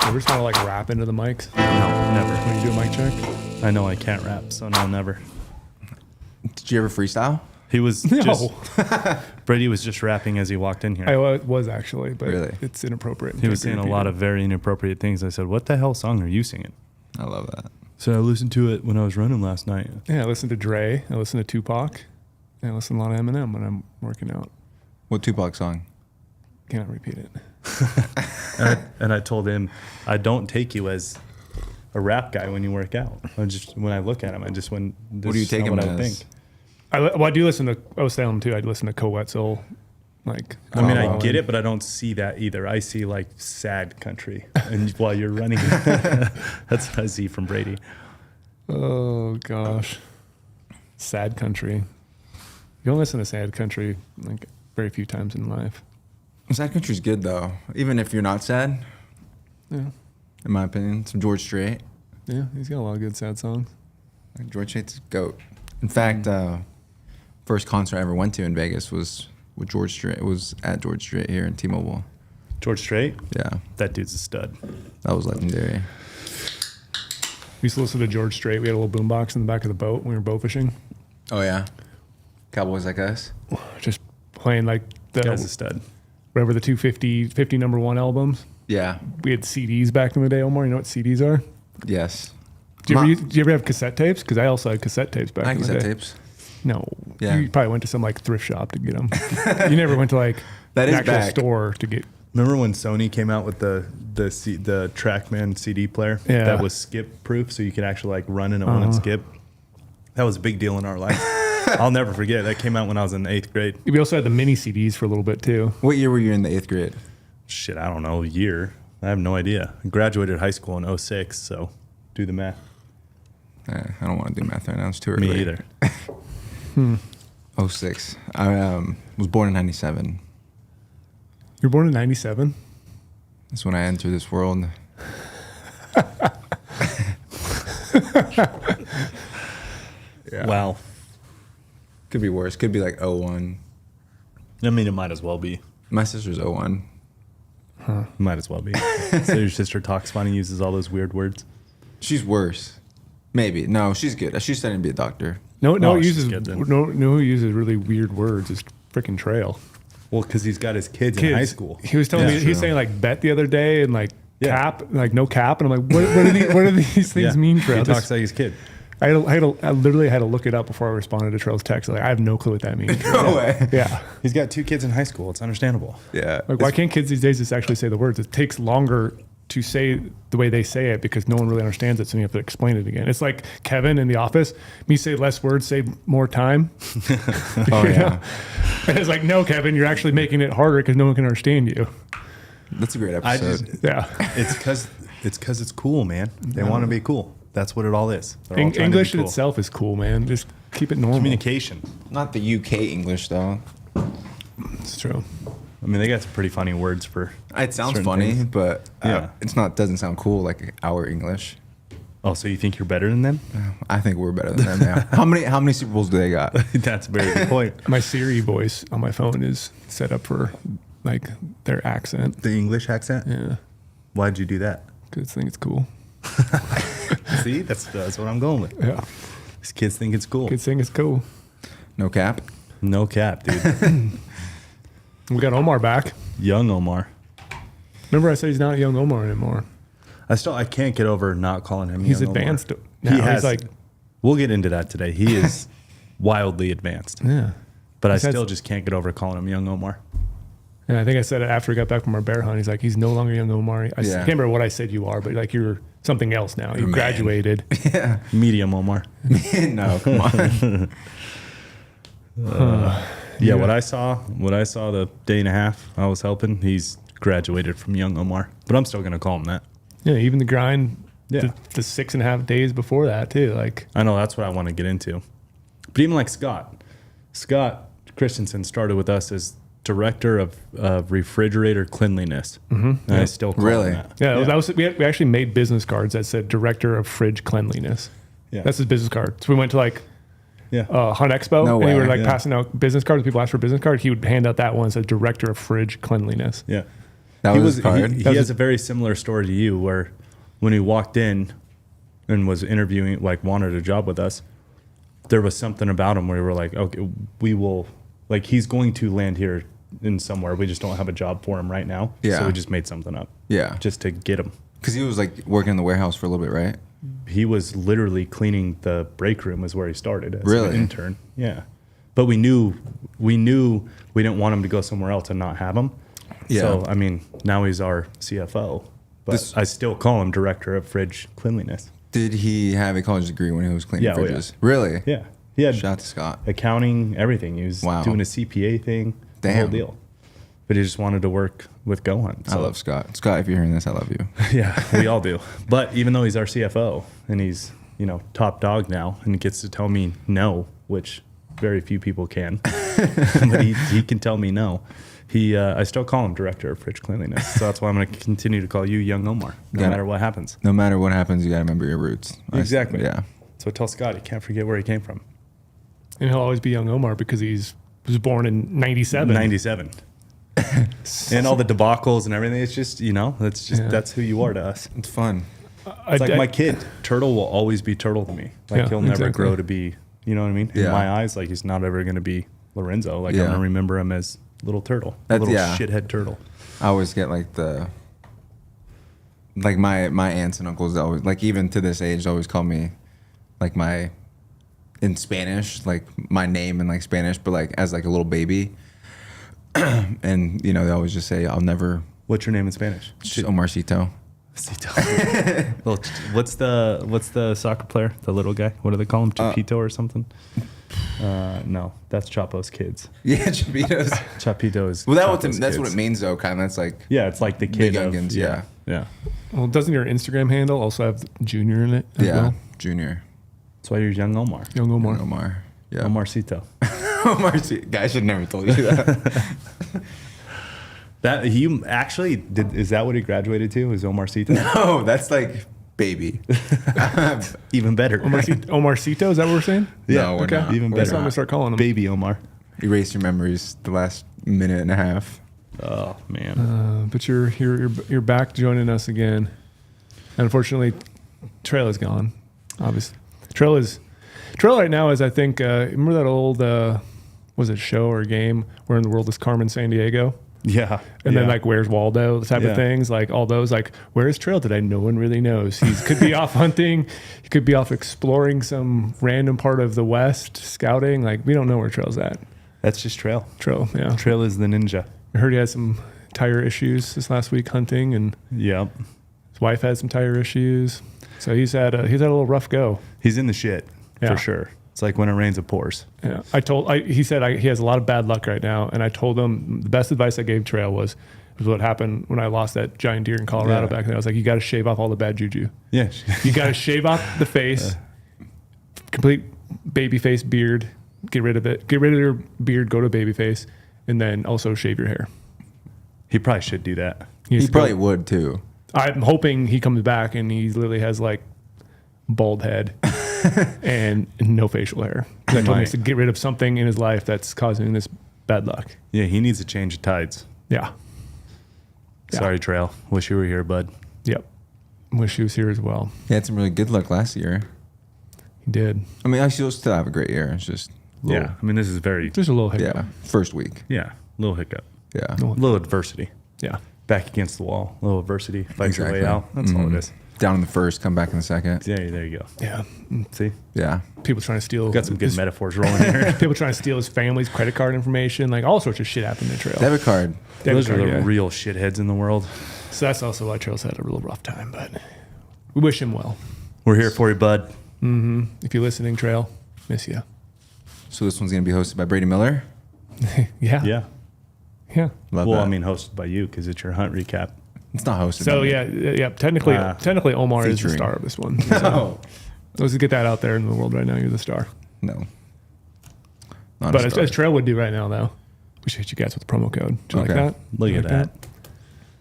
You ever try to like rap into the mics No, never. when you do a mic check? I know I can't rap, so no, never. Did you ever freestyle? He was just Brady was just rapping as he walked in here. I was actually, but Really? it's inappropriate. He was saying a lot of very inappropriate things. I said, "What the hell song are you singing?" I love that. So I listened to it when I was running last night. Yeah, I listen to Dre. I listen to Tupac. And I listen to a lot of Eminem when I'm working out. What Tupac song? Cannot repeat it. And I told him, I don't take you as a rap guy when you work out. When I look at him, I just What do you take him as? I do listen to Salem too. I listen to Coetzel. Like, I mean, I get it, but I don't see that either. I see like sad country, and while you're running, that's what I see from Brady. Oh gosh, sad country. You don't listen to sad country like very few times in life. Sad country's good though, even if you're not sad. Yeah, In my opinion, some George Strait. yeah, he's got a lot of good sad songs. George Strait's a goat. In fact, first concert I ever went to in Vegas was with George Strait. It was at George Strait here in T-Mobile. George Strait? Yeah, That dude's a stud. that was legendary. We used to listen to George Strait. We had a little boombox in the back of the boat when we were boat fishing. Oh yeah, Cowboys Like Us. Just playing like Guy's a stud. whatever the 50 number one albums. Yeah. We had CDs back in the day, Omar. You know what CDs are? Yes. Did you ever have cassette tapes? Because I also had cassette tapes back I in had the cassette day. tapes. No. Yeah. You probably went to some like thrift shop to get them. You never went to like That an is actual back. store to get. Remember when Sony came out with the TrackMan CD player Yeah. that was skip proof, so you could actually like run in it when it skip? That was a big deal in our life. I'll never forget. That came out when I was in 8th grade. We also had the mini CDs for a little bit too. What year were you in the 8th grade? Shit, I don't know, year. I have no idea. I graduated high school in 06, so do the math. I don't want to do math right now. It's too early. Me either. 06. I was born in 97. You were born in 97? That's when I entered this world. Yeah. Wow. Could be worse. Could be like 01. I mean, it might as well be. My sister's 01. Might as well be. So your sister talks funny, uses all those weird words. She's worse. Maybe. No, she's good. She's studying to be a doctor. No, Oh, it she's uses good then. no who uses really weird words. It's freaking Trail. Well, because he's got his kids in high school. He was telling Yeah, me he was true. saying like bet the other day and like Yeah. cap, like no cap, and I'm like, what do these things mean, Trail? He This- talks like his kid. I literally had to look it up before I responded to Trail's text. Like, I have no clue what that means. No way. Yeah. He's got 2 kids in high school. It's understandable. Yeah. Like, why can't kids these days just actually say the words? It takes longer to say the way they say it because no one really understands it, so you have to explain it again. It's like Kevin in The Office. Me say less words, say more time. Oh, yeah. And it's like, no, Kevin, you're actually making it harder because no one can understand you. That's a great I episode. just, Yeah. it's because it's cool, man. They want to be cool. That's what it all is. They're all trying to be English in cool. itself is cool, man. Just keep it normal. Communication. Not the UK English, though. It's true. I mean, they got some pretty funny words for. It sounds certain funny, things. but Yeah. doesn't sound cool like our English. Oh, so you think you're better than them? I think we're better than them now. How many Super Bowls do they got? That's a very good point. My Siri voice on my phone is set up for like their accent. The English accent? Yeah. Why'd you do that? Because I think it's cool. See, that's what I'm going with. Yeah. These kids think it's cool. Kids think it's cool. No cap. No cap, dude. We got Omar back. Young Omar. Remember I said he's not young Omar anymore. I can't get over not calling him. He's young Omar. advanced now. He has. He's like, We'll get into that today. He is wildly advanced, yeah. but I He's had- still just can't get over calling him young Omar. And I think I said it after we got back from our bear hunt. He's like, he's no longer young Omar. I can't remember what I said you are, but like you're something else now. You Man. graduated. Yeah. Medium Omar. No, come on. Yeah, what I saw the day and a half I was helping, he's graduated from young Omar, but I'm still gonna call him that. Yeah, even the grind, Yeah. the 6.5 days before that too. Like, I know that's what I want to get into. But even like Scott Christensen started with us as director of refrigerator cleanliness. Mm-hmm. And I still call Really? him that. yeah, that was we actually made business cards that said director of fridge cleanliness. Yeah. That's his business card. So we went to like Yeah. Hunt Expo, No and we way. were like Yeah. passing out business cards. People asked for a business card. He would hand out that one that said director of fridge cleanliness. Yeah. That he was his card. He has a very similar story to you, where when he walked in and was interviewing, like wanted a job with us, there was something about him where we were like, okay, we will, like he's going to land here in somewhere. We just don't have a job for him right now. Yeah. So we just made something up. Yeah. Just to get him. Because he was like working in the warehouse for a little bit, right? He was literally cleaning the break room is where he started as Really? an intern. Yeah. But we knew we didn't want him to go somewhere else and not have him. Yeah. So, I mean, now he's our CFO. But I still call him director of fridge cleanliness. Did he have a college degree when he was cleaning Yeah, oh, fridges? Really? Yeah. He had Shout out to Scott. accounting, everything. He was Wow. doing a CPA thing, the whole Damn. deal. But he just wanted to work with GOHUNT. I love Scott. Scott, if you're hearing this, I love you. Yeah, we all do. But even though he's our CFO and he's, top dog now and gets to tell me no, which very few people can, but he can tell me no. I still call him director of fridge cleanliness. So that's why I'm going to continue to call you young Omar, no matter what happens. No matter what happens, you got to remember your roots. Exactly. Yeah. So tell Scott he can't forget where he came from. And he'll always be young Omar because he was born in 97. 97. And all the debacles and everything. It's just, that's who you are to us. It's fun. It's like my kid, Turtle will always be Turtle to me. Like Yeah, he'll never exactly. grow to be, you know what I mean? In Yeah. my eyes, like he's not ever going to be Lorenzo. Like I'm Yeah. going to remember him as little Turtle, That's- little yeah. shithead Turtle. I always get like my aunts and uncles always, like even to this age, always call me like in Spanish, like my name in like Spanish, but like as like a little baby. And they always just say, I'll never. What's your name in Spanish? Just Omarcito. Well, what's the soccer player? The little guy? What do they call him? Chapito or something? No, that's Chapo's kids. Yeah, Chapitos. Chapito is. Well, Chapo's that's what kids. it means though. Kind of. It's like Yeah, it's like the the kid of, youngins. Yeah. yeah. Well, doesn't your Instagram handle also have Junior in it? As Yeah. well? Junior. That's why you're young Omar. Young Omar. Omar. Yeah. Omarcito. Omarcito. Guy should never told you that. That he actually did. Is that what he graduated to? Is Omarcito? No, that's like baby. Even better. Omarcito, is that what we're saying? No, we're Okay. not. Even We're That's what I'm better. going to start calling him. Baby Omar. Erase your memories the last minute and a half. Oh man. But you're back joining us again. Unfortunately, Trail is gone. Obviously, Trail right now is, I think, remember that old was it show or game where in the world is Carmen Sandiego? Yeah. And then like where's Waldo, the type Yeah. of things, like all those, like where's Trail today? No one really knows. He could be off hunting, he could be off exploring some random part of the West, scouting. Like we don't know where Trail's at. that's just Trail. Trail, yeah. Trail is the ninja. I heard he had some tire issues this last week hunting, and Yep. his wife had some tire issues. So he's had a little rough go. He's in the shit Yeah. for sure. It's like when it rains, it pours. Yeah, he said he has a lot of bad luck right now, and I told him the best advice I gave Trail was what happened when I lost that giant deer in Colorado Yeah. back then. I was like, you got to shave off all the bad juju. Yeah. You got to shave off the face, complete baby face beard, get rid of it, get rid of your beard, go to baby face, and then also shave your hair. He probably should do that. He probably would too. I'm hoping he comes back and he literally has like bald head and no facial hair. 'Cause I told him he has to get rid of something in his life that's causing this bad luck. Yeah, he needs a change of tides. Yeah. Yeah. Sorry, Trail. Wish you were here, bud. Yep. Wish he was here as well. He had some really good luck last year. He did. I mean, actually, he'll still have a great year. It's just Yeah. I mean, this is very, There's a little hiccup. yeah, first week. little hiccup. Yeah. No. A little adversity. Yeah. Back against the wall. A little adversity. Fight your way Exactly. out. That's all it is. Down in the first, come back in the second. Yeah, there you go. Yeah. See? Yeah. People trying to steal. Got some good his- metaphors rolling here. People trying to steal his family's credit card information. Like all sorts of shit happened in Trail. Debit card. Debit Those are card, the yeah. real shitheads in the world. So that's also why Trail's had a real rough time, but we wish him well. We're here for you, bud. If you're listening, Trail, miss you. So this one's gonna be hosted by Brady Miller. Yeah. Yeah. Yeah. Love Well, that. I mean, hosted by you because it's your hunt recap. It's not hosted. So by me. yeah. Technically, Omar is the featuring. star of this one. No. Let's get that out there in the world right now. You're the star. No. Not But a as star. Trail would do right now, though, we should hit you guys with the promo code. Do you Okay. like that? Look You at like that.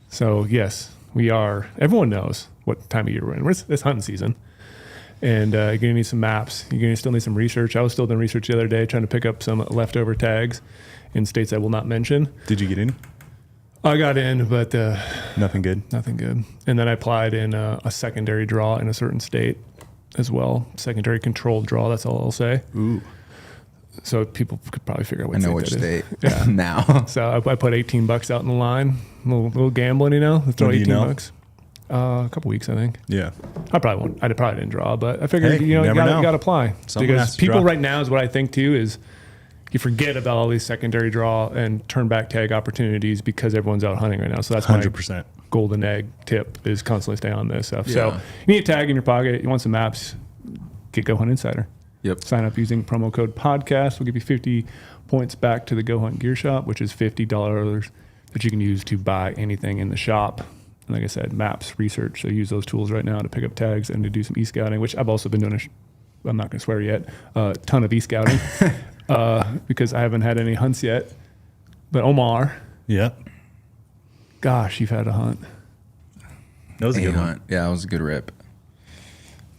So yes, we are. Everyone knows what time of year we're in. It's hunting season, and you're gonna need some maps. You're gonna still need some research. I was still doing research the other day, trying to pick up some leftover tags in states I will not mention. Did you get any? I got in, but Nothing good. nothing good. And then I applied in a secondary draw in a certain state as well. Secondary controlled draw. That's all I'll say. Ooh. So people could probably figure out what I know state which that is. state Yeah. now. So I put $18 out in the line. A little gambling, Let's throw When do you know? $18. A couple weeks, I think. Yeah. I probably didn't draw, but I figured Hey, you never know. got to apply Someone because has to people draw. right now is what I think too is you forget about all these secondary draw and turn back tag opportunities because everyone's out hunting right now. So that's my 100%. golden egg tip is constantly stay on this stuff. Yeah. So you need a tag in your pocket. You want some maps? Get Go Hunt Insider. Yep. Sign up using promo code podcast. We'll give you 50 points back to the Go Hunt Gear Shop, which is $50 that you can use to buy anything in the shop. And like I said, maps, research. So use those tools right now to pick up tags and to do some e-scouting, which I've also been doing. I'm not going to swear yet. A ton of e-scouting because I haven't had any hunts yet. But Omar, Yep. gosh, you've had a hunt. That was a A good one. hunt. Yeah, it was a good rip.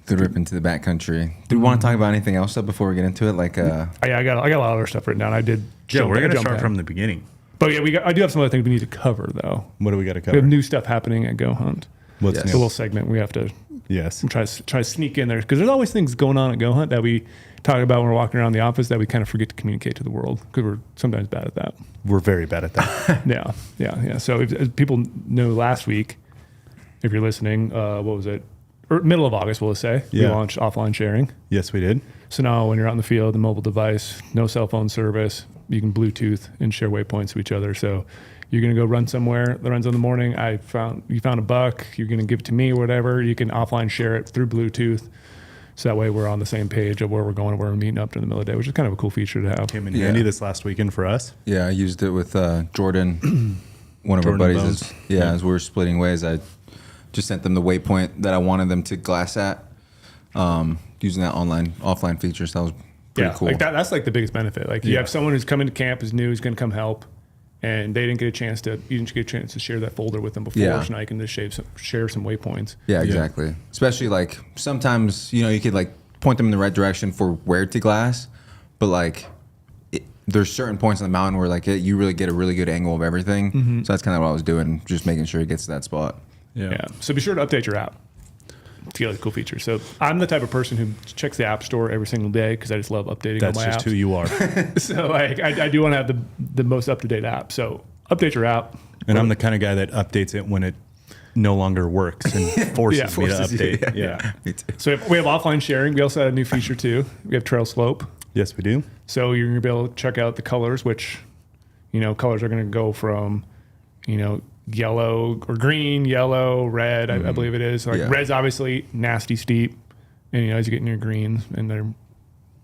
Good rip into the backcountry. Do we want to talk about anything else though before we get into it? Like, I got a lot of other stuff written down. I did. Yeah, we're going to start ahead. from the beginning. But yeah, I do have some other things we need to cover though. What do we got to We cover? have new stuff happening at Go Hunt. What's Yes. It's a new? little segment we have to Yes. try to sneak in there because there's always things going on at Go Hunt that we talk about when we're walking around the office that we kind of forget to communicate to the world because we're sometimes bad at that. We're very bad at that. Yeah. So if people know last week, if you're listening, what was it? Or middle of August, we'll say. We Yeah. launched offline sharing. Yes, we did. So now when you're out in the field, the mobile device, no cell phone service, you can Bluetooth and share waypoints to each other. So you're going to go run somewhere, Lorenzo, in the morning. You found a buck. You're going to give it to me or whatever. You can offline share it through Bluetooth. So that way we're on the same page of where we're going, where we're meeting up during the middle of the day, which is kind of a cool feature to have. Came in Yeah. handy this last weekend for us. yeah, I used it with Jordan, one of Jordan our buddies. Bones. Yeah, as we were splitting ways, I just sent them the waypoint that I wanted them to glass at, using that offline feature. So that was pretty cool. Like that's like the biggest benefit. Like you Yeah. have someone who's coming to camp, is new, who's going to come help, and they didn't get a chance to. You didn't get a chance to share that folder with them before. Yeah. So now you can just share some waypoints. Yeah, exactly. Especially like sometimes, you could like point them in the right direction for where to glass, but like there's certain points on the mountain where like you really get a really good angle of everything. Mm-hmm. So that's kind of what I was doing, just making sure it gets to that spot. Yeah. So be sure to update your app to get the cool features. So I'm the type of person who checks the app store every single day because I just love updating That's all my just apps. who you are. So I do want to have the most up to date app. So update your app. And I'm the kind of guy that updates it when it no longer works and forces Yeah. me to Forces you, update. yeah. Me too. So we have offline sharing. We also had a new feature too. We have trail slope. Yes, we do. So you're going to be able to check out the colors, which, colors are going to go from, yellow or green, yellow, red, I believe it is. Like Yeah. red's obviously nasty steep. And, as you get in your greens and they're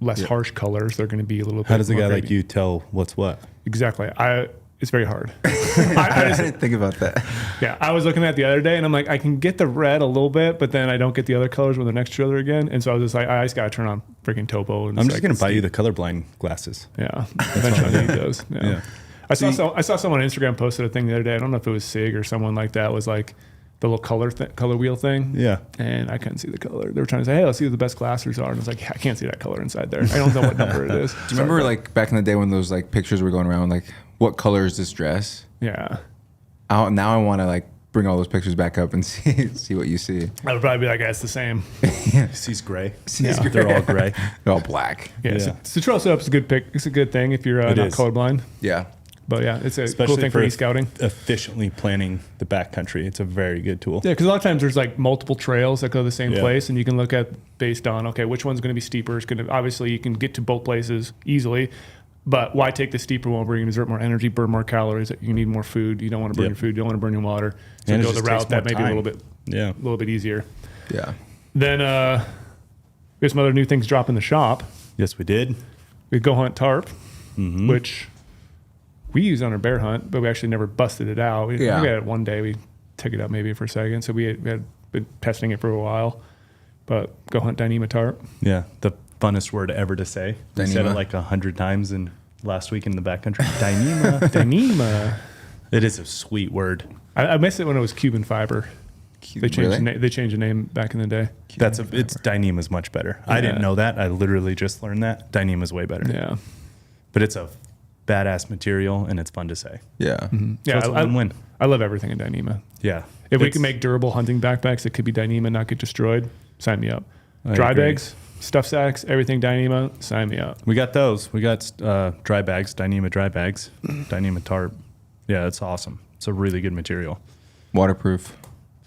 less harsh colors, they're going to be a little bit How does a more guy like gradient. you tell what's what? Exactly. It's very hard. I didn't think about that. Yeah, I was looking at it the other day, and I'm like, I can get the red a little bit, but then I don't get the other colors when they're next to each other again. And so I was just like, I just got to turn on freaking topo. And I'm it's just like, going to buy you the colorblind glasses. Yeah, eventually I need those. Yeah. Yeah. I saw someone on Instagram posted a thing the other day. I don't know if it was Sig or someone like that. Was like the little color wheel thing. Yeah. And I couldn't see the color. They were trying to say, hey, let's see what the best glasses are. And I was like, I can't see that color inside there. I don't know what number it is. Do you remember like back in the day when those like pictures were going around, like what color is this dress? Yeah. Now I want to like bring all those pictures back up and see what you see. I would probably be like, it's the same. He's gray. He's gray. They're all gray. They're all black. Yeah. Yeah. So trail setup is a good pick. It's a good thing if you're It not is. colorblind. Yeah. But yeah, it's a Especially cool thing for e-scouting. efficiently planning the backcountry. It's a very good tool. Yeah, because a lot of times there's like multiple trails that go to the same Yeah. place, and you can look at based on which one's going to be steeper. It's going to obviously you can get to both places easily, but why take the steeper one where you can exert more energy, burn more calories? You need more food. You don't want to burn Yep. your food. You don't want to burn your water. So And it go the just route takes that more may be a time. little bit easier. Yeah. Then we have some other new things drop in the shop. Yes, we did. We have Go Hunt tarp, Mm-hmm. which we use on our bear hunt, but we actually never busted it out. We Yeah. had it one day. We took it out maybe for a second. So we had been testing it for a while. But Go Hunt Dyneema tarp. Yeah, the funnest word ever to say. We said it Dyneema. like 100 times in last week in the backcountry. Dyneema. Dyneema. It is a sweet word. I missed it when it was Cuban fiber. They changed Really? they changed the name back in the day. It's Dyneema's much better. I didn't Yeah. know that. I literally just learned that. Dyneema's way better. Yeah. But it's a badass material, and it's fun to say. Yeah. Mm-hmm. Yeah, So it's a win-win. I love everything in Dyneema. Yeah. If we can make durable hunting backpacks that could be Dyneema, not get destroyed, sign me up. I Dry agree. bags, stuff sacks, everything Dyneema, sign me up. We got those. We got dry bags, Dyneema dry bags, Dyneema tarp. Yeah, it's awesome. It's a really good material. Waterproof.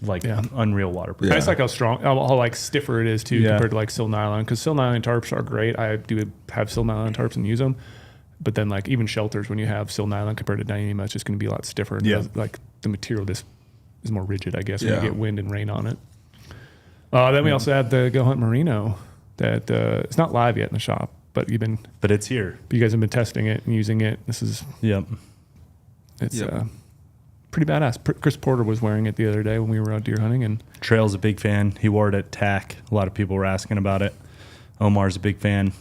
Like Yeah. unreal waterproof. Yeah. I just like how strong, how like stiffer it is too Yeah. compared to like sil nylon. Because sil nylon tarps are great. I do have sil nylon tarps and use them. But then like even shelters, when you have sil nylon compared to Dyneema, it's just going to be a lot stiffer. And Yeah. like the material just is more rigid, I guess, when Yeah. you get wind and rain on it. Then we also had the GOHUNT Merino that it's not live yet in the shop, but But it's here. you guys have been testing it and using it. It's Yep. Yep. pretty badass. Chris Porter was wearing it the other day when we were out deer hunting, and Trail's a big fan. He wore it at TAC. A lot of people were asking about it. Omar's a big fan.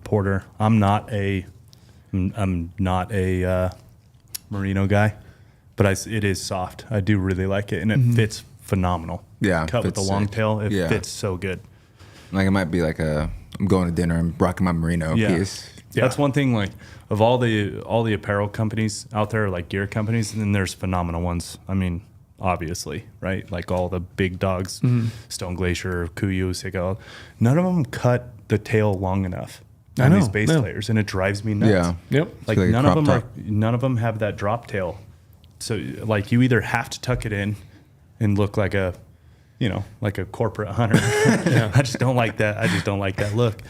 Porter. I'm not a merino guy, but it is soft. I do really like it, and it fits phenomenal. Yeah, Cut with the fits long sick. tail, it Yeah. fits so good. Like it might be like I'm going to dinner and rocking my merino Yeah. piece. That's one thing. Like of all the apparel companies out there, like gear companies, and then there's phenomenal ones. I mean, obviously, right? Like all the big dogs, Stone Glacier, Kuiu, Seagull. None of them cut the tail long enough I on know, these base no. layers, and it drives me nuts. Yeah. yep. Like like a none of crop them top. none of them have that drop tail. So like you either have to tuck it in and look like a corporate hunter. I just don't like that. I just don't like that look.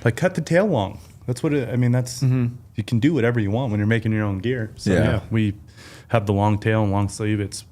Like cut the tail long. That's what that's you can do whatever you want when you're making your own gear. So Yeah. yeah, we have the long tail and long sleeve. It's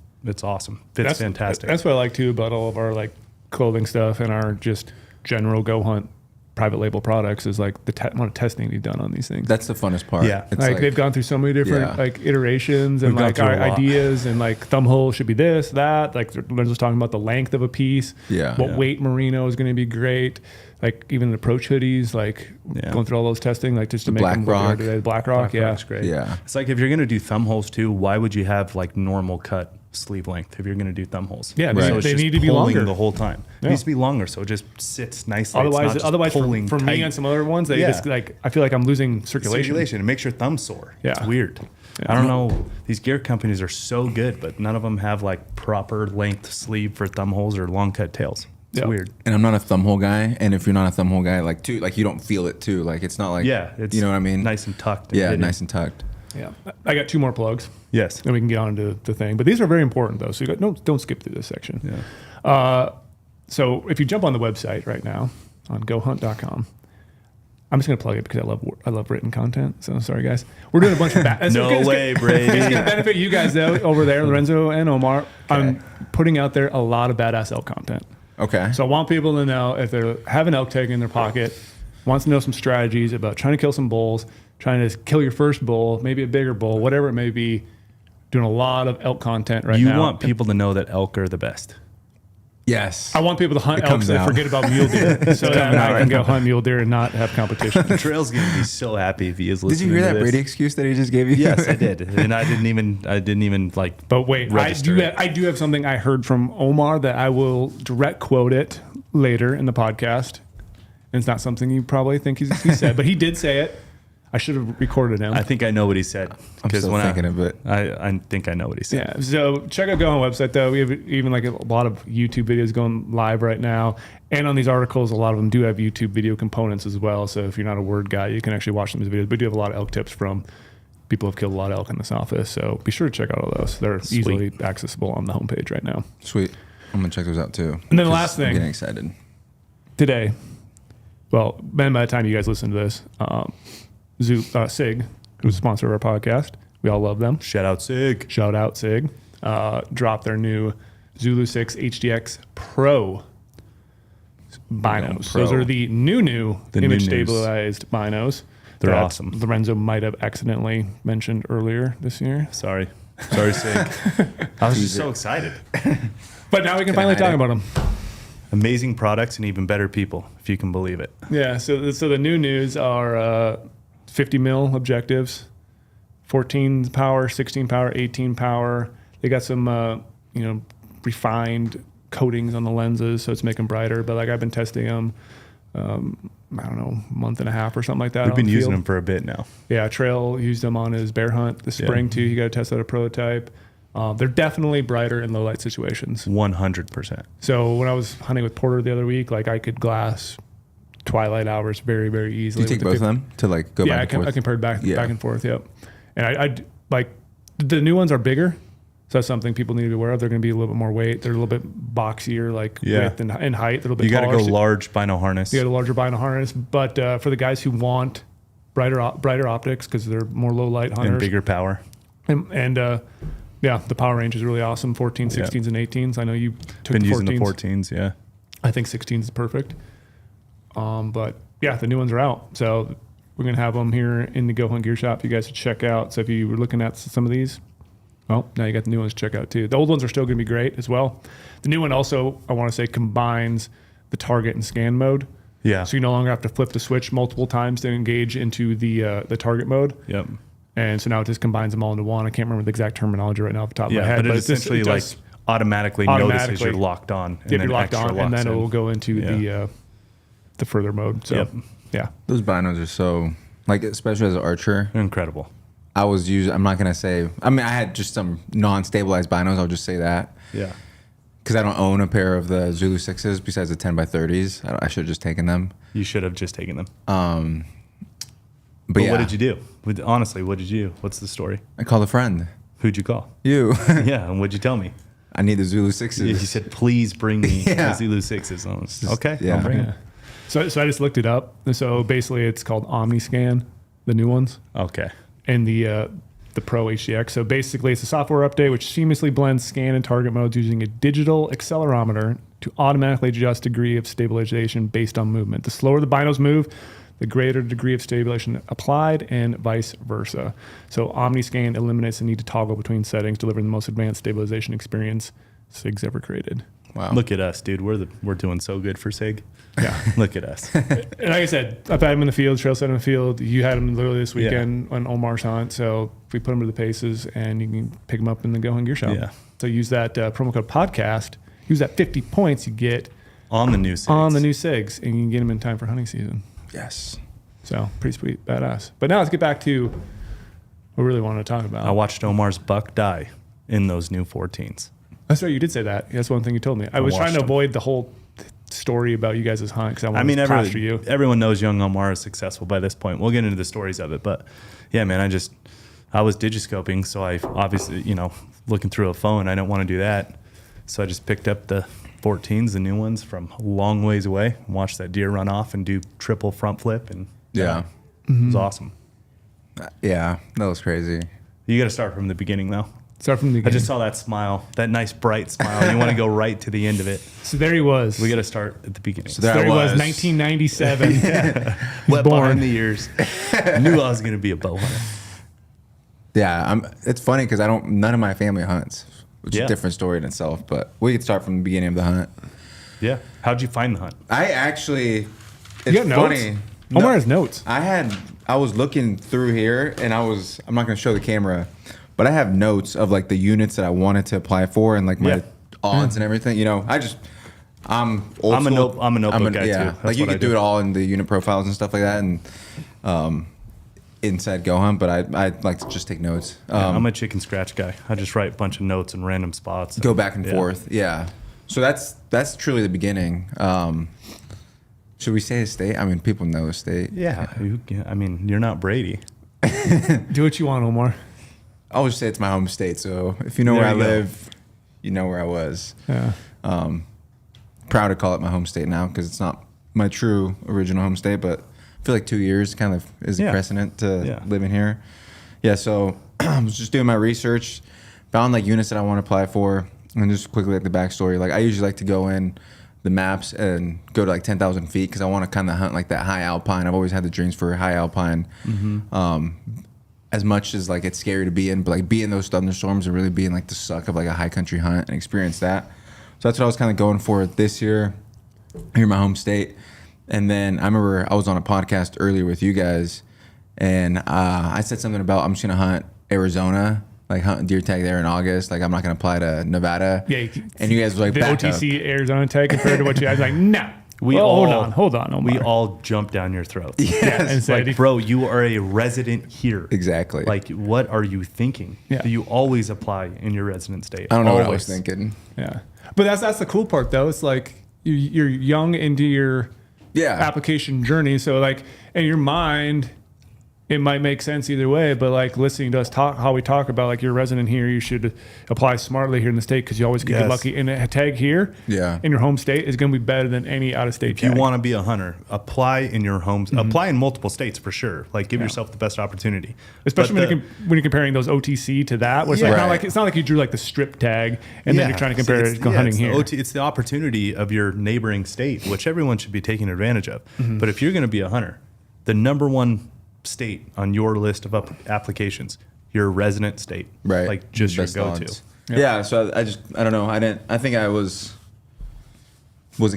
awesome. Fits fantastic. That's what I like too about all of our like clothing stuff and our just general GOHUNT private label products is like the amount of testing we've done on these things. That's the funnest part. Yeah. It's Like they've gone through so many different Yeah. like iterations and We've gone like through our a lot. ideas and like thumb hole should be this, that. Like they're just talking about the length of a piece. Yeah. What Yeah. weight merino is going to be great. Like even the approach hoodies, like Yeah. going through all those testing, like just to make Black them what they are Rock. today. The Black Rock, yeah. Rock's great. Yeah. It's like if you're gonna do thumb holes too, why would you have like normal cut sleeve length if you're gonna do thumb holes? Yeah, Right. it's they just need to be pulling longer. the whole time. Yeah. It needs to be longer so it just sits nicely. It's not Otherwise, just pulling for me tight. and some other ones, they Yeah. just like I feel like I'm losing circulation. It makes your thumb sore. Yeah. It's weird. Yeah. I don't know. These gear companies are so good, but none of them have like proper length sleeve for thumb holes or long cut tails. It's Yeah. weird. And I'm not a thumb hole guy. And if you're not a thumb hole guy, like you don't feel it too. Like it's not like Yeah, it's you know what I mean. nice and tucked. And Yeah, hidden. nice and tucked. Yeah, I got 2 more plugs. Yes. Then we can get on to the thing. But these are very important though, so don't skip through this section. Yeah. So if you jump on the website right now on GOHUNT.com, I'm just gonna plug it because I love written content. So sorry guys, we're doing a bunch of No way, Brady. It's gonna benefit you guys though over there, Lorenzo and Omar. I'm putting out there a lot of badass elk content. Okay. So I want people to know if they have an elk tag in their pocket, wants to know some strategies about trying to kill some bulls, trying to kill your first bull, maybe a bigger bull, whatever it may be. Doing a lot of elk content right now. You want people to know that elk are the best. yes. I want people to hunt It elk comes so they out. forget about mule deer, so that out I right can go hunt mule deer and not have competition. Trail's gonna be so happy if he is Did listening. you hear to that this. Brady excuse that he just gave you? Yes, I did, and I didn't even like. But wait, Register I do have something I heard from Omar that I will direct quote it later in the podcast. And it's not something you probably think he said, but he did say it. I should have recorded him. I think I know what he said I'm still thinking of it. I think I know what he said. Yeah. So check out GOHUNT website though. We have even like a lot of YouTube videos going live right now, and on these articles, a lot of them do have YouTube video components as well. So if you're not a word guy, you can actually watch some of these videos. We do have a lot of elk tips from people who have killed a lot of elk in this office. So be sure to check out all those. They're Sweet. easily accessible on the homepage right now. Sweet. I'm gonna check those out too. And then the 'Cause last thing. I'm getting excited. Today, well, then by the time you guys listen to this, SIG, who's a sponsor of our podcast, we all love them. Shout out Sig. Shout out SIG. Dropped their new Zulu 6 HDX Pro binos. Pro. Those are the new The image new news. stabilized binos. They're that awesome. Lorenzo might have accidentally mentioned earlier this year. Sorry, Sig. I was just so excited. But now we can finally hide talk it. about them. Amazing products and even better people, if you can believe it. Yeah, so the new news are 50 mil objectives, 14 power, 16 power, 18 power. They got some refined coatings on the lenses, so it's making them brighter. But like I've been testing them, I don't know, month and a half or something like that. We've out been in the using field. them for a bit now. Yeah, Trail used them on his bear hunt this spring too. He got to test out a prototype. They're definitely brighter in low light situations. 100%. So when I was hunting with Porter the other week, like I could glass twilight hours very, very Do easily. you take both of them to like go Yeah, back and forth? I compared back Yeah. and forth. Yep. And I like the new ones are bigger. So that's something people need to be aware of. They're going to be a little bit more weight. They're a little bit boxier, like width and height. They're a little bit You got to taller. go large bino harness. You got a larger bino harness. But for the guys who want brighter optics because they're more low light hunters. And bigger power. And yeah, the power range is really awesome. 14s, 16s, and 18s. I know you took Been the 14s. using the 14s, yeah. I think 16s is perfect. But yeah, the new ones are out. So we're going to have them here in the Go Hunt Gear Shop. You guys should check out. So if you were looking at some of these, well, now you got the new ones to check out too. The old ones are still going to be great as well. The new one also, I want to say, combines the target and scan mode. Yeah. So you no longer have to flip the switch multiple times to engage into the target mode. Yep. And so now it just combines them all into one. I can't remember the exact terminology right now off the top of my head. But it just- essentially like does- automatically notices you're locked on. if you're locked on, and then it will go into the further mode. So Yep. yeah. Those binos are so, like, especially as an archer. Incredible. I was using, I'm not going to say, I mean, I had just some non-stabilized binos. I'll just say that. Yeah. Because I don't own a pair of the Zulu 6s besides the 10x30s. I should have just taken them. You should have just taken them. But yeah, what did you do? Honestly, what did you do? What's the story? I called a friend. Who'd you call? You. Yeah, and what'd you tell me? I need the Zulu 6s. You said, please bring me Yeah. the Zulu 6s. I was, okay, yeah. I'll bring Yeah. them. So I just looked it up. So basically, it's called OmniScan, the new ones, Okay. and the Pro HDX. So basically, it's a software update which seamlessly blends scan and target modes using a digital accelerometer to automatically adjust degree of stabilization based on movement. The slower the binos move, the greater degree of stabilization applied, and vice versa. So OmniScan eliminates the need to toggle between settings, delivering the most advanced stabilization experience SIG's ever created. Wow. Look at us, dude. We're doing so good for SIG. Yeah. Look at us. And like I said, I've had him in the field, trail set in the field. You had him literally this weekend on Omar's hunt. So we put him to the paces, and you can pick him up in the Go Hunt Gear Shop. Yeah. So use that promo code podcast. Use that 50 points you get On the new SIGs. on the new SIGs, and you can get them in time for hunting season. Yes. So pretty sweet, badass. But now let's get back to what we really wanted to talk about. I watched Omar's buck die in those new 14s. That's right, you did say that. That's one thing you told me. I was trying to watched him. avoid the whole story about you guys' hunt because I wanted to plaster you. everyone knows young Omar is successful by this point. We'll get into the stories of it, but yeah, man, I was digiscoping, so I obviously, looking through a phone, I don't want to do that. So I just picked up the 14s, the new ones from a long ways away, and watched that deer run off and do triple front flip, and Yeah. it was awesome. Yeah. That was crazy. You got to start from the beginning, though. Start from the I beginning. just saw that smile, that nice bright smile. You want to go right to the end of it. So there he was. We got to start at the beginning. So there he was, was. 1997. Wet born. behind the ears. Knew I was going to be a bow hunter. Yeah. It's funny because none of my family hunts, which is Yeah. a different story in itself, but we could start from the beginning of the hunt. Yeah. How'd you find the hunt? I actually, it's You got notes? funny. Omar has notes. I was looking through here and I'm not going to show the camera, but I have notes of like the units that I wanted to apply for and like my Yeah. odds and everything. I'm old I'm a school. I'm a notebook guy, too. That's Like you what I could do do. it all in the unit profiles and stuff like that and inside GOHUNT, but I like to just take notes. I'm a chicken scratch guy. I just write a bunch of notes in random spots. Go back and Yeah. forth. Yeah. So that's truly the beginning. Should we say a state? I mean, people know a state. Yeah. You're not Brady. Do what you want, Omar. I'll just say it's my home state. So if you know There where I you go. live, you know where I was. Yeah. Proud to call it my home state now because it's not my true original home state, but I feel like 2 years kind of is a Yeah. precedent to Yeah. living here. Yeah, so I was just doing my research, found like units that I want to apply for, and just quickly like the backstory. Like I usually like to go in the maps and go to like 10,000 feet because I want to kind of hunt like that high alpine. I've always had the dreams for high alpine. As much as like it's scary to be in, but like be in those thunderstorms and really be in like the suck of like a high country hunt and experience that. So that's what I was kind of going for this year here in my home state. And then I remember I was on a podcast earlier with you guys, and I said something about I'm just gonna hunt Arizona, like hunt deer tag there in August. Like I'm not gonna apply to Nevada. Yeah. And you guys were like The back up. OTC Arizona tag compared to what you guys like, no. hold on, Omar. We all jumped down your throats. Yes. and said, Like, bro, you are a resident here. Exactly. Like, what are you thinking? Yeah. Do you always apply in your resident state? I don't know what I Always. was thinking. yeah, but that's the cool part though. It's like you're young into your Yeah. application journey, so like in your mind it might make sense either way, but like listening to us talk, how we talk about like you're a resident here, you should apply smartly here in the state because you always could get Yes. lucky. And a tag here Yeah. in your home state is going to be better than any out of state If you tag. want to be a hunter, apply in your homes. Apply in multiple states for sure. Like, give yourself the best opportunity. Especially But when you're comparing those OTC to that, where it's Yeah. like, not Right. like it's not like you drew like the strip tag and then you're trying to compare it to hunting it's here. It's the opportunity of your neighboring state, which everyone should be taking advantage of. Mm-hmm. But if you're going to be a hunter, the number one state on your list of applications, your resident state, Right. Like, just your Best go-to. odds. Yeah. So I don't know. I think I wasn't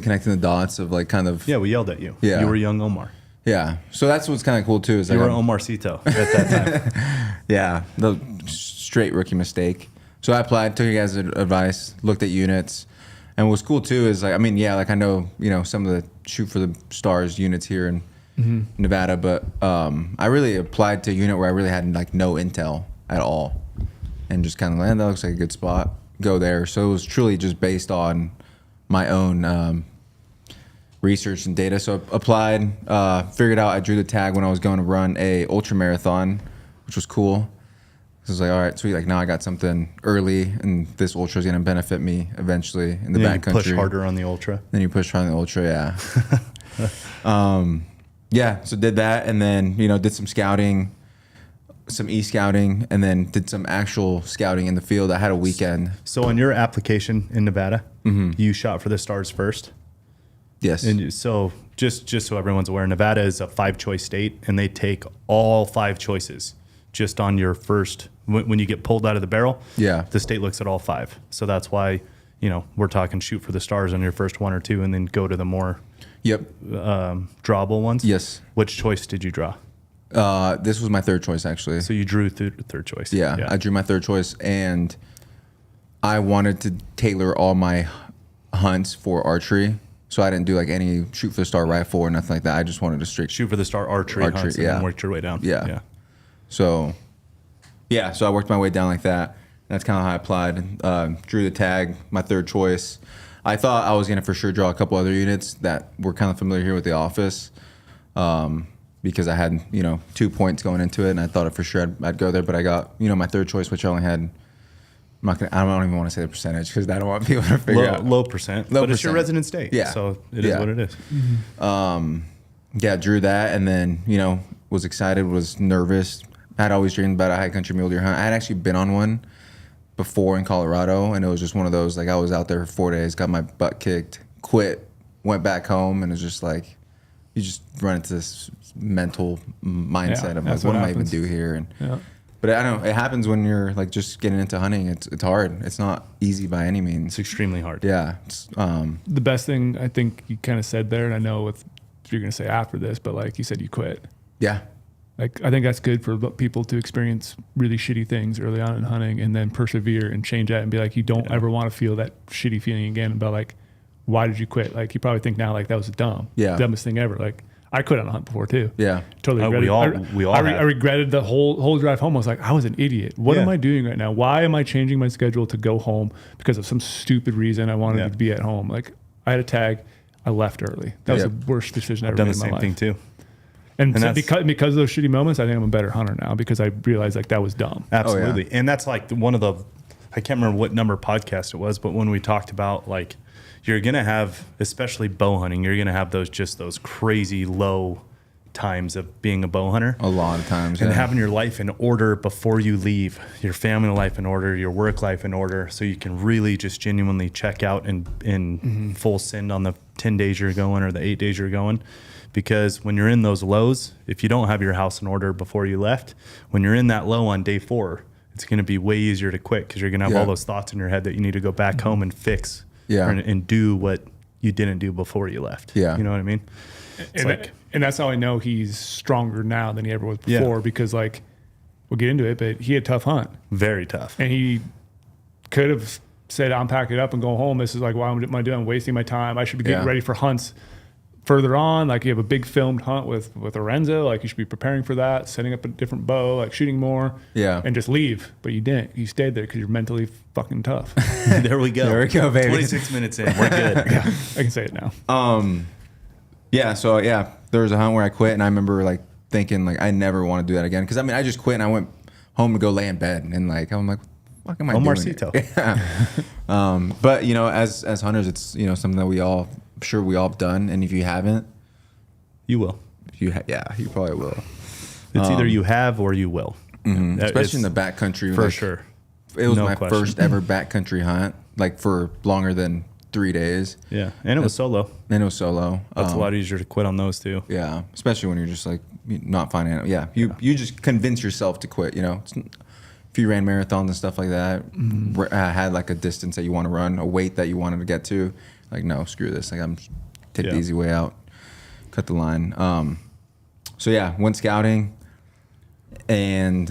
connecting the dots of like kind of. Yeah, we yelled at you. Yeah. You were young Omar. Yeah. So that's what's kind of cool too. Is You like were Omarcito at that time. Yeah, the straight rookie mistake. So I applied, took you guys' advice, looked at units, and what's cool too is like, I mean, yeah, like I know, some of the shoot for the stars units here in Nevada, but I really applied to a unit where I really had like no intel at all, and just kind of that looks like a good spot, go there. So it was truly just based on my own research and data. So I applied, figured out I drew the tag when I was going to run a ultra marathon, which was cool. So I was like, all right, sweet. Like now I got something early, and this ultra is going to benefit me eventually in the Then you backcountry. push harder on the ultra. Then you push harder on the ultra, yeah. Yeah, so did that, and then did some scouting, some e-scouting, and then did some actual scouting in the field. I had a weekend. So on your application in Nevada, you shot for the stars first. Yes. And so just so everyone's aware, Nevada is a 5-choice state, and they take all 5 choices just on your first, when you get pulled out of the barrel. Yeah. The state looks at all 5. So that's why, we're talking shoot for the stars on your first 1 or 2, and then go to the more Yep. drawable ones. Yes. Which choice did you draw? This was my third choice, actually. So you drew third choice. Yeah, I drew my third choice, and I wanted to tailor all my hunts for archery. So I didn't do like any shoot for the star rifle or nothing like that. I just wanted to strict Shoot for the star archery hunts, and then worked your way down. Yeah. So, so I worked my way down like that. That's kind of how I applied. Drew the tag, my third choice. I thought I was going to for sure draw a couple other units that were kind of familiar here with the office, because I had 2 points going into it, and I thought for sure I'd go there. But I got my third choice, which I only had. I don't even want to say the percentage because I don't want people to figure out. Low percent. Low but it's your percent. resident state. Yeah. So it is what it is. Yeah, drew that, and then was excited, was nervous. I'd always dreamed about a high country mule deer hunt. I had actually been on one before in Colorado, and it was just one of those, like I was out there for 4 days, got my butt kicked, quit, went back home, and it was just like you just run into this mental mindset of like, that's what what am I even happens. do here? And Yeah. but I don't know, it happens when you're like just getting into hunting. It's hard. It's not easy by any means. It's extremely hard. Yeah. It's, The best thing I think you kind of said there, and I know if you're going to say after this, but like you said, you quit. yeah. Like I think that's good for people to experience really shitty things early on in hunting and then persevere and change that and be like, you don't ever want to feel that shitty feeling again about like, why did you quit? Like you probably think now like that was dumbest thing ever. Like I quit on a hunt before too. Yeah. Totally We regretted. all I have. regretted the whole drive home. I was like, I was an idiot. What am Yeah. I doing right now? Why am I changing my schedule to go home because of some stupid reason I wanted Yeah. to be at home? Like I had a tag. I left early. That was Yeah. the worst decision I've I've ever done made the in my same life. thing too. And so that's- because of those shitty moments, I think I'm a better hunter now because I realized like that was dumb. Absolutely. And that's like one of the, I can't remember what number podcast it was, but when we talked about like, you're going to have, especially bow hunting, you're going to have those crazy low times of being a bow hunter. A lot of times. And yeah. having your life in order before you leave, your family life in order, your work life in order, so you can really just genuinely check out and in full send on the 10 days you're going or the 8 days you're going. Because when you're in those lows, if you don't have your house in order before you left, when you're in that low on day 4, it's going to be way easier to quit because you're going to have Yeah. all those thoughts in your head that you need to go back home and fix Yeah. and do what you didn't do before you left. Yeah. You know what I mean? It's And that's how I know he's stronger now than he ever was Yeah. before because like we'll get into it, but he had a tough hunt very tough. and he could have said, I'm packing it up and going home. This is like, why am I doing? I'm wasting my time. I should be getting Yeah. ready for hunts further on, like you have a big filmed hunt with Lorenzo, like you should be preparing for that, setting up a different bow, like shooting more, and just leave. But you didn't. You stayed there because you're mentally fucking tough. There we go. There we go, baby. 26 minutes in, we're good. Yeah, I can say it now. So there was a hunt where I quit, and I remember like thinking like I never want to do that again, because I mean I just quit and I went home to go lay in bed, and like I'm like, what am I doing? Omarcito. Yeah. But you know, as hunters, it's, you know, something that we all have done, and if you haven't, You will. you probably will. It's either you have or you will. Especially in the backcountry, For like, sure. It was No my question. first ever backcountry hunt, like for longer than 3 days, Yeah. And it was solo. and it was solo. That's a lot easier to quit on those too. Yeah, especially when you're just like not finding it. Yeah, you just convince yourself to quit. You know, if you ran marathons and stuff like that, had like a distance that you want to run, a weight that you wanted to get to, like no, screw this. Like I'm take the easy way out, cut the line. So yeah, went scouting, and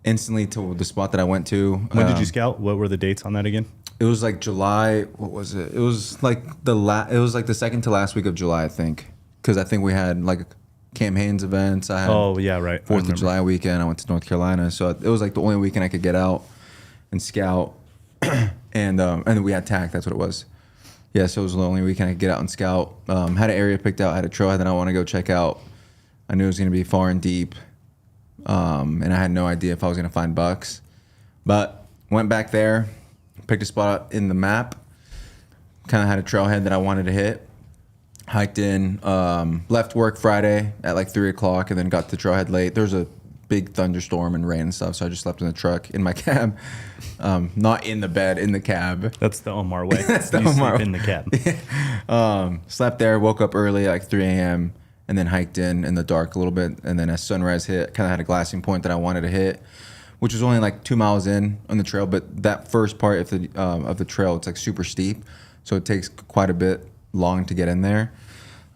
instantly to the spot that I went to. When did you scout? What were the dates on that again? It was like July. What was it? It was like it was like the second to last week of July, I think, because I think we had like Camp Haynes events. I had Right. 4th of July weekend. I went to North Carolina, so it was like the only weekend I could get out and scout, and then we had TAC. That's what it was. Yeah, so it was the only weekend I could get out and scout. Had an area picked out. Had a trailhead that I want to go check out. I knew it was going to be far and deep, and I had no idea if I was going to find bucks, but went back there. Picked a spot in the map, kind of had a trailhead that I wanted to hit, hiked in, left work Friday at like 3 o'clock, and then got to the trailhead late. There was a big thunderstorm and rain and stuff, so I just slept in the truck, in my cab, not in the bed, in the cab. That's the Omar way. That's the You Omar sleep in the cab. Slept there, woke up early, like 3 a.m., and then hiked in the dark a little bit, and then as sunrise hit, kind of had a glassing point that I wanted to hit, which was only like 2 miles in on the trail, but that first part of the trail, it's like super steep, so it takes quite a bit long to get in there.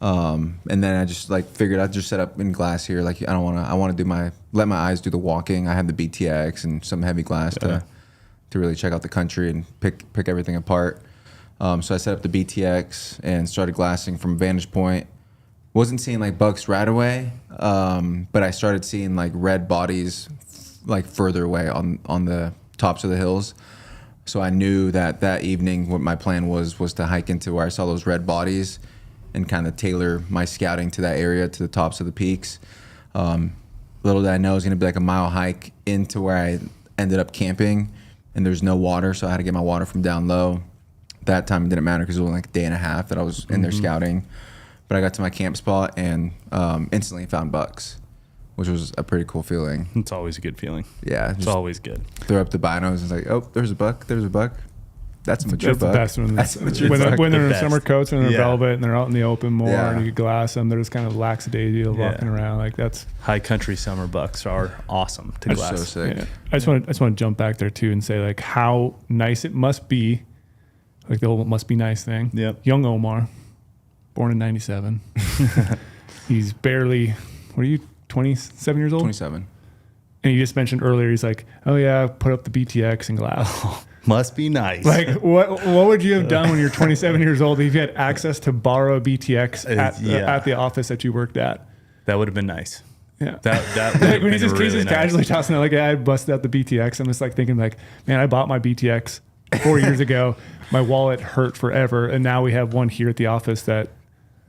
And then I just like figured I'd just set up in glass here. Like I want to let my eyes do the walking. I have the BTX and some heavy glass to really check out the country and pick everything apart. So I set up the BTX and started glassing from vantage point. Wasn't seeing like bucks right away, but I started seeing like red bodies like further away on the tops of the hills. So I knew that evening what my plan was to hike into where I saw those red bodies and kind of tailor my scouting to that area, to the tops of the peaks. Little did I know it was going to be like a mile hike into where I ended up camping, and there's no water, so I had to get my water from down low. That time it didn't matter because it was only like a day and a half that I was in there scouting. But I got to my camp spot and instantly found bucks, which was a pretty cool feeling. It's always a good feeling. Yeah. It's always good. Throw up the binos and it's like, oh, there's a buck. That's a mature That's buck. the best one. That's a mature when buck. they're in best. summer coats and they're Yeah. velvet and they're out in the open more Yeah. and you glass them. They're just kind of lackadaisy walking around. Like that's High country summer bucks are awesome to That's glass. so sick. yeah. I just want to jump back there too and say like how nice it must be, like the whole must be nice thing. Yep. Young Omar, born in '97. He's barely, what are you, 27 years old? 27. And you just mentioned earlier, he's like, oh yeah, put up the BTX and glass. Must be nice. Like, what would you have done when you're 27 years old if you had access to borrow a BTX at the office that you worked at? That would have been nice. Yeah. That would Like have when he's been just, really nice. casually tossing it, like, yeah, I busted out the BTX. I'm just like thinking, like, man, I bought my BTX 4 years ago. My wallet hurt forever, and now we have one here at the office that,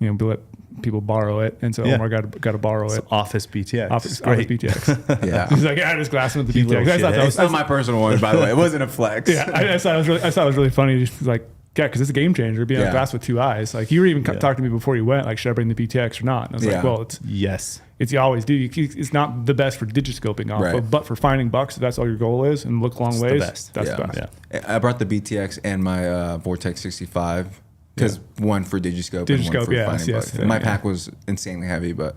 you know, we let people borrow it, and so Yeah. Omar got to borrow it. Office BTX. Office Great. BTX. Yeah. He's like, yeah, I just glassed with the You BTX. little I thought that shithead. was, It's not my personal one, by the way. It wasn't a flex. yeah, I thought it was really funny. Just like, yeah, because it's a game changer. Being on Yeah. glass with two eyes. Like you were even talking to me before you went. Like, should I bring the BTX or not? And I was Yeah. like, well, Yes. you always do. It's not the best for digiscoping off, Right. but for finding bucks, if that's all your goal is, and look long It's the ways. best. That's Yeah. the best. Yeah. I brought the BTX and my Vortex 65 because one for digiscope and one Digiscope, for yes, finding yes, bucks. yeah, My yeah. pack was insanely heavy, but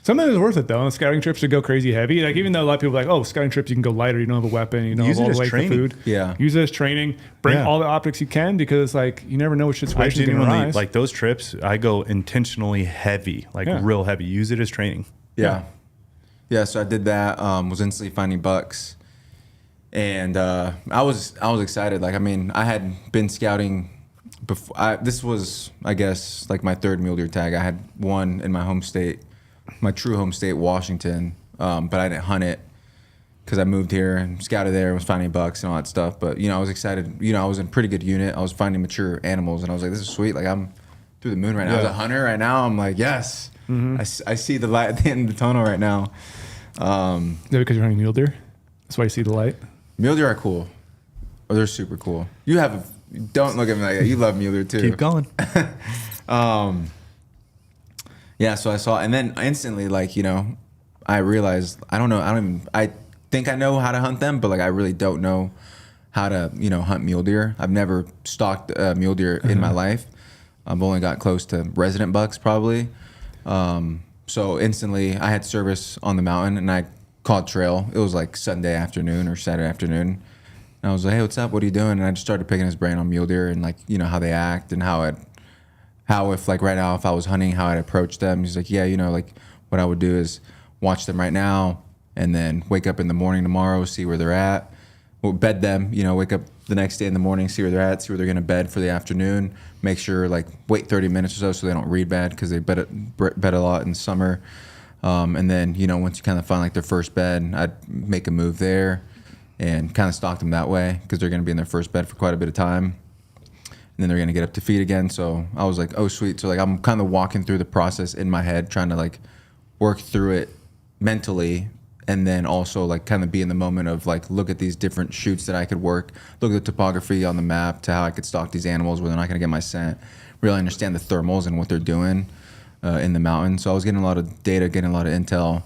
Sometimes it's worth it though. On scouting trips to go crazy heavy. Like even though a lot of people are like, oh, scouting trips you can go lighter. You don't have a weapon. You don't Use have it all as the way training. for food. Yeah. Use it as training. Bring Yeah. all the optics you can because like you never know which I situation is going to genuinely arise. like those trips. I go intentionally heavy, like Yeah. real heavy. Use it as training. yeah. So I did that. Was instantly finding bucks, and I was excited. Like I mean, I had been scouting this was, I guess, like my third mule deer tag. I had one in my home state, my true home state, Washington, but I didn't hunt it because I moved here and scouted there, was finding bucks and all that stuff. But, you know, I was excited. You know, I was in a pretty good unit. I was finding mature animals, and I was like, this is sweet. Like, I'm through the moon right now. Yeah. As a hunter right now, I'm like, yes. I see the light at the end of the tunnel right now. Is that because you're hunting mule deer? That's why you see the light? Mule deer are cool. Oh, they're super cool. You have... Don't look at me like that. You love mule deer too. Keep going. Yeah, so I saw, and then instantly, like, you know, I realized, I think I know how to hunt them, but like, I really don't know how to, you know, hunt mule deer. I've never stalked a mule deer in my life. I've only got close to resident bucks probably. So instantly I had service on the mountain and I called trail. It was like Sunday afternoon or Saturday afternoon. And I was like, hey, what's up? What are you doing? And I just started picking his brain on mule deer and like, you know, how they act and how if like right now, if I was hunting, how I'd approach them. He's like, yeah, you know, like what I would do is watch them right now and then wake up in the morning tomorrow, see where they're at. We'll bed them, you know, wake up the next day in the morning, see where they're at, see where they're going to bed for the afternoon. Make sure like wait 30 minutes or so they don't read bed because they bed a lot in summer. And then, you know, once you kind of find like their first bed, I'd make a move there and kind of stalk them that way because they're going to be in their first bed for quite a bit of time. And then they're going to get up to feed again. So I was like, oh, sweet. So like I'm kind of walking through the process in my head, trying to like work through it mentally. And then also like kind of be in the moment of like, look at these different shoots that I could work, look at the topography on the map to how I could stalk these animals where they're not going to get my scent, really understand the thermals and what they're doing in the mountain. So I was getting a lot of data, getting a lot of intel.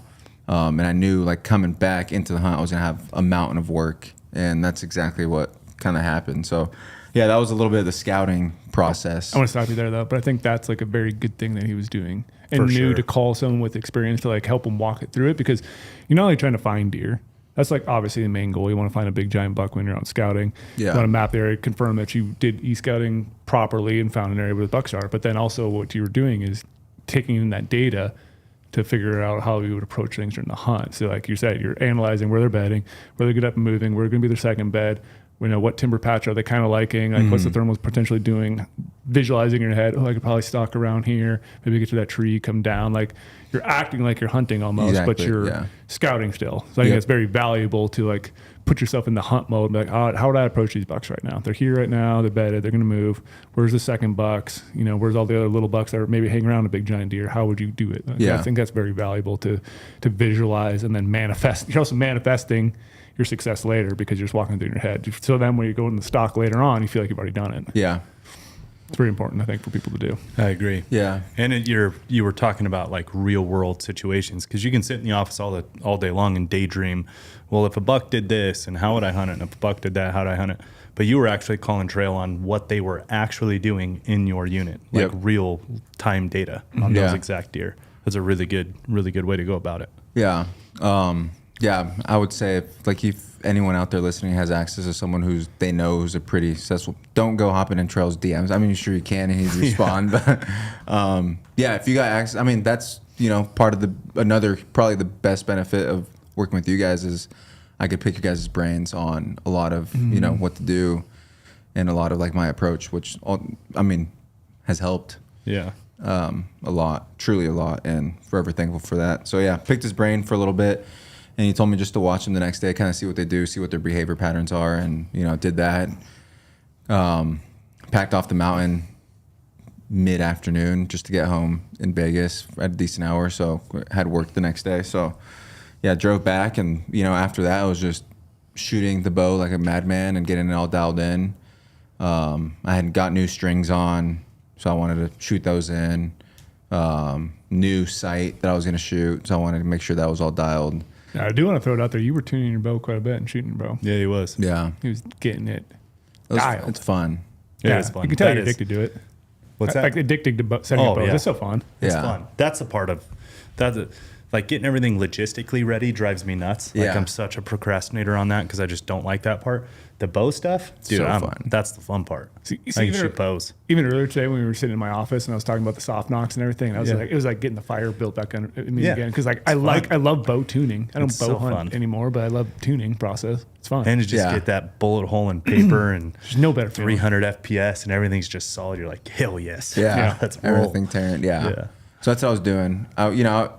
And I knew like coming back into the hunt, I was going to have a mountain of work. And that's exactly what kind of happened. So yeah, that was a little bit of the scouting process. I want to stop you there though, but I think that's like a very good thing that he was doing and For knew sure. to call someone with experience to like help him walk it through it because you're not only trying to find deer. That's like obviously the main goal. You want to find a big giant buck when you're out scouting. Yeah. You want to map the area, confirm that you did e-scouting properly and found an area where the bucks are. But then also what you were doing is taking in that data to figure out how you would approach things during the hunt. So like you said, you're analyzing where they're bedding, where they get up and moving, where going to be their second bed. You know, what timber patch are they kind of liking? Like, what's the thermals potentially doing? Visualizing in your head, oh, I could probably stalk around here. Maybe get to that tree, come down. Like, you're acting like you're hunting almost, but Exactly, you're yeah. scouting still. So I think Yep. it's very valuable to like put yourself in the hunt mode. And be like, how would I approach these bucks right now? They're here right now. They're bedded. They're going to move. Where's the second bucks? You know, where's all the other little bucks that are maybe hanging around a big giant deer? How would you do it? Like, Yeah. I think that's very valuable to visualize and then manifest. You're also manifesting your success later because you're just walking through your head. So then when you go in the stock later on, you feel like you've already done it. Yeah. It's very important, I think, for people to do. I agree. Yeah. And you were talking about like real world situations because you can sit in the office all day long and daydream. Well, if a buck did this, and how would I hunt it? And if a buck did that, how would I hunt it? But you were actually calling trail on what they were actually doing in your unit, like Yep. real time data on those Yeah. exact deer. That's a really good way to go about it. Yeah. Yeah, I would say if anyone out there listening has access to someone who's a pretty successful, don't go hopping in Trail's DMs. I mean, sure you can and he'd respond, but yeah, if you got access, I mean, that's, you know, part of probably the best benefit of working with you guys is I could pick your guys' brains on a lot of, you know, what to do and a lot of like my approach, which I mean, has helped. Yeah. A lot, truly a lot, and forever thankful for that. So yeah, picked his brain for a little bit, and he told me just to watch them the next day, kind of see what they do, see what their behavior patterns are, and you know, did that. Packed off the mountain mid-afternoon just to get home in Vegas at a decent hour, so had work the next day. So yeah, drove back, and you know, after that, I was just shooting the bow like a madman and getting it all dialed in. I had got new strings on. So I wanted to shoot those in. New sight that I was going to shoot. So I wanted to make sure that was all dialed. Now, I do want to throw it out there. You were tuning your bow quite a bit and shooting your bow. Yeah, he was. Yeah. He was getting it dialed. It's fun. Yeah, it's fun. You can tell That you're is- addicted to it. What's that? Like addicted to setting Oh, your bows. yeah. It's so fun. It's Yeah. fun. That's a part of that. like getting everything logistically ready drives me nuts. Like Yeah. I'm such a procrastinator on that because I just don't like that part. The bow stuff, dude, So fun. that's the fun part. See, I can even, shoot bows. even earlier today when we were sitting in my office and I was talking about the soft knocks and everything, I was Yeah. like, it was like getting the fire built back on me Yeah. again. Because like It's I fun. love bow tuning. I don't It's bow so hunt fun. anymore, but I love tuning process. It's fun. And to just Yeah. get that bullet hole in paper and There's no better feeling. 300 FPS and everything's just solid. You're like, hell yes. Yeah, let's roll. everything tearing. Yeah. Yeah. So that's what I was doing. I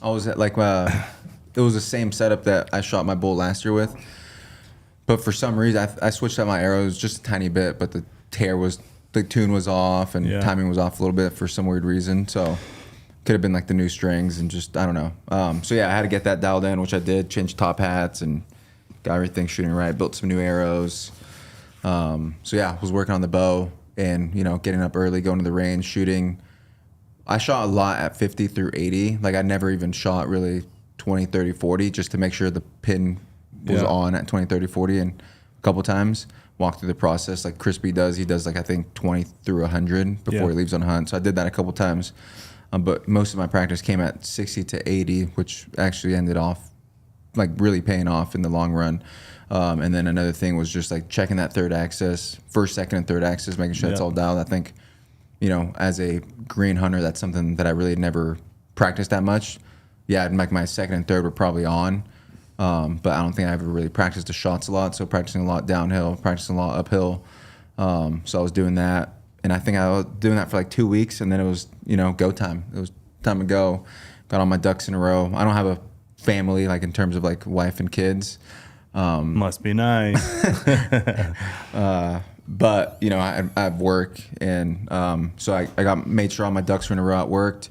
was at like it was the same setup that I shot my bull last year with, but for some reason I switched out my arrows just a tiny bit, but the tune was off and Yeah. timing was off a little bit for some weird reason. So could have been like the new strings and just I don't know. So yeah, I had to get that dialed in, which I did. Changed top hats and got everything shooting right. Built some new arrows. So yeah, was working on the bow and getting up early, going to the range, shooting. I shot a lot at 50 through 80. Like I never even shot really 20, 30, 40 just to make sure the pin was Yeah. on at 20, 30, 40 and a couple times walk through the process like Crispy does. He does like I think 20 through 100 before Yeah. he leaves on hunt. So I did that a couple times. But most of my practice came at 60 to 80, which actually ended off like really paying off in the long run. And then another thing was just like checking that third axis, first, second, and third axis, making sure it's Yeah. all dialed. I think, as a green hunter, that's something that I really never practiced that much. Yeah, like my second and third were probably on, but I don't think I ever really practiced the shots a lot. So practicing a lot downhill, practicing a lot uphill. So I was doing that, and I think I was doing that for like 2 weeks, and then it was go time. It was time to go. Got all my ducks in a row. I don't have a family like in terms of like wife and kids. Must be nice. But I have work, and so I made sure all my ducks were in a row. It worked.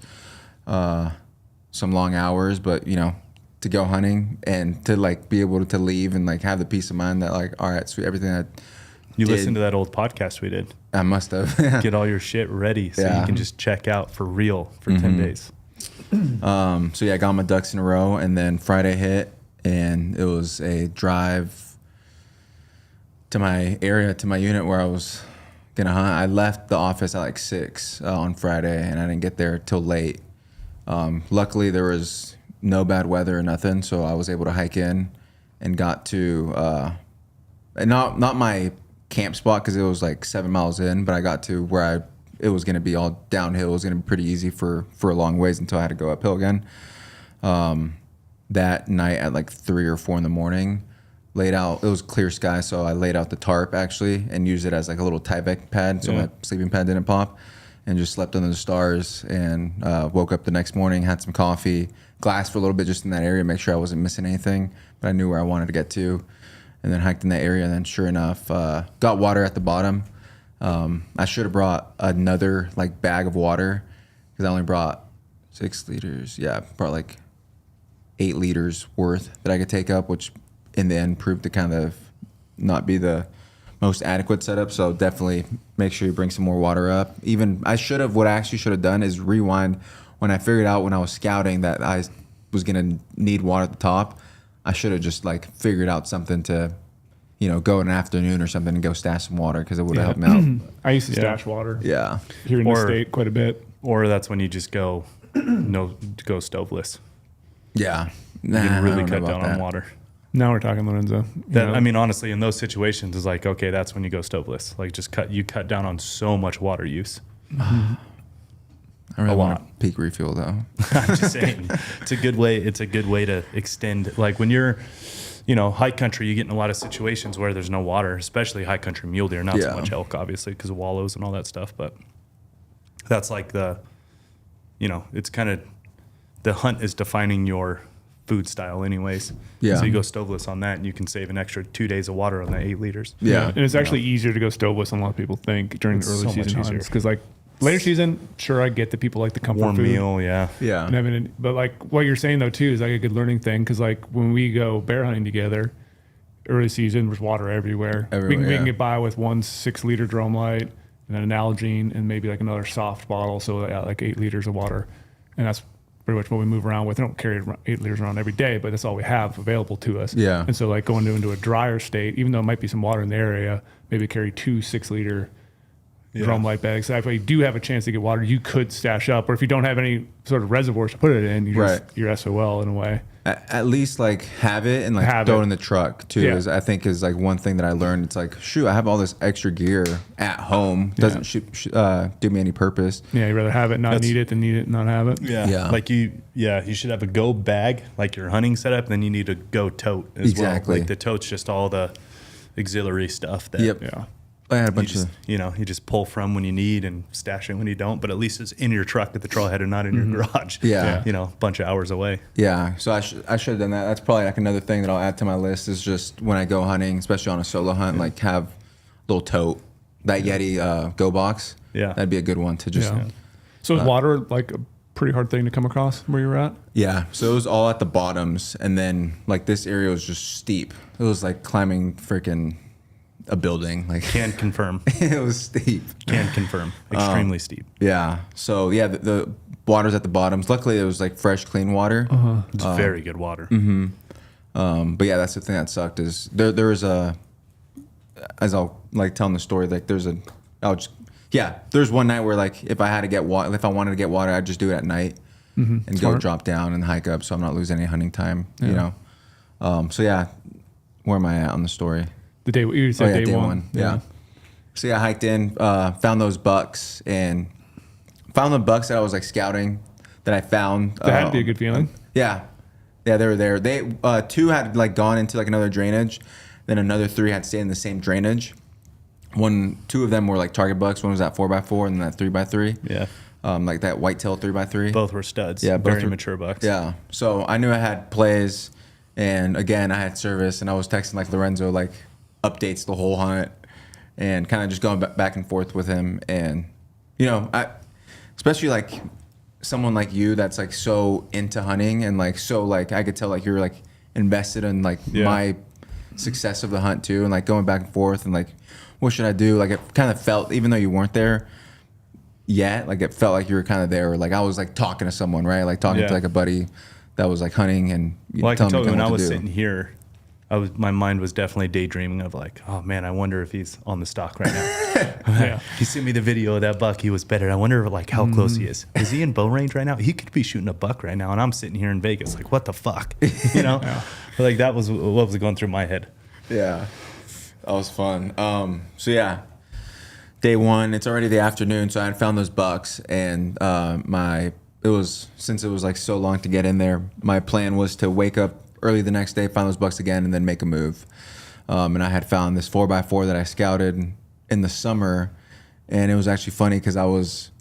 Some long hours, but to go hunting and to like be able to leave and like have the peace of mind that like, all right, sweet, everything that You did, listened to that old podcast we did. I must have. Get all your shit ready so Yeah. you can just check out for real for 10 days. So yeah, I got my ducks in a row, and then Friday hit, and it was a drive to my area, to my unit where I was gonna hunt. I left the office at like 6 on Friday, and I didn't get there till late. Luckily, there was no bad weather or nothing, so I was able to hike in and got to and not my camp spot because it was like 7 miles in, but I got to where it was going to be all downhill. It was going to be pretty easy for a long ways until I had to go uphill again. That night at like 3 or 4 in the morning, laid out. It was clear sky, so I laid out the tarp actually and used it as like a little Tyvek pad, so Yeah. my sleeping pad didn't pop, and just slept under the stars. And woke up the next morning, had some coffee, glassed for a little bit just in that area, make sure I wasn't missing anything, but I knew where I wanted to get to, and then hiked in that area. And then sure enough, got water at the bottom. I should have brought another like bag of water because I only brought 6 liters. Yeah, brought like 8 liters worth that I could take up, which in the end proved to kind of not be the most adequate setup. So definitely make sure you bring some more water up. Even what I actually should have done is rewind when I figured out when I was scouting that I was going to need water at the top. I should have just like figured out something to, go in an afternoon or something and go stash some water because it would have helped me out. I used to Yeah. stash water Yeah. here in the Or- state quite a bit. Or that's when you just go stoveless. Yeah. You Nah, can I really don't know cut about down on that. water. Now we're talking Lorenzo. That, I mean, honestly, in those situations, it's like, okay, that's when you go stoveless. Like, just cut down on so much water use. I really a want lot. a peak refuel though. I'm just saying, it's a good way. It's a good way to extend. Like when you're, high country, you get in a lot of situations where there's no water, especially high country mule deer. Not so Yeah. much elk, obviously, because of wallows and all that stuff. But that's like it's kind of the hunt is defining your food style, anyways. Yeah. So you go stoveless on that, and you can save an extra 2 days of water on that 8 liters. Yeah. And it's actually easier to go stoveless than a lot of people think during It's the early so much season easier. hunts. Because like later season, sure, I get that people like the comfort Warm food. meal, yeah. Yeah. And having but like what you're saying though too is like a good learning thing because like when we go bear hunting together, early season there's water everywhere. We Everywhere, can yeah. get by with 1 6-liter drum light and then an Nalgene and maybe like another soft bottle, so yeah, like 8 liters of water, and that's pretty much what we move around with. I don't carry 8 liters around every day, but that's all we have available to us. Yeah. And so like going into a drier state, even though it might be some water in the area, maybe carry 2 6-liter drum light bags. So if you do have a chance to get water, you could stash up. Or if you don't have any sort of reservoirs to put it in, you're SOL in a way. At least like have it and like throw it in the truck too. Yeah. Is like one thing that I learned. It's like, shoot, I have all this extra gear at home. Doesn't do me any purpose. Yeah, you'd rather have it, need it, than need it, and not have it. Yeah. Like you should have a go bag, like your hunting setup, and then you need a go tote as well. Like the tote's just all the auxiliary stuff that I had a bunch of you just pull from when you need and stash it when you don't, but at least it's in your truck at the trailhead and not in your garage. Yeah. You know, a bunch of hours away. Yeah. So I should have done that. That's probably like another thing that I'll add to my list is just when I go hunting, especially on a solo hunt, like have a little tote, that Yeti Go box. Yeah. That'd be a good one to just. Yeah. So is water like a pretty hard thing to come across where you're at? Yeah. So it was all at the bottoms, and then like this area was just steep. It was like climbing freaking a building. Like Can confirm. it was steep. Can confirm. Extremely steep. Yeah. So yeah, the water's at the bottoms. Luckily, it was like fresh, clean water. It's very good water. But yeah, that's the thing that sucked is there was a, as I'll like telling the story, like there's one night where like if I had to get water, if I wanted to get water, I'd just do it at night and go drop down and hike up, so I'm not losing any hunting time. You know. So yeah, where am I at on the story? The day you said day one. Yeah. So yeah, I hiked in, found those bucks, and found the bucks that I was like scouting that I found. That had to be a good feeling. Yeah, they were there. They 2 had like gone into like another drainage, then another 3 had stayed in the same drainage. 2 of them were like target bucks. One was that 4x4 and then that 3x3. Yeah. Like that whitetail 3x3. Both were studs. Yeah, very mature bucks. Yeah. So I knew I had plays, and again I had service, and I was texting like Lorenzo like updates the whole hunt, and kind of just going back and forth with him. And you know, especially like someone like you that's like so into hunting, and like so like I could tell like you're like invested in like my success of the hunt too, and like going back and forth and like what should I do, like it kind of felt, even though you weren't there yet, like it felt like you were kind of there, like I was like talking to someone, right, like talking to like a buddy that was like hunting. And I can tell you when I was sitting here, my mind was definitely daydreaming of like, oh man, I wonder if he's on the stock right now. He sent me the video of that buck. He was better. I wonder like how close he is. Is he in bow range right now? He could be shooting a buck right now, and I'm sitting here in Vegas like, what the fuck, you know? Like that was what was going through my head. Yeah, that was fun. So yeah, day one. It's already the afternoon, so I had found those bucks, and since it was like so long to get in there, my plan was to wake up early the next day, find those bucks again, and then make a move. And I had found this 4x4 that I scouted in the summer, and it was actually funny because I was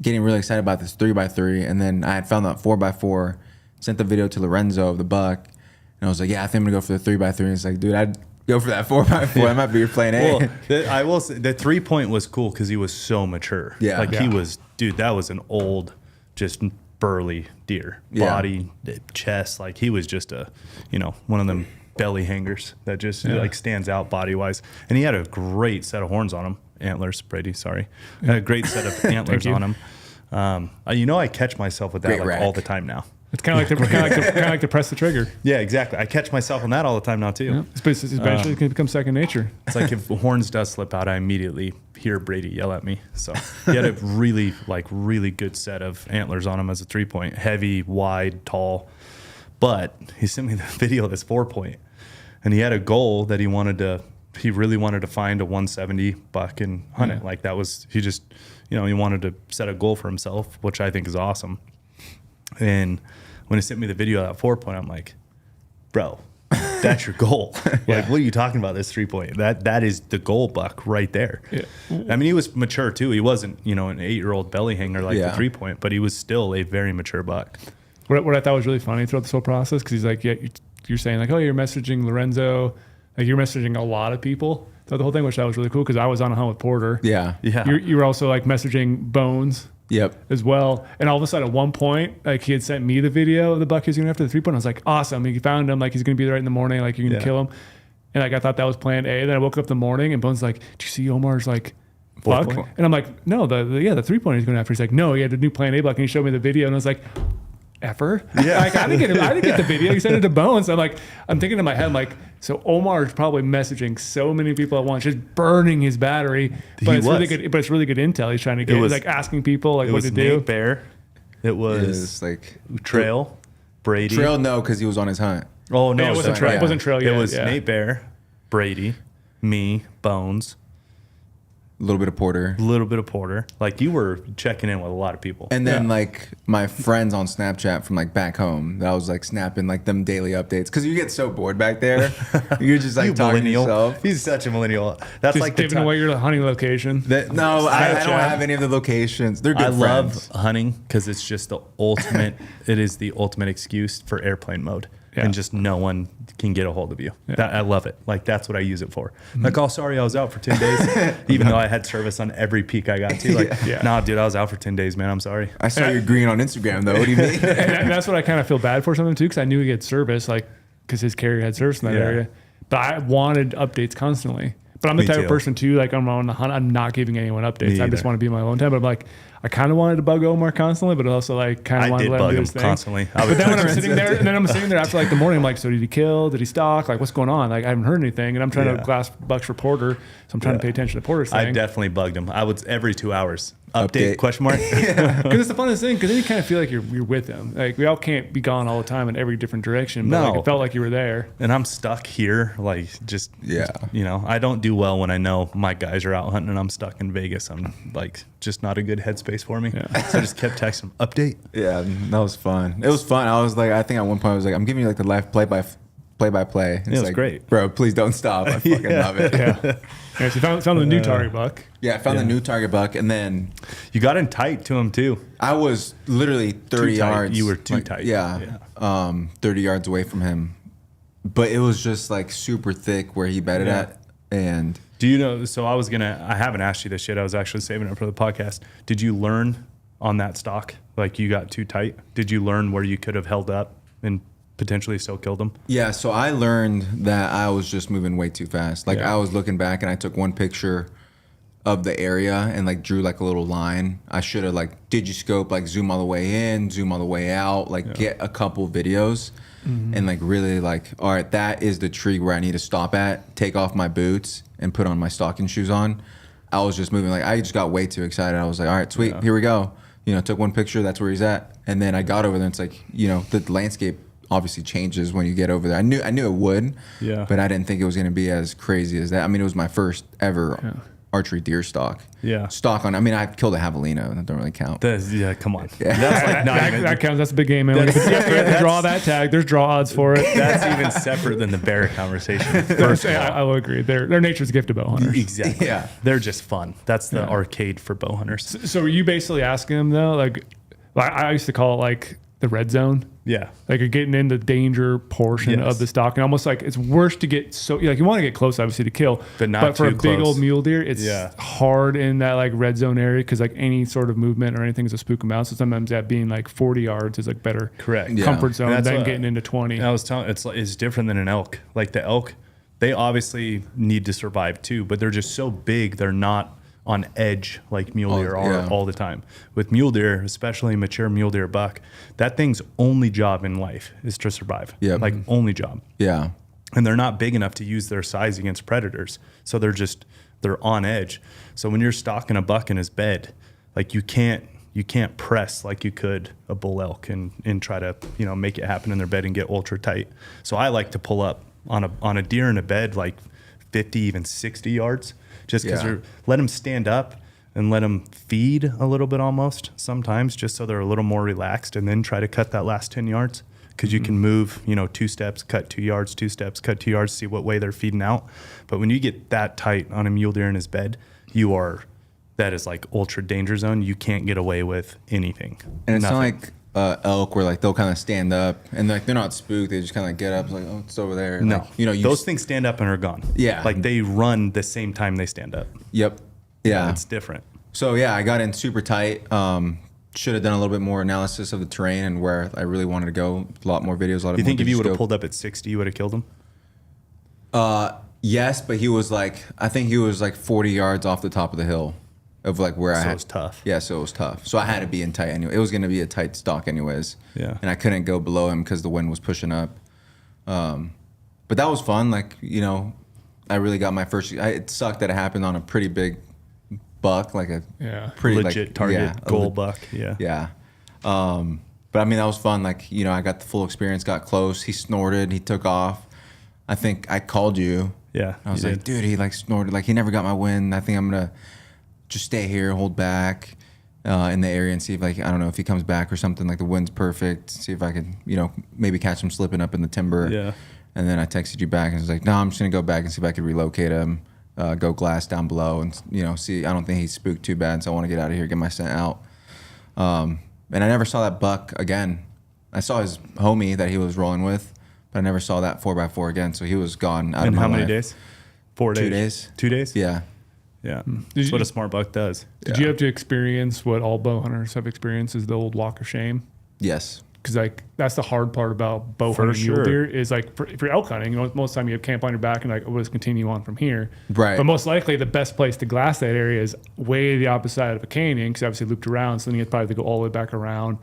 getting really excited about this 3x3, and then I had found that 4x4, sent the video to Lorenzo of the buck, and I was like, yeah, I think I'm gonna go for the 3x3. And it's like, dude, I'd go for that 4x4. That might be your plan A. Well, I will say the 3-point was cool because he was so mature. Yeah. He was, dude, that was an old, just burly deer. Body, chest, like he was just one of them belly hangers that just like stands out body wise. And he had a great set of horns on him. Antlers, Brady, sorry. Had a great set of antlers on him. I catch myself with that like all the time now. It's kind of like to press the trigger. Yeah, exactly. I catch myself on that all the time now too. Yeah. It's eventually going to become second nature. It's like if horns does slip out, I immediately hear Brady yell at me. So he had a really good set of antlers on him as a 3-point, heavy, wide, tall. But he sent me the video of this 4-point, and he had a goal that he really wanted to find a 170 buck and hunt it. Like that was, he just, he wanted to set a goal for himself, which I think is awesome. And when he sent me the video of that 4-point, I'm like, bro, that's your goal. Like, what are you talking about, this 3-point? That is the goal buck right there. Yeah. I mean, he was mature too. He wasn't, an 8-year-old belly hanger like the 3-point, but he was still a very mature buck. What I thought was really funny throughout this whole process, because he's like, you're saying like, oh, you're messaging Lorenzo, like you're messaging a lot of people throughout the whole thing, which that was really cool because I was on a hunt with Porter. Yeah. You were also like messaging Bones. Yep. As well. And all of a sudden at one point, like he had sent me the video of the buck he was going after the 3-point. I was like, awesome. He found him. Like he's going to be there right in the morning. Like you're going to kill him. And like I thought that was plan A. Then I woke up the morning and Bones like, did you see Omar's like buck? And I'm like, no, the 3-point he's going after. He's like, no, he had a new plan A buck. And he showed me the video and I was like, effer. Yeah. Like I didn't get the video. He sent it to Bones. I'm thinking in my head, I'm like, so Omar is probably messaging so many people at once, just burning his battery. But it's really good intel. He's trying to get, like asking people like what to do. Nate Bear. It was like Trail, Brady. Trail, no, because he was on his hunt. Oh no, it wasn't Trail. Yeah. It wasn't Trail yet. It was Nate Bear, Brady, me, Bones. A little bit of Porter. Like you were checking in with a lot of people. And then like my friends on Snapchat from like back home that I was like snapping like them daily updates. Cause you get so bored back there. You're just like talking to yourself. He's such a millennial. That's just like giving away your hunting location. No, I don't have any of the locations. They're good friends. Love hunting because it's just the ultimate. It is the ultimate excuse for airplane mode. And just no one can get a hold of you. I love it. Like that's what I use it for. Like, oh, sorry, I was out for 10 days, even though I had service on every peak I got to. Like, nah, dude, I was out for 10 days, man. I'm sorry. I saw your green on Instagram, though. What do you mean? and that's what I kind of feel bad for something too, because I knew he had service, like because his carrier had service in that area. But I wanted updates constantly. But I'm the type of person too. Like I'm on the hunt. I'm not giving anyone updates. I just want to be my own time. But I'm like, I kind of wanted to bug Omar constantly, but also like kind of wanted to let him do his thing. Constantly. But then when I'm sitting there, and then I'm sitting there after like the morning, I'm like, so did he kill? Did he stalk? Like what's going on? Like I haven't heard anything, and I'm trying to glass bucks for Porter, so I'm trying to pay attention to Porter's thing. I definitely bugged him. I would every 2 hours update question mark. Because it's the funnest thing. Because then you kind of feel like you're with him. Like we all can't be gone all the time in every different direction. But like, it felt like you were there. And I'm stuck here, like just you know, I don't do well when I know my guys are out hunting and I'm stuck in Vegas. I'm like just not a good headspace for me. So I just kept texting him, update. Yeah, that was fun. It was fun. I was like, I think at one point I was like, I'm giving you like the live play by play. It was like, great, bro. Please don't stop. I fucking love it. So you found the new target buck. Yeah, I found the new target buck, and then you got in tight to him too. I was literally 30 yards. You were too tight. Yeah, 30 yards away from him, but it was just like super thick where he bedded at. And do you know? So I haven't asked you this yet. I was actually saving it for the podcast. Did you learn on that stock? Like you got too tight? Did you learn where you could have held up and potentially still killed him? Yeah, so I learned that I was just moving way too fast. Like I was looking back and I took one picture of the area and like drew like a little line. I should have like digiscope, like zoom all the way in, zoom all the way out, like get a couple videos and like really like, all right, that is the tree where I need to stop at, take off my boots and put on my stocking shoes on. I was just moving, like I just got way too excited. I was like, all right, sweet, here we go. You know, took one picture, that's where he's at. And then I got over there and it's like, you know, the landscape obviously changes when you get over there. I knew it would, but I didn't think it was going to be as crazy as that. I mean, it was my first ever archery deer stock. Stock on. I mean, I killed a javelina. That don't really count. Come on. That's like not even, that counts. That's a big game, man. You have to draw that tag. There's draw odds for it. That's even separate than the bear conversation. I will agree. They're nature's gift to bow hunters. Exactly. Yeah. They're just fun. That's the arcade for bow hunters. So were you basically asking them though, like I used to call it like the red zone. Yeah. Like you're getting in the danger portion of the stock. And almost like it's worse to get like you want to get close obviously to kill. But for a big old mule deer, it's hard in that like red zone area because like any sort of movement or anything is a spook amount. So sometimes that being like 40 yards is like better comfort zone than getting into 20. I was telling it's different than an elk. Like the elk, they obviously need to survive too, but they're just so big they're not on edge like mule deer are all the time. With mule deer, especially mature mule deer buck, that thing's only job in life is to survive. Like only job. Yeah. And they're not big enough to use their size against predators. So they're on edge. So when you're stalking a buck in his bed, like you can't press like you could a bull elk and try to, you know, make it happen in their bed and get ultra tight. So I like to pull up on a deer in a bed like 50, even 60 yards. Just because let them stand up and let them feed a little bit almost sometimes just so they're a little more relaxed and then try to cut that last 10 yards because you can move, you know, 2 steps, cut 2 yards, 2 steps, cut 2 yards, see what way they're feeding out. But when you get that tight on a mule deer in his bed, that is like ultra danger zone. You can't get away with anything. And it's not like elk where like they'll kind of stand up and like they're not spooked. They just kind of like get up, like, oh, it's over there. No, like, you know, those things stand up and are gone. Yeah, like they run the same time they stand up. Yep. Yeah, it's different. So I got in super tight. Should have done a little bit more analysis of the terrain and where I really wanted to go. A lot more videos. You think if you would have pulled up at 60, you would have killed him? Yes, but he was like, I think he was like 40 yards off the top of the hill. of like where I So had. it was tough. Yeah, so it was tough. So I had to be in tight anyway. It was going to be a tight stock anyways. Yeah. And I couldn't go below him because the wind was pushing up. But that was fun. Like, you know, I really got my first. It sucked that it happened on a pretty big buck, like a pretty legit like, target yeah, goal buck. Yeah. Yeah. But I mean, that was fun. Like, you know, I got the full experience, got close. He snorted, he took off. I think I called you. Yeah. I was you like, did. dude, he like snorted. Like, he never got my wind. I think I'm going to just stay here, hold back in the area and see if, like, I don't know if he comes back or something. Like, the wind's perfect. See if I could, you know, maybe catch him slipping up in the timber. Yeah. And then I texted you back and was like, no, I'm just going to go back and see if I could relocate him, go glass down below and, you know, see. I don't think he's spooked too bad, so I want to get out of here, get my scent out. And I never saw that buck again. I saw his homie that he was rolling with, but I never saw that 4x4 again, so he was gone out In of my how many life. days? 4 days. 2 days. 2 days? Yeah. Yeah. Did That's what you- a smart buck does. Did you have to experience what all bow hunters have experienced, is the old walk of shame? Yes. Because like that's the hard part about bow For hunting mule sure. deer is like for elk hunting. You know, most of the time you have camp on your back and like, we'll just continue on from here. Right. But most likely the best place to glass that area is way the opposite side of a canyon because obviously looped around. So then you have probably to go all the way back around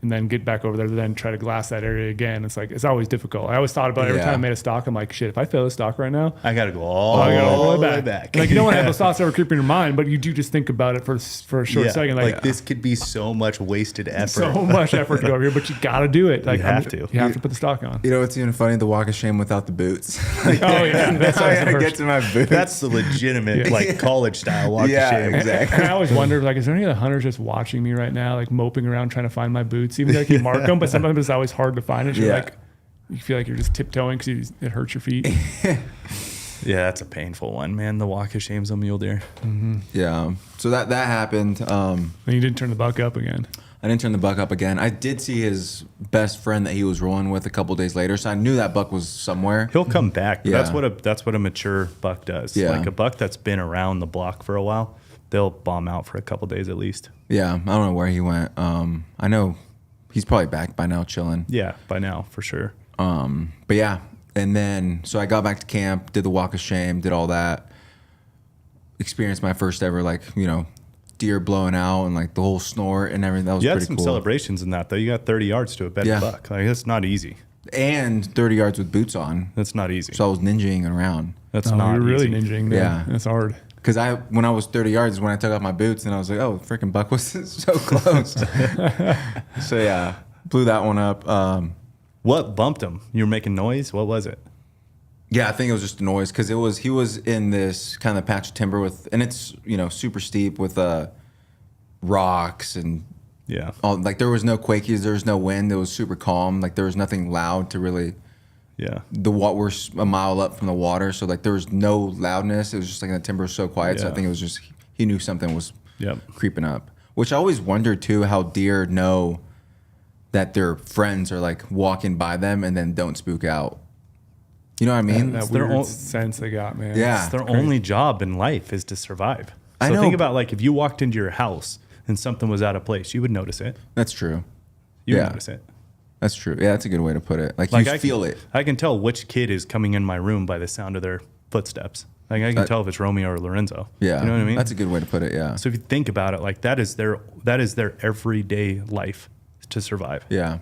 and then get back over there to then try to glass that area again. It's like, it's always difficult. I always thought about it every Yeah. time I made a stock. I'm like, shit, if I fail this stock right now, I got to go all, I gotta go all the way back. Like, you don't want to have those thoughts ever creep in your mind, but you do just think about it for a short Yeah, second. like this could be so much wasted effort. so much effort to go over here, but you got to do it. Like You have to. You have to put the stock on. You know what's even funny? The walk of shame without the boots. Oh yeah, that's I always the gotta first. get to my boots. That's the legitimate, like college style walk yeah, of shame. exactly. And I always wonder, like, is there any other hunters just watching me right now, like moping around trying to find my boots? Even though I can mark them, but sometimes it's always hard to find it. You're Yeah. like, you feel like you're just tiptoeing because it hurts your feet. Yeah, that's a painful one, man. The walk of shame's on mule deer. Yeah. So that happened. And you didn't turn the buck up again. I didn't turn the buck up again. I did see his best friend that he was rolling with a couple days later, so I knew that buck was somewhere. He'll come back. But Yeah. that's what a mature buck does. Yeah. Like a buck that's been around the block for a while, they'll bomb out for a couple days at least. Yeah, I don't know where he went. I know he's probably back by now, chilling. Yeah, by now for sure. But yeah, and then so I got back to camp, did the walk of shame, did all that, experienced my first ever like deer blowing out and like the whole snort and everything. That was You had pretty some cool. celebrations in that though. You got 30 yards to a bedded Yeah. buck. Like that's not easy. And 30 yards with boots on, That's not easy. so I was ninjaing around. That's Oh, not you're really easy. ninjaing. There. Yeah. That's hard. Because when I was 30 yards is when I took off my boots and I was like, oh, freaking buck was so close. So yeah, blew that one up. What bumped him? You were making noise? What was it? Yeah, I think it was just a noise because he was in this kind of patch of timber and it's super steep with rocks and Yeah. all, like there was no quakies, there was no wind, it was super calm, like there was nothing loud to really. Yeah. We're a mile up from the water, so like there was no loudness. It was just like the timber was so quiet. So I Yeah. think it was just he knew something was Yep. creeping up. Which I always wondered too, how deer know that their friends are like walking by them and then don't spook out. You know what I mean? That their weird own- sense they got, man. Yeah. It's their crazy. only job in life is to survive. I So know. think about like if you walked into your house and something was out of place, you would notice it. That's true. You would Yeah. notice it. That's true. Yeah, that's a good way to put it. Like Like you I feel can, it. I can tell which kid is coming in my room by the sound of their footsteps. Like I can tell if it's Romeo or Lorenzo. Yeah. You know what I mean? That's a good way to put it. Yeah. So if you think about it, like that is their everyday life to survive. Yeah.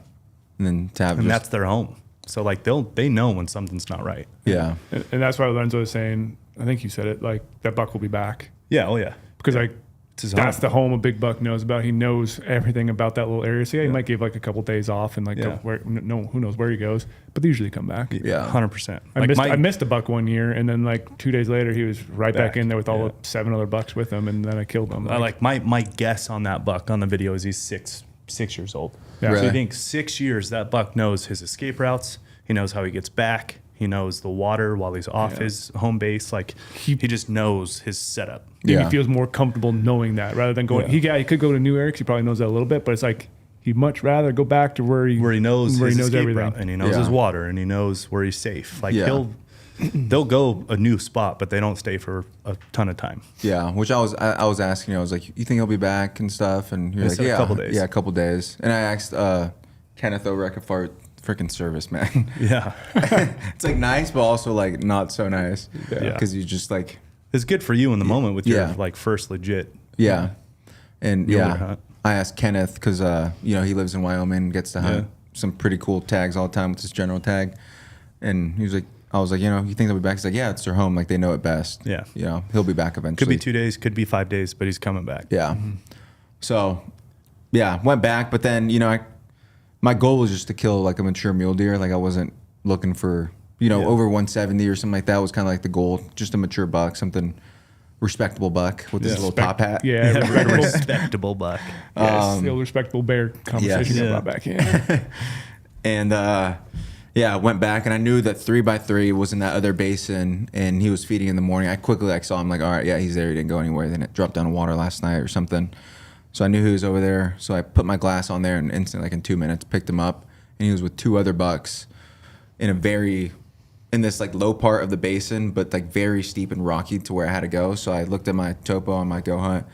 And then to have And just, that's their home. So like they know when something's not right. yeah. And that's why Lorenzo was saying, I think you said it, like that buck will be back. Yeah, oh yeah. Because like It's his that's home. the home a big buck knows about. He knows everything about that little area. So yeah, he might give like a couple days off and like Yeah. go where, no, who knows where he goes, but they usually come back. Yeah. 100%. I missed a buck one year, and then like 2 days later, he was right back Back, in there with all yeah. the 7 other bucks with him, and then I killed him. my guess on that buck on the video is he's six years old. Yeah. So Really? you think 6 years, that buck knows his escape routes. He knows how he gets back. He knows the water while he's off his home base. Like he just knows his setup. He Yeah. feels more comfortable knowing that rather than going. Yeah. He could go to new areas. He probably knows that a little bit, but it's like he'd much rather go back to where he knows his escape everything. route, and he knows Yeah. his water, and he knows where he's safe. Like Yeah. they'll go a new spot, but they don't stay for a ton of time. Yeah, which I was asking you. I was like, "You think he'll be back and stuff?" And you're They like, said a "Yeah, couple days. yeah, a couple days." And I asked Kenneth O'Reca for freaking service, man. Yeah, It's like nice, but also like not so nice. Yeah. because you just like, it's good for you in the moment with your Yeah. like first legit Yeah. And Mule yeah, hunt. I asked Kenneth because, he lives in Wyoming, gets to hunt some pretty cool tags all the time with this general tag. And he was like, I was like, you think they'll be back? He's like, yeah, it's their home. Like, they know it best. Yeah. He'll be back eventually. Could be 2 days, could be 5 days, but he's coming back. Yeah. So, yeah, went back. But then, my goal was just to kill like a mature mule deer. Like, I wasn't looking for, over 170 or something like that was kind of like the goal. Just a mature buck, something respectable buck with this little top hat. Yeah, respectable. Respectable buck. Yes, the old respectable bear conversation yes. got brought back in. And I went back and I knew that 3x3 was in that other basin and he was feeding in the morning. I quickly saw him like, all right, yeah, he's there. He didn't go anywhere. Then it dropped down water last night or something. So I knew he was over there. So I put my glass on there and instantly, like in 2 minutes, picked him up. And he was with 2 other bucks in this like low part of the basin, but like very steep and rocky to where I had to go. So I looked at my topo on my GOHUNT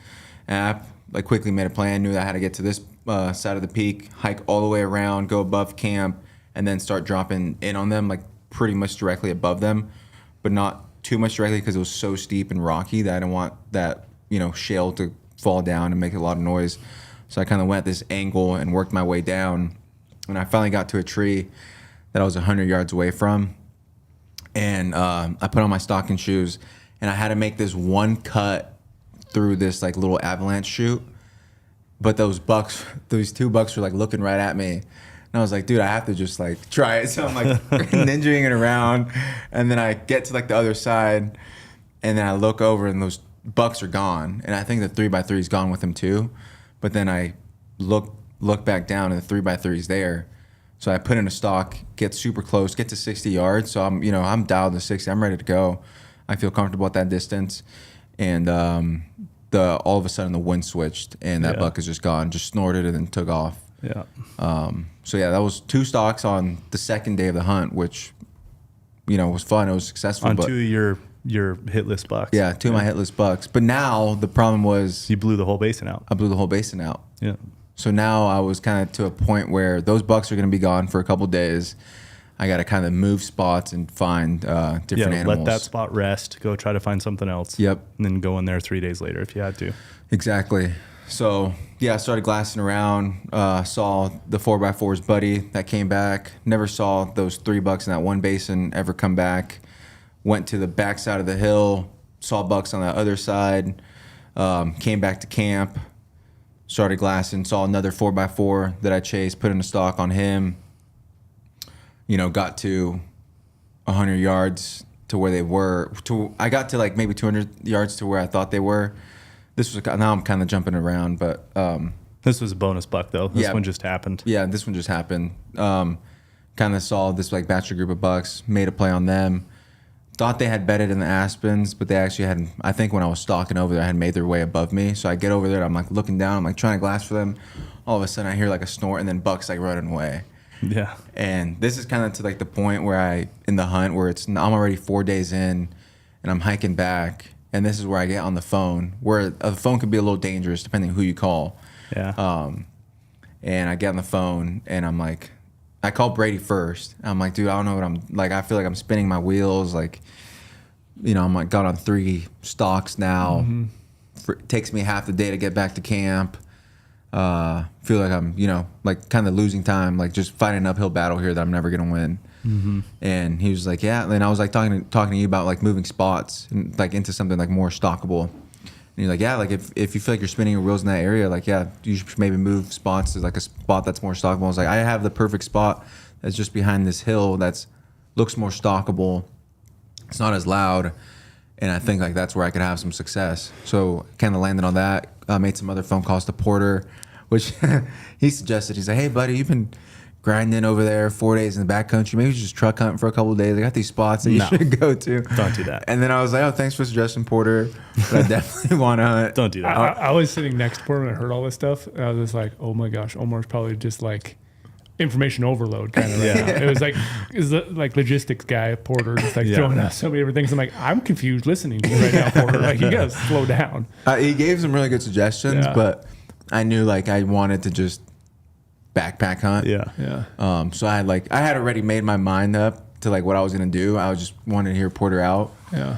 app, like quickly made a plan, knew that I had to get to this side of the peak, hike all the way around, go above camp, and then start dropping in on them, like pretty much directly above them, but not too much directly because it was so steep and rocky that I didn't want that, shale to fall down and make a lot of noise. So I kind of went at this angle and worked my way down. And I finally got to a tree that I was 100 yards away from. And I put on my stocking shoes and I had to make this one cut through this like little avalanche chute. But those 2 bucks were like looking right at me. And I was like, dude, I have to just like try it. So I'm like ninjaing it around. And then I get to like the other side and then I look over and those bucks are gone. And I think the 3x3 is gone with them too. But then I look back down and the 3x3 is there. So I put in a stalk, get super close, get to 60 yards. So I'm dialed to 60. I'm ready to go. I feel comfortable at that distance. And all of a sudden the wind switched and that buck is just gone, just snorted and then took off. Yeah. So yeah, that was 2 stalks on the second day of the hunt, which, was fun. It was successful. On 2 of your hit list bucks. Yeah, 2 of my hit list bucks. But now the problem was You blew the whole basin out. I blew the whole basin out. Yeah. So now I was kind of to a point where those bucks are going to be gone for a couple days. I got to kind of move spots and find different animals. Let that spot rest. Go try to find something else. Yep. And then go in there 3 days later if you had to. Exactly. So yeah, I started glassing around. Saw the 4x4's buddy that came back. Never saw those 3 bucks in that one basin ever come back. Went to the back side of the hill. Saw bucks on the other side. Came back to camp. Started glassing, saw another 4x4 that I chased, put in a stalk on him. Got to 100 yards to where they were. I got to like maybe 200 yards to where I thought they were. Now I'm kind of jumping around, but this was a bonus buck though. This one just happened. Yeah, this one just happened. Kind of saw this like bachelor group of bucks, made a play on them. Thought they had bedded in the aspens, but they actually hadn't. I think when I was stalking over there, I had made their way above me. So I get over there, I'm like looking down, I'm like trying to glass for them. All of a sudden I hear like a snort and then bucks like running away. Yeah. And this is kind of to like the point where in the hunt where I'm already 4 days in and I'm hiking back. And this is where I get on the phone, where the phone can be a little dangerous depending who you call. Yeah. And I get on the phone and I'm like, I call Brady first. I'm like, dude, I don't know what I'm like. I feel like I'm spinning my wheels. Like, I'm like got on 3 stalks now. Mm-hmm. It takes me half the day to get back to camp. Feel like I'm, like kind of losing time, like just fighting an uphill battle here that I'm never gonna win. Mm-hmm. And he was like, yeah. And then I was like talking to you about like moving spots and like into something like more stalkable. And you're like, yeah, like if you feel like you're spinning your wheels in that area, like, yeah, you should maybe move spots to like a spot that's more stalkable. I was like, I have the perfect spot that's just behind this hill that's looks more stalkable. It's not as loud. And I think like that's where I could have some success. So kind of landed on that. Made some other phone calls to Porter, which he suggested. He's like, hey, buddy, you've been grinding over there 4 days in the backcountry. Maybe you should just truck hunt for a couple of days. I got these spots that you should go to. Don't do that. And then I was like, oh, thanks for suggesting, Porter. But I definitely want to hunt. Don't do that. I was sitting next to Porter and I heard all this stuff. And I was just like, oh my gosh, Omar's probably just like information overload kind of right now. It was like logistics guy, Porter, just like throwing out so many different things. I'm like, I'm confused listening to you right now, Porter. Like, you got to slow down. He gave some really good suggestions, but I knew like I wanted to just backpack hunt. Yeah. So I had already made my mind up to like what I was gonna do. I was just wanted to hear Porter out. Yeah.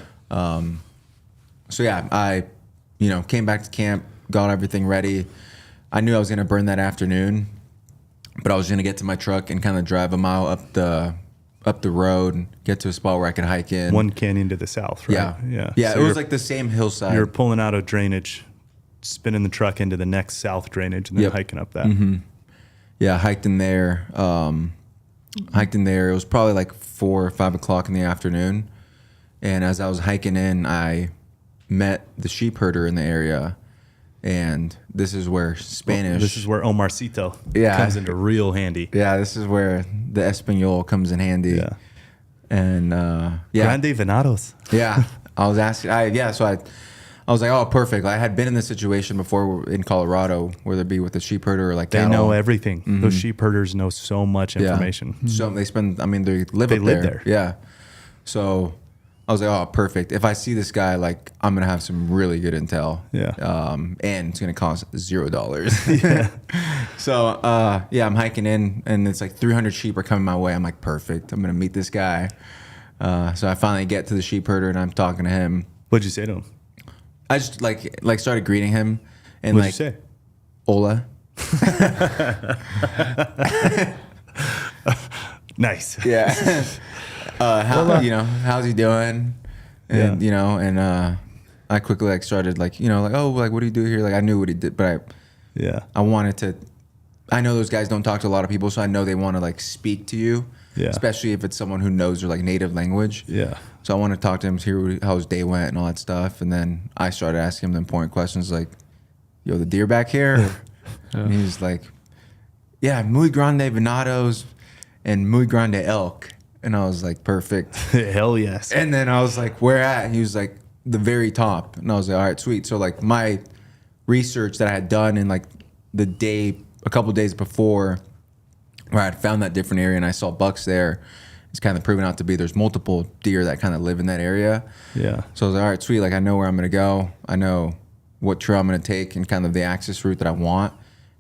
So yeah, I came back to camp, got everything ready. I knew I was gonna burn that afternoon, but I was gonna get to my truck and kind of drive a mile up the road and get to a spot where I could hike in. One canyon to the south, right? Yeah. So It was like the same hillside. you're pulling out of drainage, spinning the truck into the next south drainage, and then hiking up that. Yeah, hiked in there. It was probably like 4 or 5 o'clock in the afternoon. And as I was hiking in, I met the sheep herder in the area. And this is where Spanish. This is where Omarcito Yeah. comes into real handy. Yeah, this is where the Espanol comes in handy. Yeah. And Grande Venados. yeah, I was asking. So I was like, oh, perfect. I had been in this situation before in Colorado, whether it be with a sheep herder or like They cattle. know everything. Those sheep herders know so much Yeah. information. So they spend. I mean, they live They up live there. there. Yeah. So I was like, oh, perfect. If I see this guy, like, I'm gonna have some really good intel. Yeah. And it's gonna cost $0. Yeah. So I'm hiking in, and it's like 300 sheep are coming my way. I'm like, perfect. I'm gonna meet this guy. So I finally get to the sheep herder, and I'm talking to him. What'd you say to him? I just like started greeting him, and What'd like, you say? Hola. Nice. Yeah. How's he doing? And I quickly like started like, oh, like what do you do here? Like I knew what he did, but I wanted to. I know those guys don't talk to a lot of people, so I know they want to like speak to you, especially if it's someone who knows their like native language. Yeah. So I want to talk to him, hear how his day went and all that stuff, and then I started asking him the important questions like, "Yo, the deer back here," and he's like, "Yeah, muy grande venados and muy grande elk." And I was like, perfect. Hell yes. And then I was like, where at? And he was like, the very top. And I was like, all right, sweet. So like my research that I had done in like a couple days before, where I had found that different area and I saw bucks there, it's kind of proven out to be there's multiple deer that kind of live in that area. Yeah. So I was like, all right, sweet. Like I know where I'm going to go. I know what trail I'm going to take and kind of the access route that I want.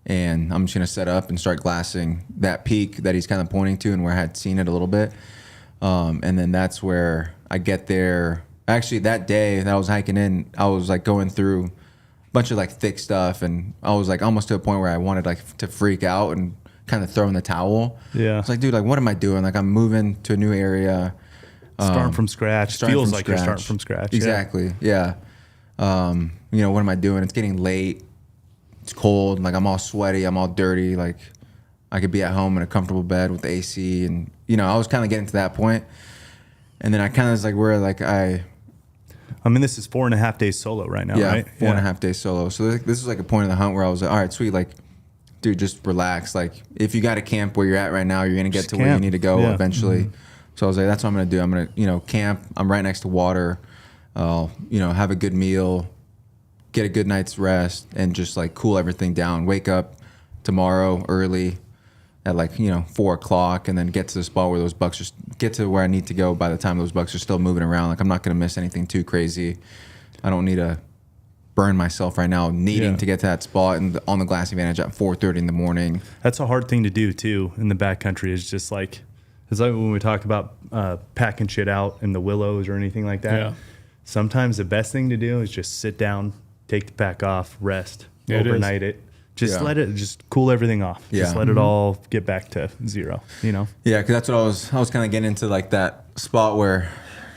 And I'm just going to set up and start glassing that peak that he's kind of pointing to and where I had seen it a little bit. And then that's where I get there. Actually, that day that I was hiking in, I was like going through a bunch of like thick stuff. And I was like almost to a point where I wanted like to freak out and kind of throw in the towel. Yeah. I was like, dude, like, what am I doing? Like, I'm moving to a new area. Starting from scratch. Feels like you're starting from scratch. Exactly. Yeah. What am I doing? It's getting late. It's cold. Like I'm all sweaty. I'm all dirty. Like I could be at home in a comfortable bed with the AC. And, I was kind of getting to that point. And then I kind of was like, this is 4.5 days solo right now, right? 4.5 days solo. So this was like a point in the hunt where I was like, all right, sweet. Like, dude, just relax. Like if you got a camp where you're at right now, you're going to get to where you need to go eventually. Mm-hmm. So I was like, that's what I'm going to do. I'm going to, camp. I'm right next to water. I'll, have a good meal, get a good night's rest, and just like cool everything down. Wake up tomorrow early at like 4 o'clock, and then get to the spot where those bucks just get to where I need to go by the time those bucks are still moving around. Like I'm not gonna miss anything too crazy. I don't need to burn myself right now needing to get to that spot and on the glass advantage at 4:30 in the morning. That's a hard thing to do too in the backcountry. Is just like it's like when we talk about packing shit out in the willows or anything like that. Yeah. Sometimes the best thing to do is just sit down, take the pack off, rest, overnight it. Just let it just cool everything off. Yeah. Just let it all get back to zero, Yeah, because that's what I was kind of getting into, like that spot where,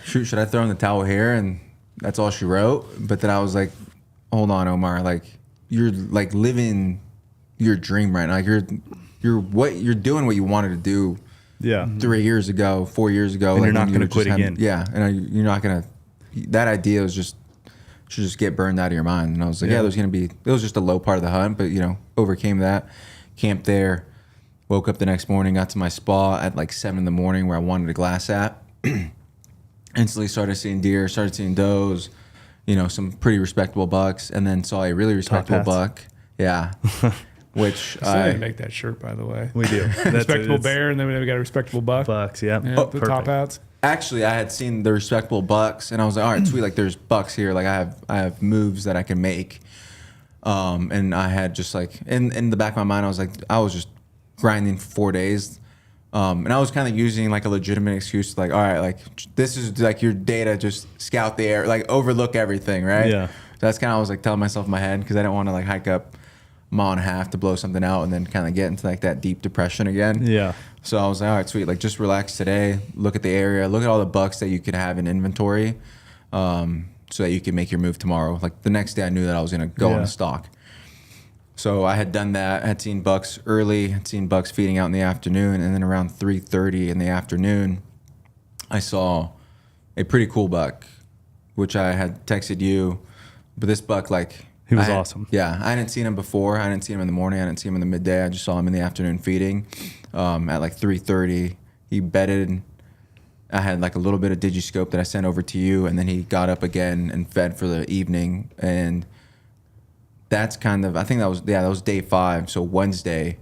should I throw in the towel here? And that's all she wrote. But then I was like, hold on, Omar, like you're like living your dream right now. Like you're doing what you wanted to do. Yeah. 3 years ago, 4 years ago. And like you're not going to quit again. And you're not going to. That idea should just get burned out of your mind. And I was like, it was just a low part of the hunt, but overcame that, camped there, woke up the next morning, got to my spot at like 7 in the morning where I wanted to glass at. Instantly started seeing deer, started seeing does, some pretty respectable bucks, and then saw a really respectable buck. Yeah. Which I make that shirt, by the way. We do. Respectable bear, and then we got a respectable buck. Bucks, yeah. The top hats. Actually, I had seen the respectable bucks, and I was like, all right, sweet. Like, there's bucks here. Like, I have moves that I can make. And I had just like in the back of my mind, I was just grinding for 4 days. And I was kind of using like a legitimate excuse, like, all right, like this is like your day to just scout the air, like overlook everything, right? Yeah. that's kind of I was like telling myself in my head because I didn't want to like hike up a mile and a half to blow something out and then kind of get into like that deep depression again. Yeah. So I was like, all right, sweet. Like just relax today. Look at the area. Look at all the bucks that you could have in inventory, so that you can make your move tomorrow. Like the next day, I knew that I was gonna go on a stalk. So I had done that. I had seen bucks early. Had seen bucks feeding out in the afternoon, and then around 3:30 in the afternoon, I saw a pretty cool buck, which I had texted you. But this buck, like, he was awesome. Yeah, I hadn't seen him before. I didn't see him in the morning. I didn't see him in the midday. I just saw him in the afternoon feeding. At like 3:30, he bedded. I had like a little bit of digiscope that I sent over to you, and then he got up again and fed for the evening. And that's kind of, I think that was day 5, so Wednesday.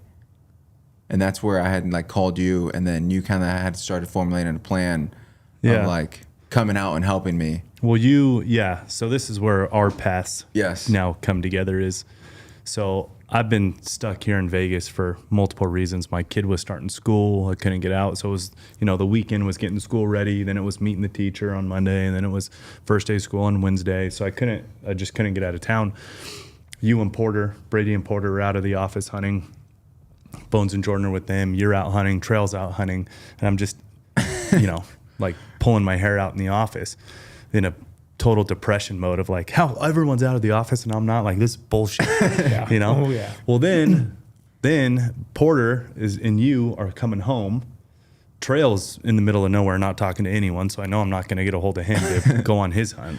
And that's where I had like called you, and then you kind of had started formulating a plan of like coming out and helping me. Well, so this is where our paths now come together is, so I've been stuck here in Vegas for multiple reasons. My kid was starting school. I couldn't get out. So it was, the weekend was getting school ready. Then it was meeting the teacher on Monday. And then it was first day of school on Wednesday. So I just couldn't get out of town. You and Brady and Porter were out of the office hunting. Bones and Jordan are with them. You're out hunting. Trail's out hunting. And I'm just, like pulling my hair out in the office in a total depression mode of like, how everyone's out of the office and I'm not, like, this is bullshit. Oh yeah. Well, then Porter and you are coming home. Trail's in the middle of nowhere, not talking to anyone. So I know I'm not going to get a hold of him to go on his hunt.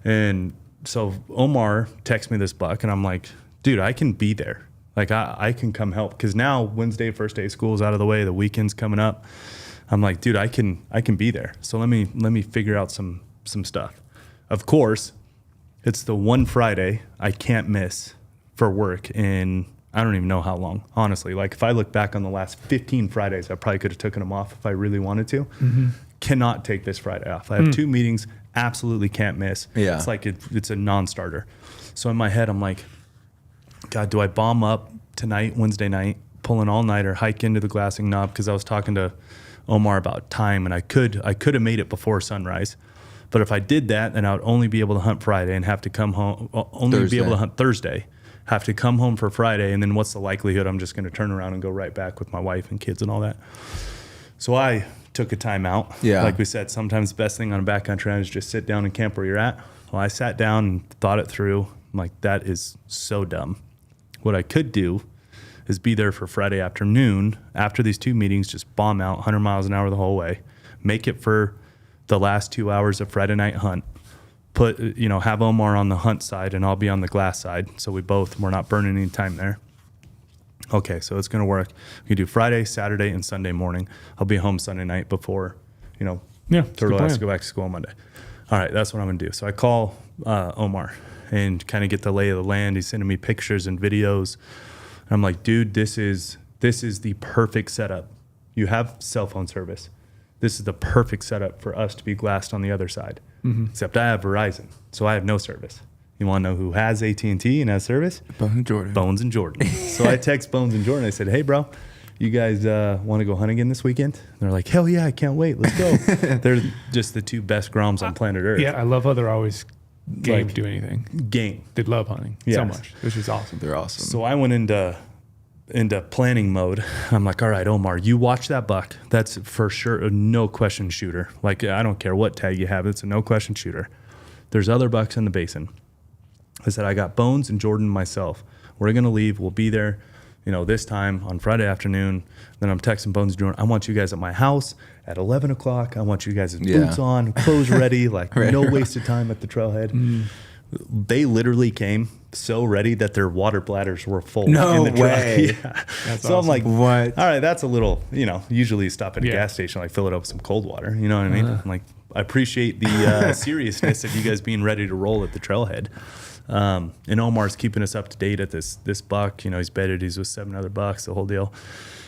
And so Omar texts me this buck and I'm like, dude, I can be there. Like I can come help. Cause now Wednesday, first day of school is out of the way. The weekend's coming up. I'm like, dude, I can be there. So let me figure out some stuff. Of course, it's the one Friday I can't miss for work in I don't even know how long, honestly. Like if I look back on the last 15 Fridays, I probably could have taken them off if I really wanted to. Mm-hmm. Cannot take this Friday off. I have 2 meetings, absolutely can't miss. Yeah. It's like it's a non-starter. So in my head, I'm like, God, do I bomb up tonight, Wednesday night, pull an all-nighter, hike into the glassing knob? Because I was talking to Omar about time, and I could have made it before sunrise. But if I did that, then I would only be able to hunt Friday and have to come home, be able to hunt Thursday, have to come home for Friday. And then what's the likelihood I'm just going to turn around and go right back with my wife and kids and all that? So I took a time out. Yeah. Like we said, sometimes the best thing on a backcountry hunt is just sit down and camp where you're at. Well, I sat down and thought it through. I'm like, that is so dumb. What I could do is be there for Friday afternoon after these 2 meetings, just bomb out 100 miles an hour the whole way, make it for the last 2 hours of Friday night hunt, have Omar on the hunt side and I'll be on the glass side. So we're not burning any time there. Okay. So it's going to work. We can do Friday, Saturday, and Sunday morning. I'll be home Sunday night before, Turtle has to go back to school on Monday. All right. That's what I'm going to do. So I call Omar and kind of get the lay of the land. He's sending me pictures and videos. And I'm like, dude, this is the perfect setup. You have cell phone service. This is the perfect setup for us to be glassed on the other side. Mm-hmm. Except I have Verizon, so I have no service. You want to know who has AT&T and has service? Bones and Jordan. So I text Bones and Jordan. I said, hey, bro, you guys want to go hunt again this weekend? And they're like, hell yeah, I can't wait. Let's go. They're just the 2 best groms on planet Earth. Yeah, I love how they're always game to do anything. Game. They love hunting so much, which is awesome. They're awesome. So I went into planning mode. I'm like, all right, Omar, you watch that buck. That's for sure a no question shooter. Like, I don't care what tag you have. It's a no question shooter. There's other bucks in the basin. I said, I got Bones and Jordan myself. We're going to leave. We'll be there, this time on Friday afternoon. Then I'm texting Bones and Jordan. I want you guys at my house at 11 o'clock. I want you guys with boots on, clothes ready, like no wasted time at the trailhead. Mm. They literally came so ready that their water bladders were full. No in the way. Truck. Yeah. That's so awesome. I'm like, what? All right, that's a little, usually you stop at a gas station, like fill it up with some cold water. You know what I mean? I'm like, I appreciate the seriousness of you guys being ready to roll at the trailhead. And Omar's keeping us up to date at this buck. He's bedded. He's with 7 other bucks, the whole deal.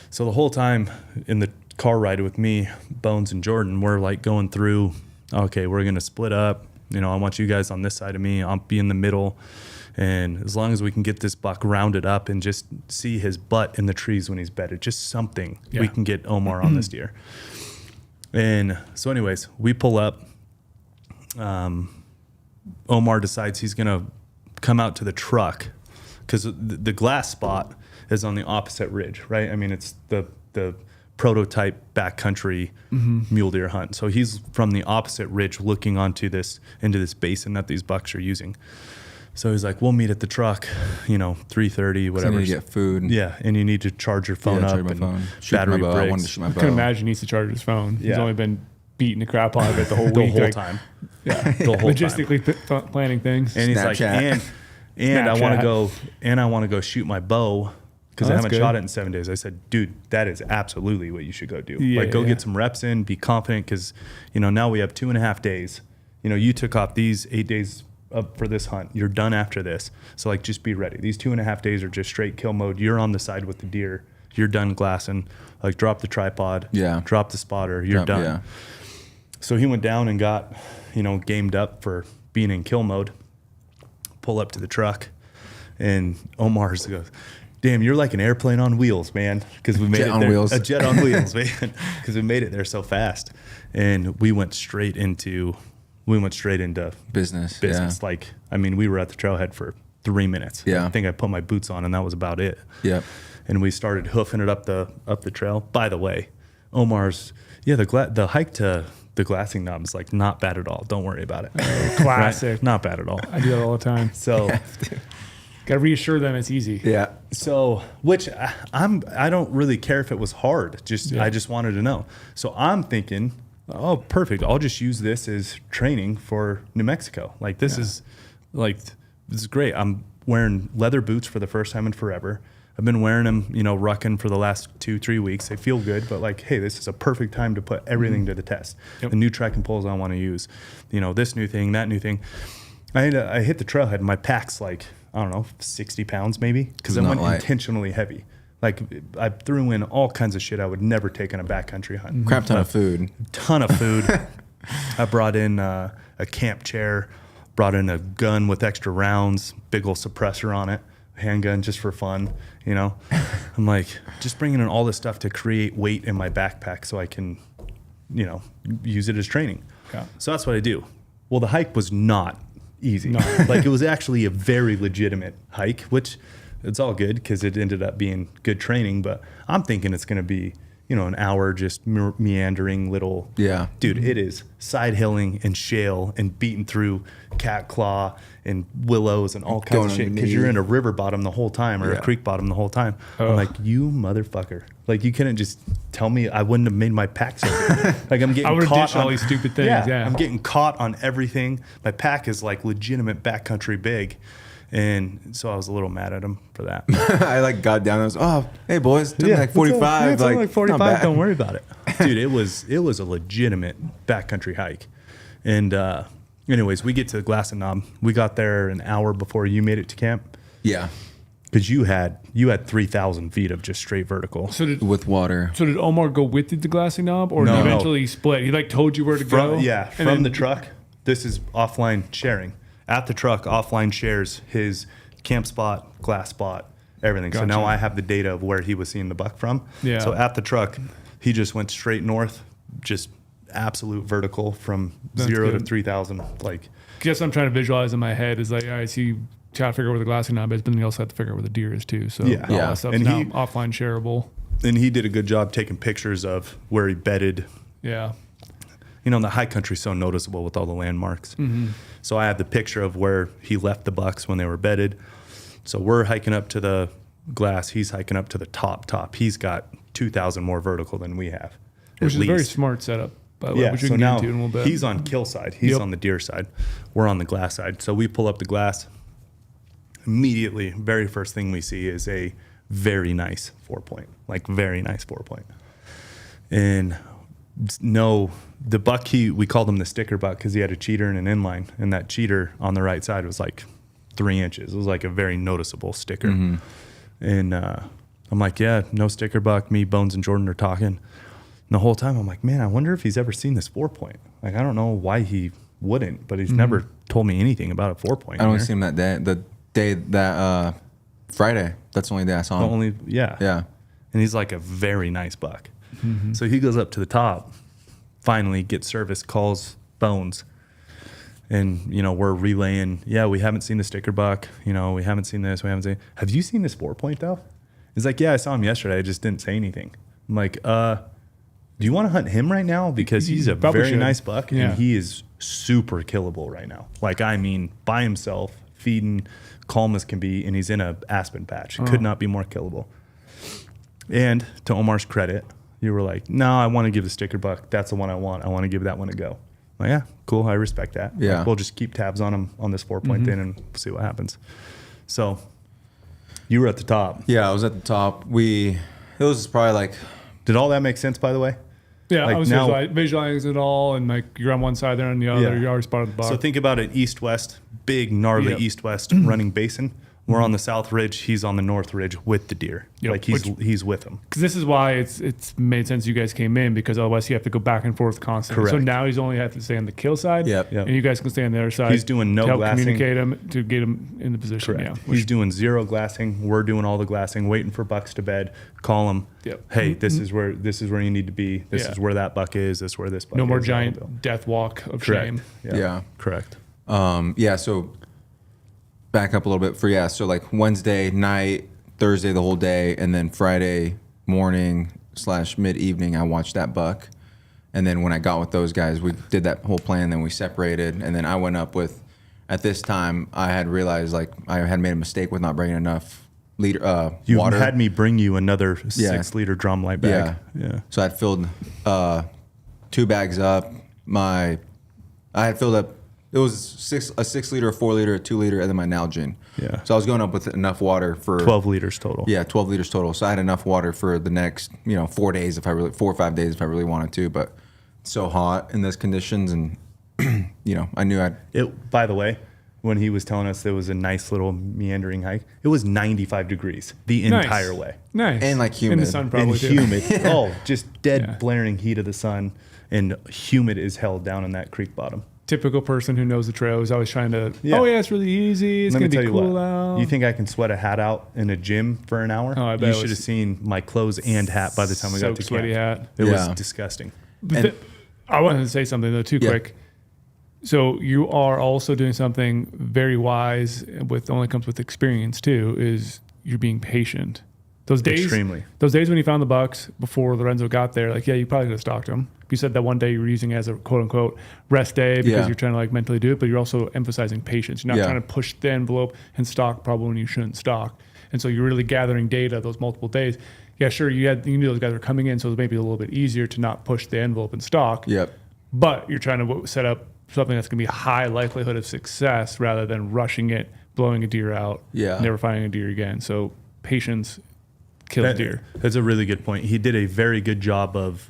So the whole time in the car ride with me, Bones and Jordan, we're like going through, okay, we're going to split up. I want you guys on this side of me. I'll be in the middle. And as long as we can get this buck rounded up and just see his butt in the trees when he's bedded, just something, we can get Omar on this deer. And so anyways, we pull up. Omar decides he's going to come out to the truck, because the glass spot is on the opposite ridge, right? I mean, it's the prototype backcountry mule deer hunt. So he's from the opposite ridge looking into this basin that these bucks are using. So he's like, we'll meet at the truck, 3:30, whatever. So you need to get food. Yeah, and you need to charge your phone up. Charge my and phone. Shoot battery my bow. I wanted to breaks. shoot my I bow. can imagine he needs to charge his phone. He's Yeah. only been beating the crap out of it the whole The week. whole like, time. Yeah. The whole time. Logistically planning things. And he's like, Snapchat. and I want Snapchat. to go shoot my bow because Oh, I that's haven't good. shot it in 7 days. I said, dude, that is absolutely what you should go do. Yeah, Like, go yeah. get some reps in, be confident, because now we have 2.5 days. You took off these 8 days up for this hunt. You're done after this, so like, just be ready. These 2.5 days are just straight kill mode. You're on the side with the deer. You're done glassing. Like, drop the tripod. Yeah. Drop the spotter. You're done. Yeah. So he went down and got, gamed up for being in kill mode. Pull up to the truck, and Omar goes, "Damn, you're like an airplane on wheels, man." Because we made Jet it on there, wheels. a jet on wheels, man. Because we made it there so fast, and we went straight into Business. business. Like, I mean, we were at the trailhead for 3 minutes. Yeah. I think I put my boots on, and that was about it. Yeah. Yep. And we started hoofing it up the trail. By the way, Omar's the hike to the glassing knob is like not bad at all. Don't worry about it. Classic. Right? Not bad at all. I do that all the time. So, Got to reassure them it's easy. Yeah. which I don't really care if it was hard. Yeah. I just wanted to know. So I'm thinking, oh, perfect. I'll just use this as training for New Mexico. Like, this is great. I'm wearing leather boots for the first time in forever. I've been wearing them, rucking for the last 2-3 weeks. They feel good, but like, hey, this is a perfect time to put everything to the test. Yep. The new trekking poles I want to use, this new thing, that new thing. I hit the trailhead and my pack's like, I don't know, 60 pounds maybe, because I Not went light. intentionally heavy. Like, I threw in all kinds of shit I would never take on a backcountry hunt. Crap ton of food. Ton of food. I brought in a camp chair, brought in a gun with extra rounds, big old suppressor on it, handgun just for fun. I'm like, just bringing in all this stuff to create weight in my backpack so I can, use it as training. Yeah. So that's what I do. Well, the hike was not easy. No. Like, it was actually a very legitimate hike, which it's all good because it ended up being good training. But I'm thinking it's going to be, an hour just meandering little. Yeah. Dude, it is side hilling and shale and beating through cat claw and willows and all kinds Going of on shit your because you're knee. in a river bottom the whole time or Yeah. a creek bottom the whole time. Ugh. I'm like, you motherfucker. Like, you couldn't just tell me I wouldn't have made my pack so good. Like, I'm getting I would've caught ditched all on these stupid things, yeah. I'm getting caught on everything. My pack is like legitimate backcountry big. And so I was a little mad at him for that. I got down. I was, oh, hey boys, took me like 45. It's only like not 45. bad. Don't worry about it, dude. It was a legitimate backcountry hike. And anyways, we get to the Glass and Knob. We got there an hour before you made it to camp Yeah. because you had 3,000 feet of just straight vertical. So did With water. Omar go with the glassing knob, or No. did he eventually split? He told you where to go. And From then- the truck. This is offline sharing. At the truck, offline shares his camp spot, glass spot, everything. So now Gotcha. I have the data of where he was seeing the buck from. Yeah. So at the truck, he just went straight north, just absolute vertical from That's 0 to good. 3,000. Like, Guess I'm trying to visualize in my head is like, all right, so you try to figure out where the glassing knob is, but then you also have to figure out where the deer is too. So Yeah. all Yeah. that stuff's And now he- offline shareable. and he did a good job taking pictures of where he bedded. Yeah. The high country's so noticeable with all the landmarks. Mm-hmm. So I have the picture of where he left the bucks when they were bedded. So we're hiking up to the glass. He's hiking up to the top. He's got 2,000 more vertical than we have. Which at is a very least. smart setup, by the way, Yeah. which we So can now get into in a little bit. he's on kill side. He's Yep. on the deer side. We're on the glass side. So we pull up the glass. Immediately, very first thing we see is a very nice 4-point, like very nice 4-point. And no, the buck, we called him the sticker buck because he had a cheater and an inline. And that cheater on the right side was like 3 inches. It was like a very noticeable sticker. Mm-hmm. And I'm like, yeah, no sticker buck. Me, Bones, and Jordan are talking. And the whole time I'm like, man, I wonder if he's ever seen this 4-point. Like, I don't know why he wouldn't, but he's never told me anything about a 4-point. I only see him that day. The day that Friday. That's the only day I saw him. Yeah. Yeah. And he's like a very nice buck. Mm-hmm. So he goes up to the top, finally gets service, calls Bones. And, we're relaying, we haven't seen the sticker buck. We haven't seen this. We haven't seen. Have you seen this 4-point though? He's like, yeah, I saw him yesterday. I just didn't say anything. I'm like, do you want to hunt him right now? Because he's a very nice buck and he is super killable right now. Like, I mean, by himself, feeding, calm as can be, and he's in a aspen patch. Could not be more killable. And to Omar's credit, you were like, no, I want to give the sticker buck. That's the one I want. I want to give that one a go. Like, yeah, cool. I respect that. Yeah. Like, we'll just keep tabs on him on this 4-point thing and see what happens. So you were at the top. Yeah, I was at the top. It was probably like. Did all that make sense, by the way? Yeah, like I was now, visualizing it all, and like you're on one side, they're on the other. You already spotted the buck. So think about an east-west, big, gnarly east-west running basin. We're on the south ridge. He's on the north ridge with the deer. Yep. Like he's with them. Because this is why it's made sense you guys came in, because otherwise you have to go back and forth constantly. Correct. So now he's only have to stay on the kill side, Yep. and you guys can stay on the other side. He's doing no to help glassing. communicate him to get him in the position. Correct. Yeah, He's doing 0 glassing. We're doing all the glassing, waiting for bucks to bed. Call him. Yep. Hey, this is where you need to be. This is where that buck is. This is where this buck is. No more giant death walk of shame. Yeah. Correct. So back up a little bit so like Wednesday night, Thursday the whole day, and then Friday morning / mid-evening I watched that buck. And then when I got with those guys, we did that whole plan, then we separated, and then I went up with, at this time I had realized like I had made a mistake with not bringing enough You water. had me bring you another 6-liter drum light bag. Yeah. So I'd filled 2 bags up. I had filled up. It was a 6-liter, a 4-liter, a 2-liter, and then my Nalgene. Yeah. So I was going up with enough water for 12 liters total. Yeah, 12 liters total. So I had enough water for the next 4 days 4 or 5 days if I really wanted to. But it's so hot in those conditions, and I knew By the way, when he was telling us there was a nice little meandering hike, it was 95 degrees the entire way. Nice. And like humid. In the sun probably And too. humid. Oh, just dead blaring heat of the sun, and humid as hell down in that creek bottom. Typical person who knows the trail is always trying to, it's really easy. It's going to be cool out. You think I can sweat a hat out in a gym for an hour? Oh, I bet you should have seen my clothes and hat by the time we got to sweaty camp. hat. It was disgusting. I wanted to say something though too quick. So you are also doing something very wise only comes with experience too, is you're being patient. Those days when you found the bucks before Lorenzo got there, you probably could have stalked them. You said that one day you were using it as a quote unquote rest day because you're trying to mentally do it, but you're also emphasizing patience. You're not trying to push the envelope and stalk probably when you shouldn't stalk. And so you're really gathering data those multiple days. Yeah, sure, you knew those guys were coming in, so it was maybe a little bit easier to not push the envelope and stalk. Yep. But you're trying to set up something that's going to be a high likelihood of success rather than rushing it, blowing a deer out, never finding a deer again. So patience kills deer. That's a really good point. He did a very good job of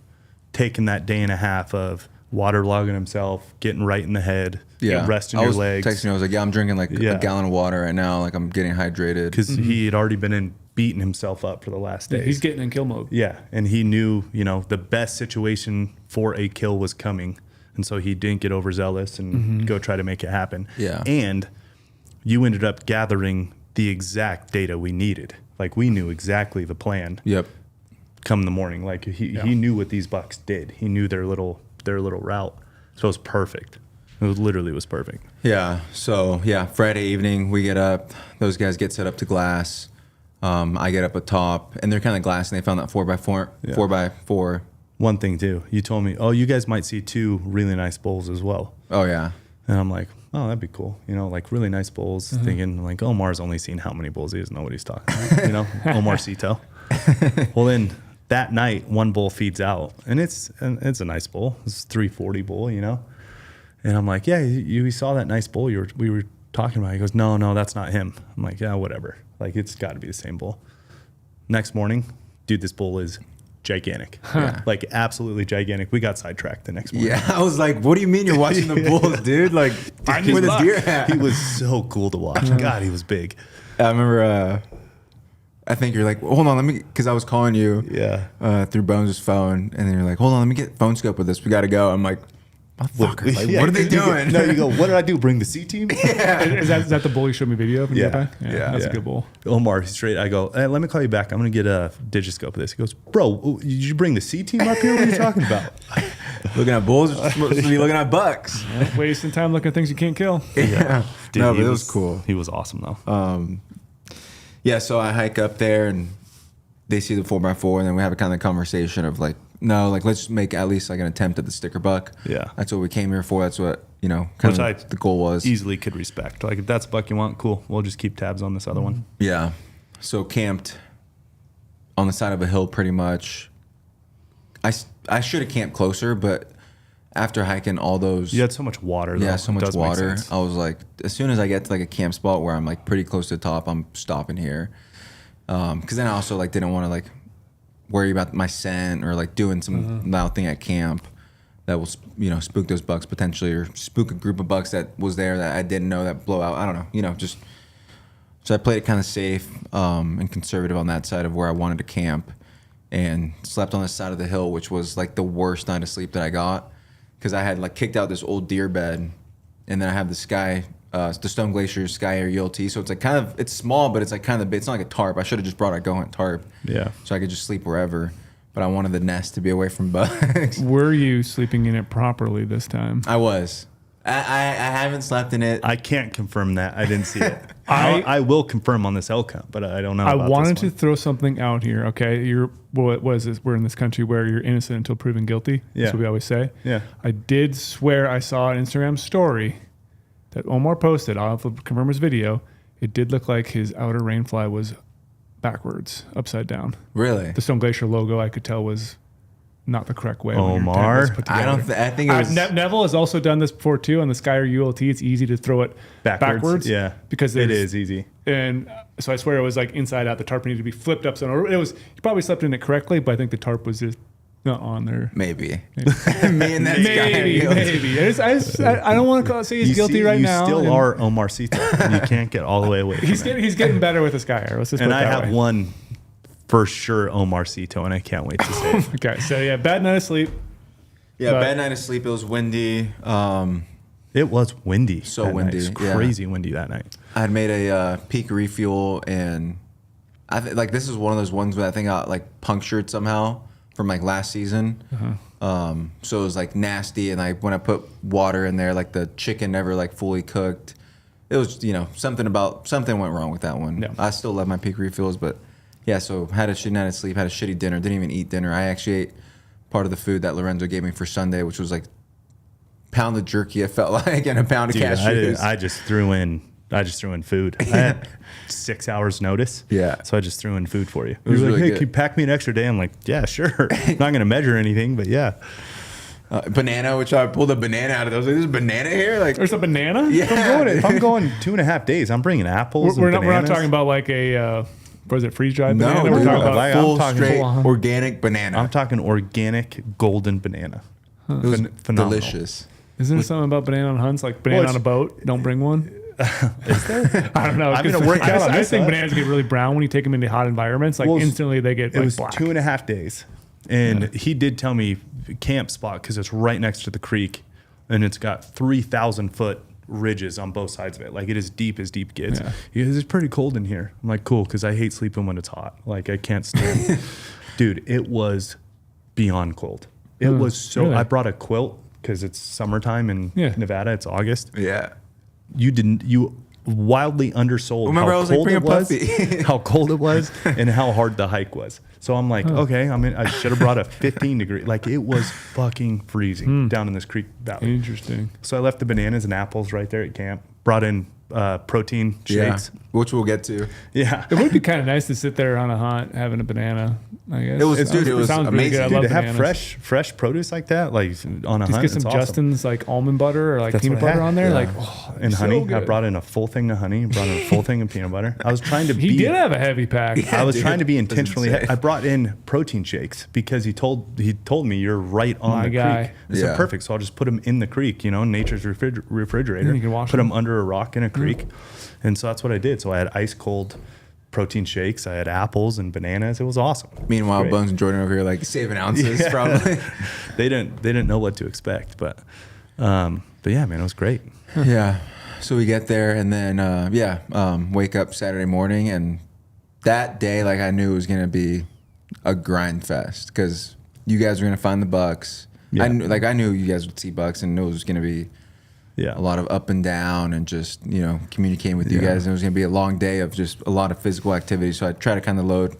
taking that day and a half of waterlogging himself, getting right in the head, resting your legs. I was like, I'm drinking a gallon of water right now. Like I'm getting hydrated. Because he had already been beating himself up for the last days. He's getting in kill mode. Yeah, and he knew, the best situation for a kill was coming. And so he didn't get overzealous and go try to make it happen. Yeah. And you ended up gathering the exact data we needed. Like we knew exactly the plan. Yep. Come the morning. Like he knew what these bucks did. He knew their little route. So it was perfect. It literally was perfect. Yeah. So Friday evening we get up. Those guys get set up to glass. I get up atop, and they're kind of glassing. They found that 4x4, 4x4. One thing too, you told me, you guys might see 2 really nice bulls as well. Oh yeah. And I'm like, that'd be cool. Really nice bulls. Thinking Omar's only seen how many bulls. He doesn't know what he's talking about. Omarcito. Well, then that night, one bull feeds out, and it's a nice bull. It's a 340 bull, And I'm like, yeah, you saw that nice bull we were talking about. He goes, no, that's not him. I'm like, yeah, whatever. It's got to be the same bull. Next morning, dude, this bull is gigantic. Absolutely gigantic. We got sidetracked the next morning. Yeah, I was like, what do you mean you're watching the bulls, dude? Like, with a deer hat. He was so cool to watch. God, he was big. I remember, I think you're like, hold on, because I was calling you through Bones' phone, and then you're like, hold on, let me get phone scope with this. We got to go. I'm like, motherfucker, like, what are they doing? No, you go, what did I do? Bring the C team? Is that the bull you showed me video of? When you Yeah. got back? Yeah. That's a good bull. Omar, straight. I go, hey, let me call you back. I'm going to get a digiscope of this. He goes, bro, did you bring the C team up here? What are you talking about? Looking at bulls, you're supposed to be looking at bucks. Yeah, wasting time looking at things you can't kill. Yeah. Dude, No, he but it was cool. He was awesome, though. Yeah, so I hike up there and they see the 4x4 and then we have a kind of conversation of like, no, like let's make at least like an attempt at the sticker buck. Yeah. That's what we came here for. That's what, you know, kind Which I of the goal was. Easily could respect. Like, if that's a buck you want, cool. We'll just keep tabs on this other one. Yeah. So camped on the side of a hill pretty much. I should have camped closer, but after hiking all those... You had so much water, though. Yeah, so It much does make water. sense. I was like, as soon as I get to like a camp spot where I'm like pretty close to the top, I'm stopping here. Because then I also like didn't want to like worry about my scent or like doing some loud thing at camp that will, you know, spook those bucks potentially, or spook a group of bucks that was there that I didn't know that blow out. I don't know, you know, just... So I played it kind of safe and conservative on that side of where I wanted to camp, and slept on the side of the hill, which was like the worst night of sleep that I got, because I had like kicked out this old deer bed, and then I have the Stone Glacier Sky Air ULT. So it's like kind of, it's small, but it's like kind of big. It's not like a tarp. I should have just brought a GOHUNT tarp. Yeah. So I could just sleep wherever. But I wanted the nest to be away from bugs. Were you sleeping in it properly this time? I was. I haven't slept in it. I can't confirm that. I didn't see it. I- I will confirm on this elk hunt, but I don't know. I about wanted this to one. throw something out here. Okay, what is this? We're in this country where you're innocent until proven guilty. Yeah. That's what we always say. Yeah. I did swear I saw an Instagram story that Omar posted. I'll have to confirm his video. It did look like his outer rainfly was backwards, upside down. Really? The Stone Glacier logo I could tell was not the correct way. when your tent Omar? was put I together. don't. I think it was. Neville has also done this before too on the Skyer ULT. It's easy to throw it backwards. Yeah. because it there's- is easy. And so I swear it was like inside out. The tarp needed to be flipped up. So it was. He probably slept in it correctly, but I think the tarp was just not on there. Maybe. Me and that guy. Maybe. I don't want to say he's guilty right now. You still and are Omar Sita. You can't get all the way away from He's it. getting better with the Skyer. Let's just And put it I that have way. one for sure Omar Sito, and I can't wait to say it. Okay, so yeah, bad night of sleep. Yeah, But- bad night of sleep. It was windy. It was windy. So that night. windy, It was yeah. crazy windy that night. I had made a peak refuel, and I like this is one of those ones where I think I like punctured somehow from like last season. So it was like nasty, and like when I put water in there, like the chicken never like fully cooked. It was, you know, something went wrong with that one. Yeah. I still love my peak refills, but yeah. So had a shitty night of sleep, had a shitty dinner, didn't even eat dinner. I actually ate part of the food that Lorenzo gave me for Sunday, which was like pound of jerky. It felt like, and a pound of Dude, cashews. I just threw in food. I had 6 hours notice. Yeah. So I just threw in food for you. It was You were like, really hey, good. can you pack me an extra day? I'm like, yeah, sure. I'm not going to measure anything, but yeah. Banana, which I pulled a banana out of those. Like, there's a banana here. Like, There's a banana. yeah. If I'm going 2.5 days, I'm bringing apples We're and not bananas. talking about like a what is it, freeze dried No, banana? dude, We're talking I'm about talking full full straight on. organic banana. I'm talking organic golden banana. It was Phenomenal. delicious. Isn't there something about banana on hunts, like banana Well, on a boat? Don't bring one. Is there? I don't know. I'm gonna 'cause work out on I this, think huh? bananas get really brown when you take them into hot environments. Like Well, instantly they get It like was black. 2.5 days. And he did tell me camp spot because it's right next to the creek and it's got 3,000 foot ridges on both sides of it. Like it is deep as deep gets. Yeah. He goes, it's pretty cold in here. I'm like, cool, because I hate sleeping when it's hot. Like I can't stand. Dude, it was beyond cold. It was so. really? I brought a quilt because it's summertime in Yeah. Nevada. It's August. Yeah. You wildly undersold Remember, how I was like, cold bring it a was, puppy. how cold it was, and how hard the hike was. So I'm like, okay, I should have brought a 15 degree. Like it was fucking freezing down in this creek valley. Interesting. So I left the bananas and apples right there at camp. Brought in protein Yeah. shakes. Which we'll get to. Yeah. It would be kind of nice to sit there on a hunt having a banana. I guess It was- dude, it was sounds really good. amazing. I Dude, love to have bananas. fresh produce like that, like on a Just hunt, get some it's awesome. Justin's like almond butter or like That's peanut what I butter had. on there. Yeah. Like oh, And so honey. I good. brought in a full thing of honey. Brought in a full thing of peanut butter. I was trying to He be. did have a heavy pack. I was dude. trying to be That's intentionally. insane. I brought in protein shakes because he told me you're right on My the guy. creek. I said Yeah. perfect. So I'll just put them in the creek, nature's refrigerator. And you can wash put them. them under a rock in a creek, and so that's what I did. So I had ice cold protein shakes. I had apples and bananas. It was awesome. Meanwhile, Great. Bones and Jordan over here like saving ounces Yeah. probably. They didn't know what to expect, but But yeah, man, it was great. Yeah. So we get there and then, wake up Saturday morning, and that day, like, I knew it was going to be a grind fest because you guys were going to find the bucks. Yeah. I knew you guys would see bucks, and knew it was going to be a lot of up and down and just, communicating with you guys. And it was going to be a long day of just a lot of physical activity. So I tried to kind of load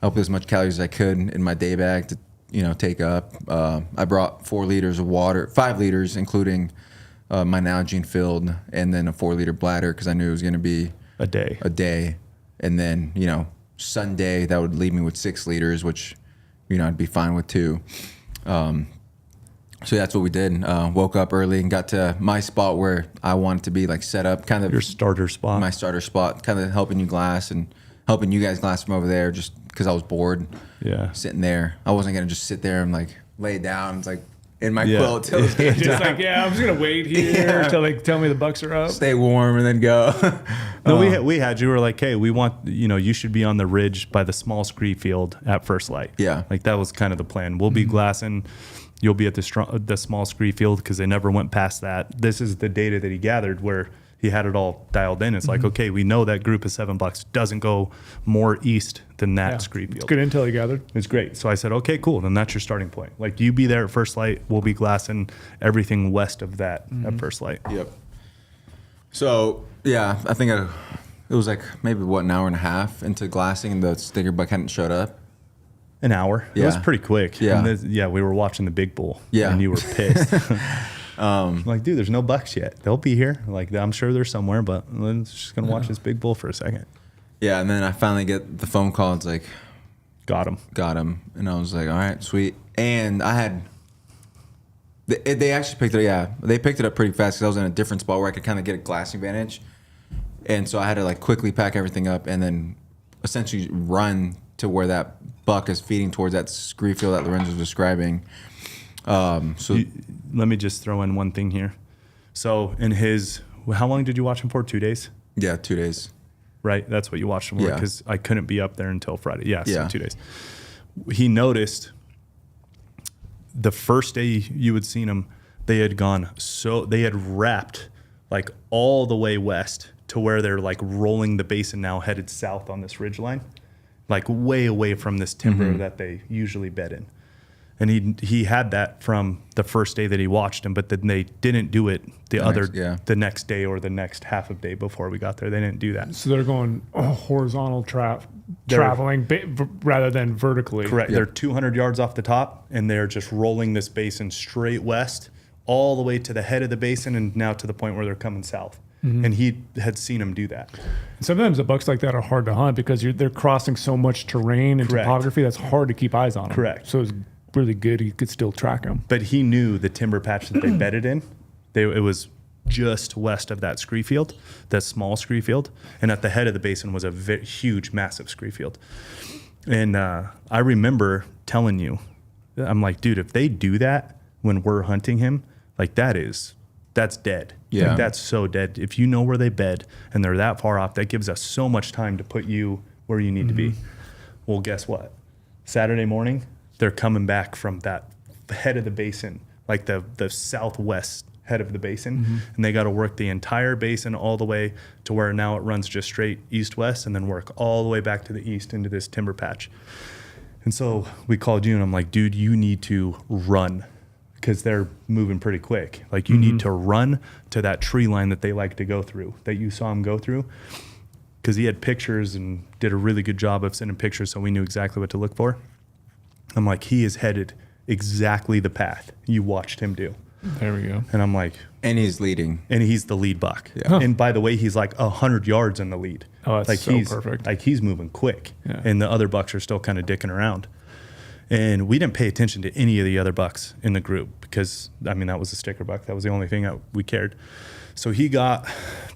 up as much calories as I could in my day bag to, take up. I brought 4 liters of water, 5 liters, including my Nalgene filled, and then a 4-liter bladder because I knew it was going to be A day. And then, Sunday, that would leave me with 6 liters, which, I'd be fine with too. So that's what we did. Woke up early and got to my spot where I wanted to be, like, set up, kind of Your starter spot. my starter spot, kind of helping you glass and helping you guys glass from over there, just because I was bored. Yeah. Sitting there, I wasn't gonna just sit there and like lay down. It's like in my Yeah. quilt till it's game Just time. like, I'm just gonna wait here Yeah. until they tell me the bucks are up. Stay warm and then go. No, we had you were like, hey, we want, you should be on the ridge by the small scree field at first light. Yeah. Like that was kind of the plan. We'll be glassing. You'll be at the small scree field because they never went past that. This is the data that he gathered where he had it all dialed in. It's like, okay, we know that group of 7 bucks doesn't go more east than that Yeah. scree field. It's good intel you gathered. It's great. So I said, okay, cool. Then that's your starting point. Like you be there at first light. We'll be glassing everything west of that at first light. Yep. So yeah, I think it was like maybe an hour and a half into glassing, and the stinger buck hadn't showed up. An hour. It was Yeah. pretty quick. Yeah. And we were watching the big bull. Yeah. And you were pissed. Like, dude, there's no bucks yet. They'll be here. Like, I'm sure they're somewhere, but I'm just going to watch this big bull for a second. Yeah, and then I finally get the phone call. It's like, Got him. got him, and I was like, all right, sweet. And I had. They actually picked it. Yeah, they picked it up pretty fast because I was in a different spot where I could kind of get a glassing advantage, and so I had to like quickly pack everything up and then essentially run to where that buck is feeding towards that scree field that Lorenzo was describing. Let me just throw in one thing here. So, how long did you watch him for? 2 days? Yeah, 2 days. Right? That's what you watched him for Yeah. because I couldn't be up there until Friday. Yeah, so Yeah. 2 days. He noticed the first day you had seen him, they had wrapped like all the way west to where they're like rolling the basin now headed south on this ridge line, like way away from this timber that they usually bed in. And he had that from the first day that he watched him, but then they didn't do it the next day or the next half of day before we got there. They didn't do that. So they're going horizontal traveling rather than vertically. Correct. They're 200 yards off the top, and they're just rolling this basin straight west all the way to the head of the basin and now to the point where they're coming south. And he had seen him do that. Sometimes the bucks like that are hard to hunt because they're crossing so much terrain and Correct. topography that's hard to keep eyes on them. Correct. So it's really good. You could still track them. But he knew the timber patch that they bedded in. It was just west of that scree field, that small scree field. And at the head of the basin was a huge, massive scree field. And I remember telling you, I'm like, dude, if they do that when we're hunting him, like that's dead. Yeah. Like, that's so dead. If you know where they bed and they're that far off, that gives us so much time to put you where you need to be. Well, guess what? Saturday morning, they're coming back from that head of the basin, like the southwest head of the basin, and they got to work the entire basin all the way to where now it runs just straight east-west and then work all the way back to the east into this timber patch. And so we called you and I'm like, dude, you need to run because they're moving pretty quick. Like you need to run to that tree line that they like to go through, that you saw him go through. Because he had pictures and did a really good job of sending pictures so we knew exactly what to look for. I'm like, he is headed exactly the path you watched him do. There we go. And I'm like, And he's leading. and he's the lead buck. Yeah. Huh. And by the way, he's like 100 yards in the lead. Oh, that's like so he's perfect. Like he's moving quick. Yeah. And the other bucks are still kind of dicking around. And we didn't pay attention to any of the other bucks in the group because, I mean, that was a sticker buck. That was the only thing that we cared. So he got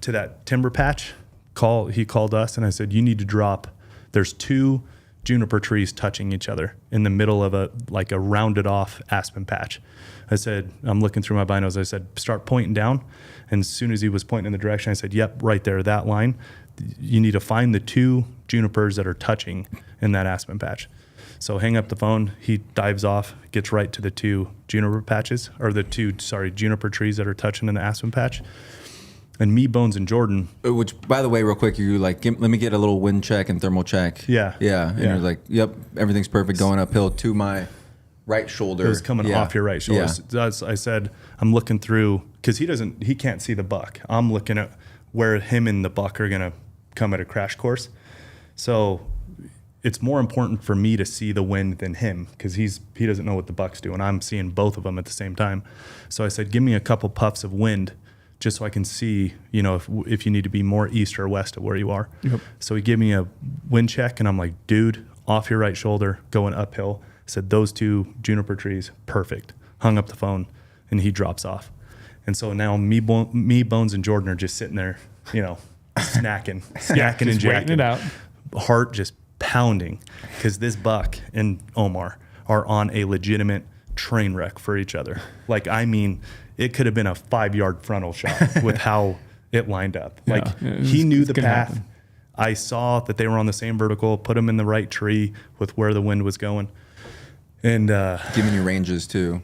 to that timber patch. He called us and I said, you need to drop. There's two juniper trees touching each other in the middle of a rounded off aspen patch. I said, I'm looking through my binos. I said, start pointing down. And as soon as he was pointing in the direction, I said, yep, right there, that line. You need to find the 2 junipers that are touching in that aspen patch. So hang up the phone. He dives off, gets right to the 2 juniper patches, or the 2 juniper trees that are touching in the aspen patch. And me, Bones, and Jordan. Which, by the way, real quick, you let me get a little wind check and thermal check. Yeah. Yeah. And you're like, yep, everything's perfect going uphill to my right shoulder. It was coming off your right shoulder. Yeah. I said, I'm looking through, because he can't see the buck. I'm looking at where him and the buck are going to come at a crash course. So it's more important for me to see the wind than him, because he doesn't know what the buck's doing. I'm seeing both of them at the same time. So I said, give me a couple puffs of wind just so I can see, if you need to be more east or west of where you are. Yep. So he gave me a wind check, and I'm like, dude, off your right shoulder, going uphill. I said, those 2 juniper trees, perfect. Hung up the phone, and he drops off. And so now me, Bones, and Jordan are just sitting there, snacking and jacking. It out. Heart just pounding, because this buck and Omar are on a legitimate train wreck for each other. It could have been a 5-yard frontal shot with how it lined up. He knew the path. Happen. I saw that they were on the same vertical, put them in the right tree with where the wind was going. And giving you ranges too.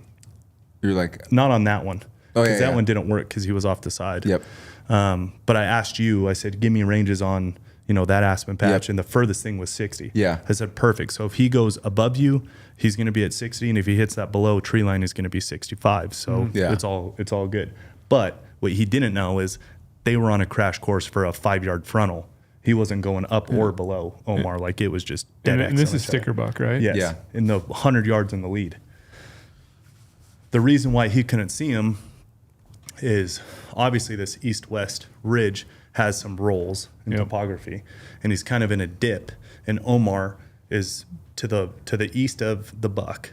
You're like, not on that one. Oh, yeah, that one didn't work because he was off the side. Yep. But I asked you, I said, give me ranges on, that aspen patch. Yep. And the furthest thing was 60. Yeah. I said, perfect. So if he goes above you, he's going to be at 60. And if he hits that below tree line, he's going to be 65. So it's all good. But what he didn't know is they were on a crash course for a 5-yard frontal. He wasn't going up or below Omar. It was just dead. And this is sticker buck, right? Yes. Yeah. In the 100 yards in the lead. The reason why he couldn't see him is obviously this east-west ridge has some rolls in topography, and he's kind of in a dip, and Omar is to the east of the buck,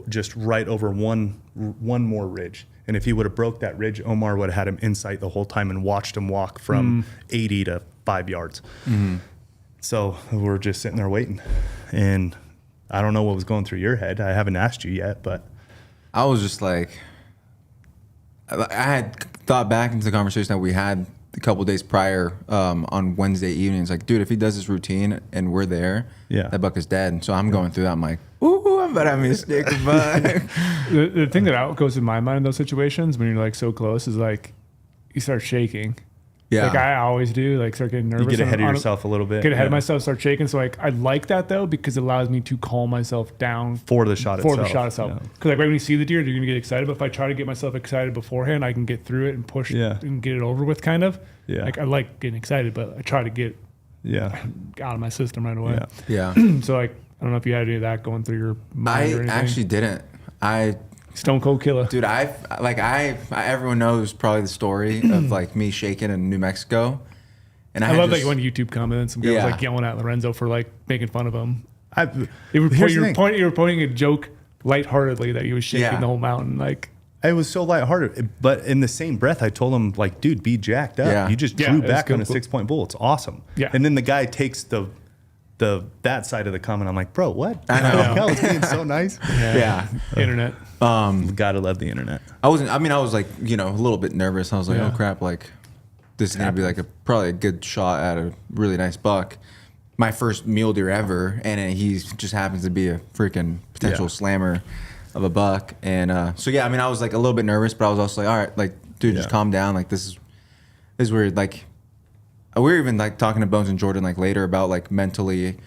just right over one more ridge. And if he would have broke that ridge, Omar would have had him in sight the whole time and watched him walk from 80 to 5 yards. Mm-hmm. So we're just sitting there waiting, and I don't know what was going through your head. I haven't asked you yet, but I was just like, I had thought back into the conversation that we had a couple of days prior on Wednesday evenings. Like, dude, if he does this routine and we're there, that buck is dead. And so I'm going through that. I'm like, ooh, I'm about to have me a sticker buck. The thing that goes in my mind in those situations when you're so close is you start shaking. Yeah. I always do, start getting nervous. You get ahead of yourself a little bit. Get ahead of myself, start shaking. So I like that though, because it allows me to calm myself down for the shot itself. Because right when you see the deer, you're gonna get excited. But if I try to get myself excited beforehand, I can get through it and push and get it over with kind of. Yeah. I like getting excited, but I try to get out of my system right away. Yeah. So I don't know if you had any of that going through your mind or anything. I actually didn't. Stone cold killer. Dude, everyone knows probably the story of me shaking in New Mexico. And I love that you went to YouTube comment and some guy was yelling at Lorenzo for making fun of him. You were pointing a joke lightheartedly that he was shaking the whole mountain. It was so lighthearted, but in the same breath, I told him, dude, be jacked up. Yeah. You just drew back on a 6-point bull. It's awesome. Yeah. And then the guy takes that side of the comment. I'm like, bro, what? I know. I was being so nice. Yeah. Internet. Gotta love the internet. I was a little bit nervous. I was like, oh crap, this is gonna be probably a good shot at a really nice buck. My first mule deer ever, and he just happens to be a freaking potential slammer of a buck. And I was a little bit nervous, but I was also all right, dude, just calm down. This is weird. We were even talking to Bones and Jordan later about mentally,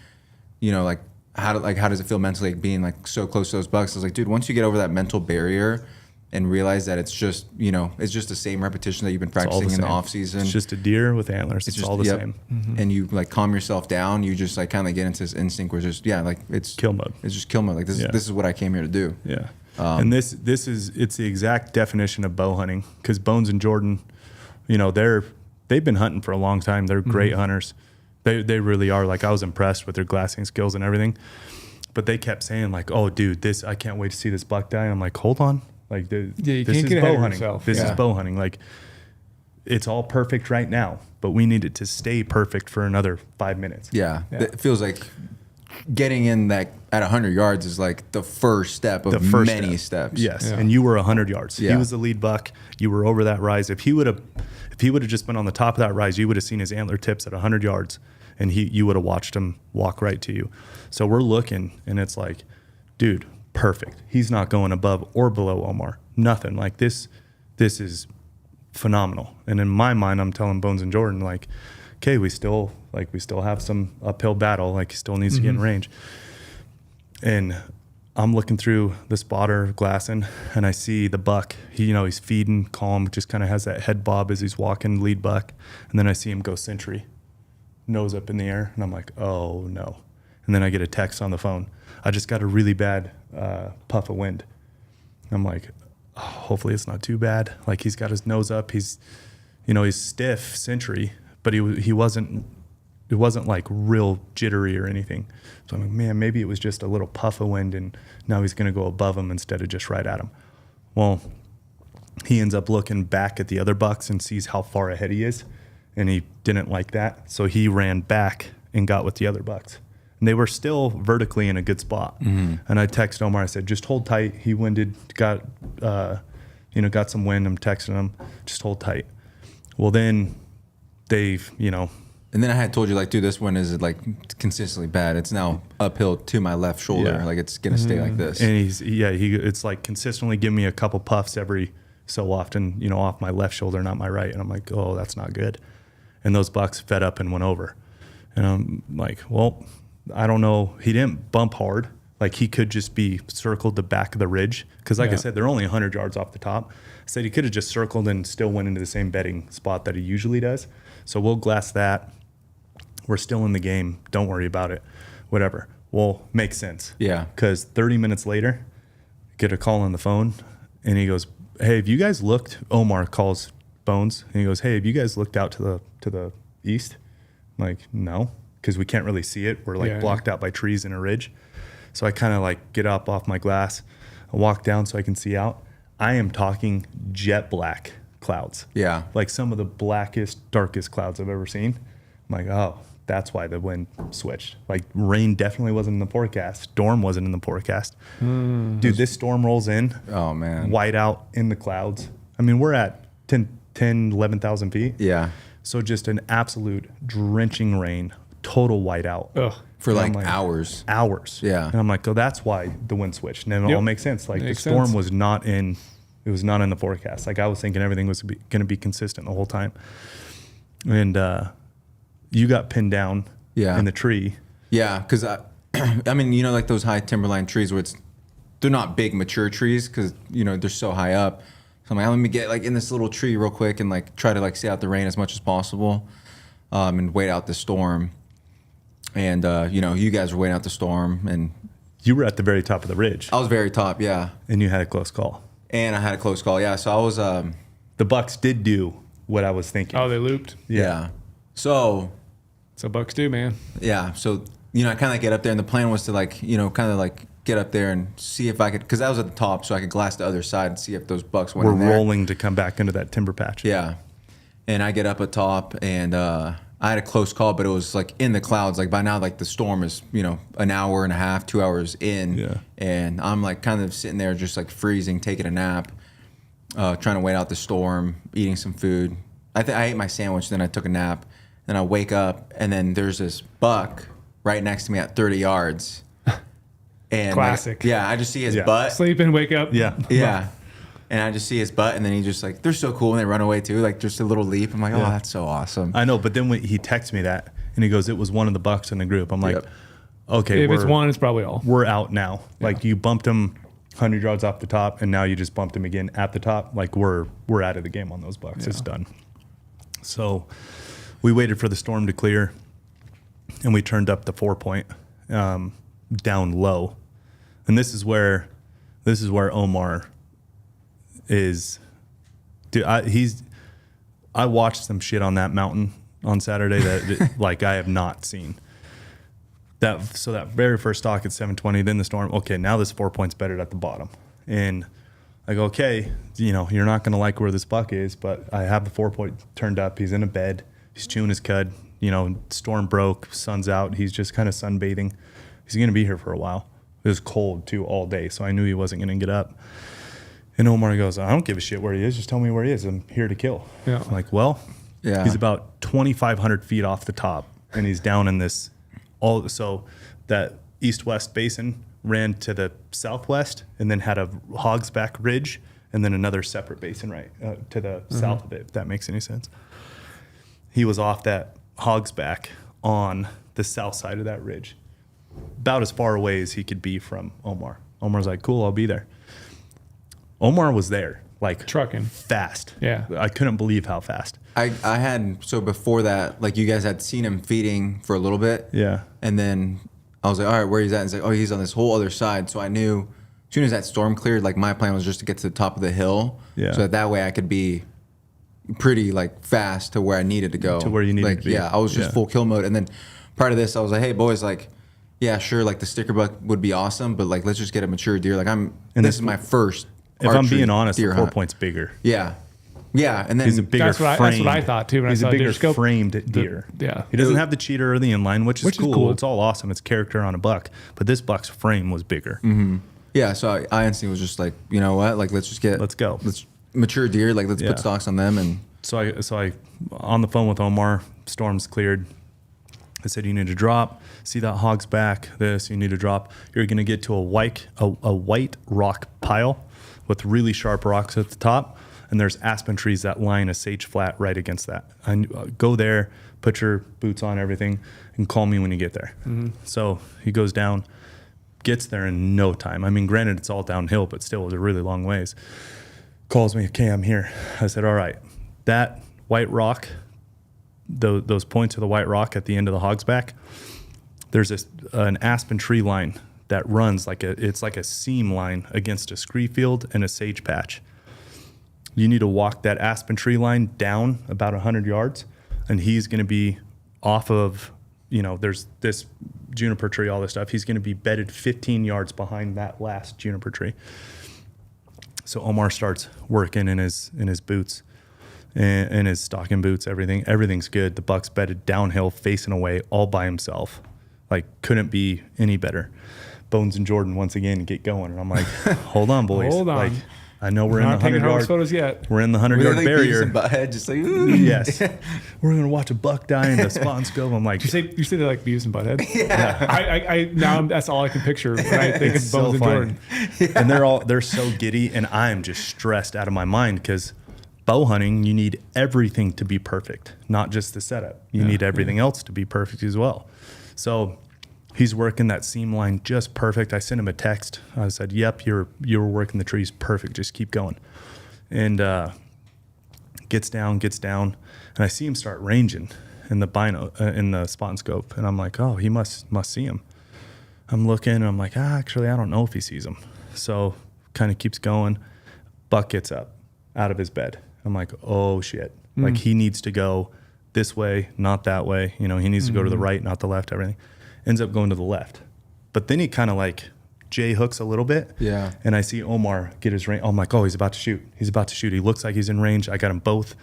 how does it feel mentally being so close to those bucks? I was like, dude, once you get over that mental barrier and realize that it's just it's just the same repetition that you've been practicing in the off season. It's just a deer with antlers. It's just all the same. Mm-hmm. And you calm yourself down. You just kind of get into this instinct where it's just it's kill mode. It's just kill mode. This is what I came here to do. Yeah. And it's the exact definition of bow hunting, because Bones and Jordan, they've been hunting for a long time. They're great hunters. They really are. I was impressed with their glassing skills and everything. But they kept saying oh, dude, I can't wait to see this buck die. And I'm like, hold on. You this can't is get bow ahead of hunting. yourself. This is bow hunting. It's all perfect right now, but we need it to stay perfect for another 5 minutes. Yeah. It feels like getting in that at 100 yards is like the first step of many steps. Yes, Yeah. and you were 100 yards. Yeah. He was the lead buck. You were over that rise. If he would have just been on the top of that rise, you would have seen his antler tips at 100 yards, and you would have watched him walk right to you. So we're looking, and it's like, dude, perfect. He's not going above or below Omar. Nothing. Like this is phenomenal. And in my mind, I'm telling Bones and Jordan, like, okay, we still have some uphill battle. Like, he still needs to get in range. And I'm looking through the spotter glassing, and I see the buck. He's feeding calm, just kind of has that head bob as he's walking, lead buck. And then I see him go sentry, nose up in the air, and I'm like, oh no. And then I get a text on the phone. I just got a really bad puff of wind. I'm like, oh, hopefully it's not too bad. Like, he's got his nose up. He's stiff sentry, but he wasn't. It wasn't like real jittery or anything. So I'm like, man, maybe it was just a little puff of wind, and now he's going to go above him instead of just right at him. Well, he ends up looking back at the other bucks and sees how far ahead he is, and he didn't like that. So he ran back and got with the other bucks. And they were still vertically in a good spot. Mm-hmm. And I texted Omar, I said, just hold tight. He winded, got some wind. I'm texting him, just hold tight. Well, then they've, And then I had told you, like, dude, this one is like consistently bad. It's now uphill to my left shoulder. Yeah. Like, it's gonna stay like this. And it's like consistently giving me a couple puffs every so often, off my left shoulder, not my right. And I'm like, oh, that's not good. And those bucks fed up and went over. And I'm like, well, I don't know. He didn't bump hard. Like, he could just be circled the back of the ridge. Because like I said, they're only 100 yards off the top. I said he could have just circled and still went into the same bedding spot that he usually does. So we'll glass that. We're still in the game. Don't worry about it. Whatever. Well, makes sense. Yeah. Because 30 minutes later, get a call on the phone, and he goes, hey, have you guys looked? Omar calls Bones, and he goes, hey, have you guys looked out to the east? I'm like, no, because we can't really see it. We're blocked out by trees and a ridge. So I kind of like get up off my glass, I walk down so I can see out. I am talking jet black clouds. Yeah. Like some of the blackest, darkest clouds I've ever seen. I'm like, oh, that's why the wind switched. Like, rain definitely wasn't in the forecast. Storm wasn't in the forecast. Dude, this storm rolls in. Oh, man. White out in the clouds. I mean, we're at 11,000 feet. Yeah. So just an absolute drenching rain, total whiteout. Ugh. For And like I'm hours. Yeah. And I'm like, oh, that's why the wind switched. And it all makes sense. Like, Makes the storm sense. was not in the forecast. Like, I was thinking everything was going to be consistent the whole time. And you got pinned down in the tree. Yeah, because I mean, like those high timberline trees where they're not big mature trees because they're so high up. So I'm like, let me get like in this little tree real quick and like try to like stay out the rain as much as possible, and wait out the storm. And you guys were waiting out the storm, and You were at the very top of the ridge, I was very top, yeah. and you had a close call. And I had a close call, yeah. So I was, The Bucks did do what I was thinking. Oh, they looped. yeah. So So Bucks do, man. yeah, so I kind of get up there, and the plan was to like, kind of like get up there and see if I could, because I was at the top, so I could glass the other side and see if those bucks went We're in there. rolling to come back into that timber patch. Yeah, and I get up at top, and I had a close call, but it was like in the clouds. Like by now, like the storm is an hour and a half, 2 hours in, Yeah. and I'm like kind of sitting there just like freezing, taking a nap, trying to wait out the storm, eating some food. I ate my sandwich, then I took a nap. Then I wake up, and then there's this buck right next to me at 30 yards. And Classic. yeah, I just see his butt. Sleep and wake up. Yeah. Yeah. And I just see his butt, and then he just like, they're so cool, and they run away too, like just a little leap. I'm like, oh, Yeah. that's so awesome. I know, but then when he texts me that, and he goes, it was one of the Bucks in the group. I'm like, Yep. okay, If it's one, it's probably all. we're out now. Like, you bumped him 100 yards off the top, and now you just bumped him again at the top. Like, we're out of the game on those Bucks. It's done. So we waited for the storm to clear, and we turned up the 4-point down low. And this is where Omar is. Dude, I watched some shit on that mountain on Saturday that like I have not seen. So that very first stock at 720, then the storm. Okay, now this 4 points bedded at the bottom, and I go, okay, you're not gonna like where this buck is, but I have the 4-point turned up. He's in a bed. He's chewing his cud. Storm broke. Sun's out. He's just kind of sunbathing. He's going to be here for a while. It was cold too all day, so I knew he wasn't going to get up. And Omar goes, I don't give a shit where he is. Just tell me where he is. I'm here to kill. Yeah. I'm like, well, he's about 2,500 feet off the top, and he's down in this so that east-west basin ran to the southwest and then had a hogsback ridge and then another separate basin right to the south of it, if that makes any sense. He was off that hogsback on the south side of that ridge, about as far away as he could be from Omar. Omar's like, cool, I'll be there. Omar was there, like trucking fast. Yeah. I couldn't believe how fast. I had, so before that, like you guys had seen him feeding for a little bit. Yeah. And then I was like, all right, where he's at? And he's like, oh, he's on this whole other side. So I knew as soon as that storm cleared, like my plan was just to get to the top of the hill. Yeah. So that way I could be pretty like fast to where I needed to go. To where you needed to be. Yeah, I was just full kill mode. And then prior to this, I was like, hey boys, like, yeah, sure, like the sticker buck would be awesome, but like let's just get a mature deer. Like this is my first. If I'm being honest, the 4 hunt. point's bigger. Yeah. Yeah, and then He's a bigger that's what I thought too when he's I saw a bigger deer framed deer. Yeah. He doesn't have the cheater or the inline, which is cool. It's all awesome. It's character on a buck. But this buck's frame was bigger. Mm-hmm. Yeah, so I instantly was just like, you know what? Like let's go. Let's mature deer. Like let's put stocks on them. And so I on the phone with Omar. Storm's cleared. I said, you need to drop. See that hog's back. This you need to drop. You're going to get to a white rock pile with really sharp rocks at the top, and there's aspen trees that line a sage flat right against that. Go there, put your boots on, everything, and call me when you get there. Mm-hmm. So he goes down, gets there in no time. I mean, granted, it's all downhill, but still, it was a really long ways. Calls me, okay, I'm here. I said, all right, that white rock, those points of the white rock at the end of the hog's back, there's an aspen tree line that runs it's like a seam line against a scree field and a sage patch. You need to walk that aspen tree line down about 100 yards, and he's going to be off of, there's this juniper tree, all this stuff. He's going to be bedded 15 yards behind that last juniper tree. So Omar starts working in his boots and his stocking boots, everything's good. The buck's bedded downhill, facing away, all by himself. Like, couldn't be any better. Bones and Jordan once again get going, and I'm like, hold on, boys. Hold on. Like, I know we're in the 100-yard photos yet. We're in the 100-yard like barrier. Butthead, just like, ooh. Yes, we're gonna watch a buck die in the spot and scope. I'm like, you say they like Beavis and Butthead? Yeah. I now that's all I can picture when I think of Bones and Jordan. And they're so giddy, and I'm just stressed out of my mind because bow hunting, you need everything to be perfect, not just the setup. You need everything else to be perfect as well. So he's working that seam line just perfect. I sent him a text. I said, yep, you're working the trees perfect. Just keep going. And gets down, and I see him start ranging in the in the spot and scope. And I'm like, oh, he must see him. I'm looking, and I'm like, actually, I don't know if he sees him. So kind of keeps going. Buck gets up out of his bed. I'm like, oh, shit. Like, he needs to go this way, not that way. He needs to go to the right, not the left, everything. Ends up going to the left. But then he kind of like J-hooks a little bit. Yeah. And I see Omar get his range. I'm like, oh, he's about to shoot. He looks like he's in range. I got him both.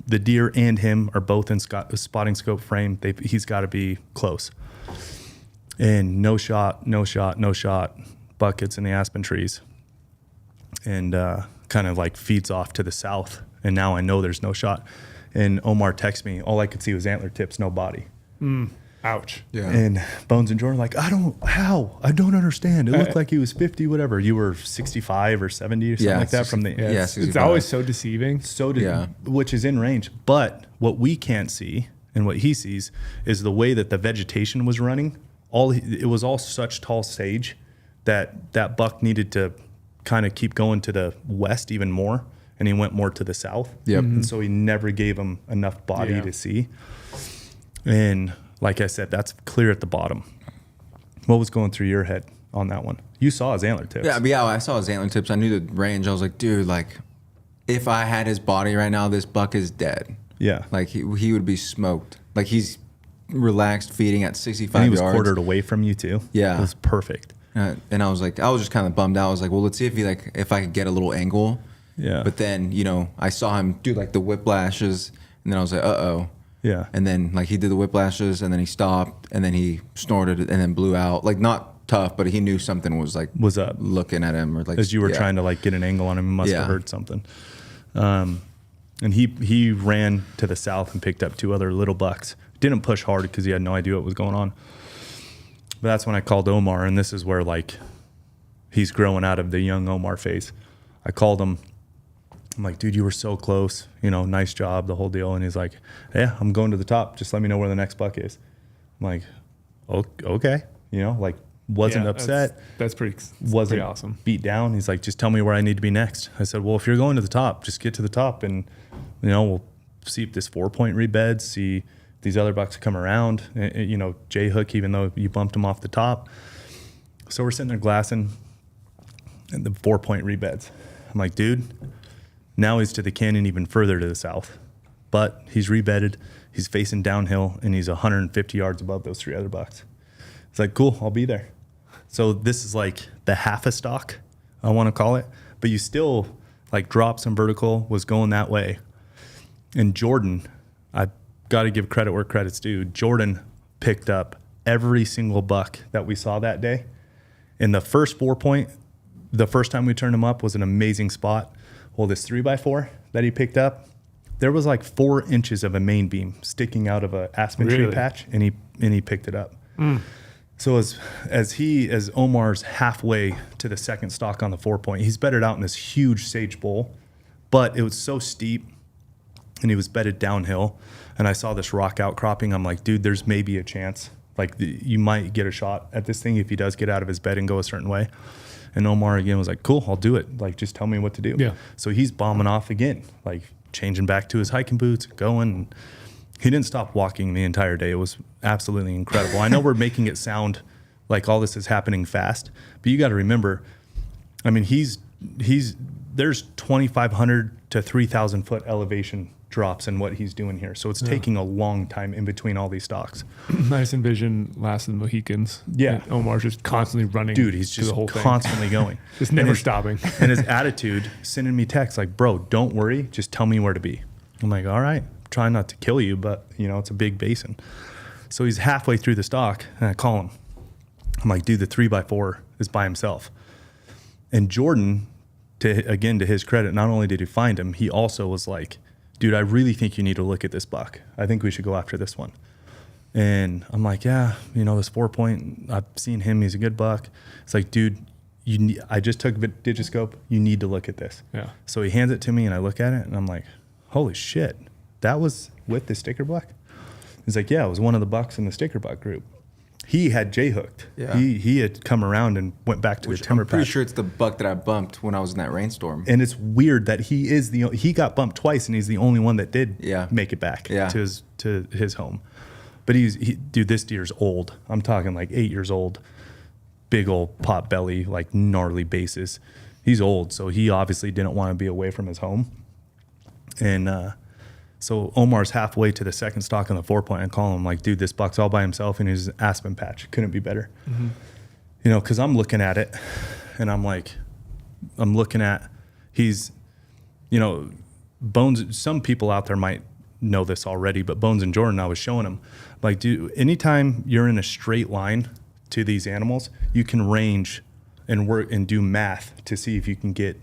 The deer and him are both in spotting scope frame. He's got to be close. And no shot. Buck gets in the aspen trees and kind of like feeds off to the south. And now I know there's no shot. And Omar texts me. All I could see was antler tips, no body. Ouch. Yeah. And Bones and Jordan like, I don't understand. It looked like he was 50, whatever. You were 65 or 70 or something like that from the. Yeah, it's always so deceiving. Which is in range. But what we can't see and what he sees is the way that the vegetation was running. It was all such tall sage that buck needed to kind of keep going to the west even more. And he went more to the south. Yep. And so he never gave him enough body to see. And like I said, that's clear at the bottom. What was going through your head on that one? You saw his antler tips. Yeah, I saw his antler tips. I knew the range. I was like, dude, like, if I had his body right now, this buck is dead. Yeah. Like, he would be smoked. Like, he's relaxed feeding at 65 yards. And he was quartered away from you, too. Yeah. It was perfect. And I was just kind of bummed out. I was like, well, let's see if I could get a little angle. Yeah. But then, I saw him do, like, the whiplashes. And then I was like, uh-oh. Yeah. And then like he did the whiplashes, and then he stopped, and then he snorted, and then blew out. Like not tough, but he knew something was up looking at him, or like as you were trying to like get an angle on him. He must have heard something. And he ran to the south and picked up 2 other little bucks. Didn't push hard because he had no idea what was going on. But that's when I called Omar, and this is where like he's growing out of the young Omar phase. I called him. I'm like, dude, you were so close. Nice job, the whole deal. And he's like, yeah, I'm going to the top. Just let me know where the next buck is. I'm like, okay. Like wasn't upset. That's pretty awesome. Beat down. He's like, just tell me where I need to be next. I said, well, if you're going to the top, just get to the top, and we'll see if this 4-point rebeds, see these other bucks come around. J Hook, even though you bumped him off the top. So we're sitting there glassing and the 4-point rebeds. I'm like, dude, now he's to the canyon even further to the south, but he's rebedded. He's facing downhill, and he's 150 yards above those 3 other bucks. It's like, cool, I'll be there. So this is like the half a stock, I want to call it, but you still like drop some vertical, was going that way. And Jordan, I got to give credit where credit's due. Jordan picked up every single buck that we saw that day. In the first 4-point, the first time we turned him up was an amazing spot. Well, this 3x4 that he picked up, there was like 4 inches of a main beam sticking out of a aspen tree patch, and he picked it up. So as Omar's halfway to the second stock on the 4-point, he's bedded out in this huge sage bowl, but it was so steep, and he was bedded downhill, and I saw this rock outcropping. I'm like, dude, there's maybe a chance. Like you might get a shot at this thing if he does get out of his bed and go a certain way. And Omar again was like, cool, I'll do it. Like, just tell me what to do. Yeah. So he's bombing off again, like changing back to his hiking boots, going. He didn't stop walking the entire day. It was absolutely incredible. I know we're making it sound like all this is happening fast, but you got to remember, I mean, there's 2,500 to 3,000 foot elevation drops in what he's doing here. So it's taking a long time in between all these stocks. Nice envision Last of the Mohicans. Yeah. And Omar's just constantly running. Dude, he's just the whole constantly going. Just never stopping. And his attitude, sending me texts like, bro, don't worry. Just tell me where to be. I'm like, all right, trying not to kill you, but it's a big basin. So he's halfway through the stock, and I call him. I'm like, dude, the 3x4 is by himself. And Jordan, to his credit, not only did he find him, he also was like, dude, I really think you need to look at this buck. I think we should go after this one. And I'm like, yeah, this 4-point, I've seen him. He's a good buck. It's like, dude, I just took a digiscope. You need to look at this. Yeah. So he hands it to me, and I look at it, and I'm like, holy shit, that was with the sticker buck? He's like, yeah, it was one of the bucks in the sticker buck group. He had J-hooked. Yeah. He had come around and went back to the timber I'm pretty patch. sure it's the buck that I bumped when I was in that rainstorm. And it's weird that he got bumped twice, and he's the only one that did make it back to his home. But dude, this deer's old. I'm talking like 8 years old, big old pot belly, like gnarly bases. He's old, so he obviously didn't want to be away from his home. And so Omar's halfway to the second stock on the 4-point. I call him like, dude, this buck's all by himself in his aspen patch. Couldn't be better. Mm-hmm. Because I'm looking at it, and I'm looking at, he's, Bones. Some people out there might know this already, but Bones and Jordan, I was showing them, like, dude, anytime you're in a straight line to these animals, you can range and work and do math to see if you can get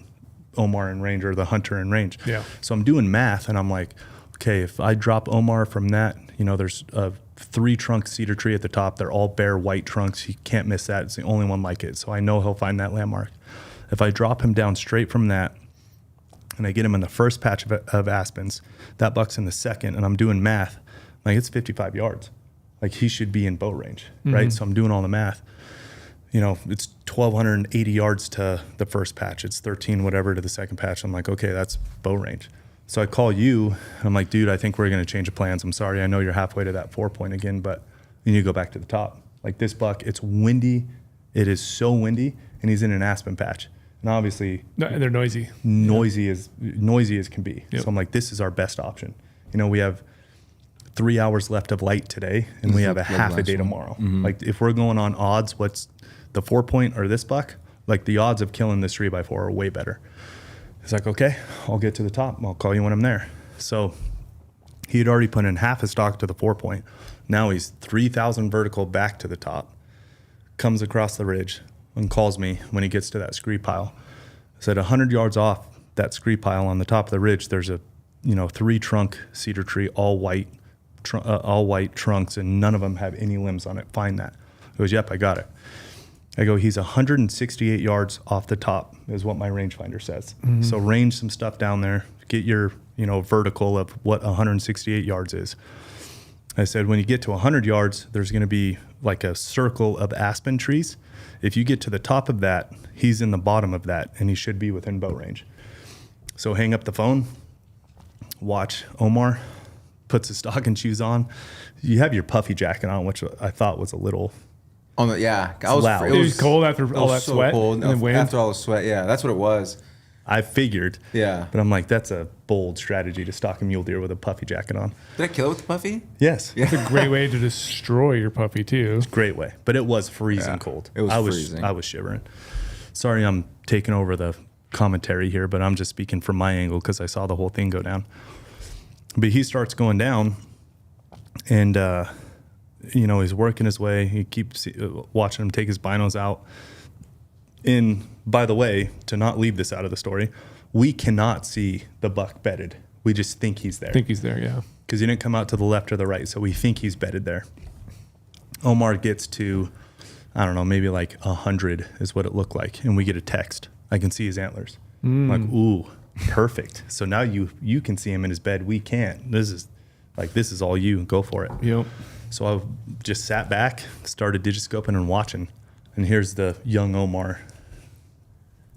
Omar in range or the hunter in range. Yeah. So I'm doing math, and I'm like, okay, if I drop Omar from that, there's a 3-trunk cedar tree at the top. They're all bare white trunks. You can't miss that. It's the only one like it. So I know he'll find that landmark. If I drop him down straight from that, and I get him in the first patch of aspens, that buck's in the second, and I'm doing math, like it's 55 yards. Like he should be in bow range, right? So I'm doing all the math. It's 1,280 yards to the first patch. It's 13 whatever to the second patch. I'm like, okay, that's bow range. So I call you, and I'm like, dude, I think we're going to change the plans. I'm sorry. I know you're halfway to that 4-point again, but you need to go back to the top. Like this buck, it's windy. It is so windy, and he's in an aspen patch. And obviously, and they're noisy. Noisy as can be. Yep. So I'm like, this is our best option. We have 3 hours left of light today, and we have a half a day tomorrow. Mm-hmm. Like if we're going on odds, what's the 4-point or this buck? Like the odds of killing this 3x4 are way better. He's like, okay, I'll get to the top. I'll call you when I'm there. So He had already put in half his stock to the 4-point. Now he's 3,000 vertical back to the top. Comes across the ridge and calls me when he gets to that scree pile. I said 100 yards off that scree pile on the top of the ridge, there's a 3 trunk cedar tree, all white trunks, and none of them have any limbs on it. Find that. He goes, yep, I got it. I go, he's 168 yards off the top is what my rangefinder says. Mm-hmm. So range some stuff down there, get your vertical of what 168 yards is. I said, when you get to 100 yards, there's going to be like a circle of aspen trees. If you get to the top of that, he's in the bottom of that, and he should be within bow range. So hang up the phone, watch Omar, puts his stocking shoes on. You have your puffy jacket on, which I thought was a little yeah. loud. It was cold after all that so sweat cold. and the wind. After all the sweat, yeah, that's what it was. I figured. Yeah. But I'm like, that's a bold strategy to stalk a mule deer with a puffy jacket on. Did I kill it with the puffy? Yes. It's a great way to destroy your puppy too. Great way. But it was freezing cold. It was freezing. I was shivering. Sorry I'm taking over the commentary here, but I'm just speaking from my angle because I saw the whole thing go down. But he starts going down, and he's working his way. He keeps watching him take his binos out. And by the way, to not leave this out of the story, we cannot see the buck bedded. We just think he's there. I think he's there, yeah. Because he didn't come out to the left or the right, so we think he's bedded there. Omar gets to, I don't know, maybe like 100 is what it looked like, and we get a text. I can see his antlers. I'm like, ooh, perfect. So now you can see him in his bed. We can't. This is all you. Go for it. Yep. So I just sat back, started digiscoping and watching, and here's the young Omar.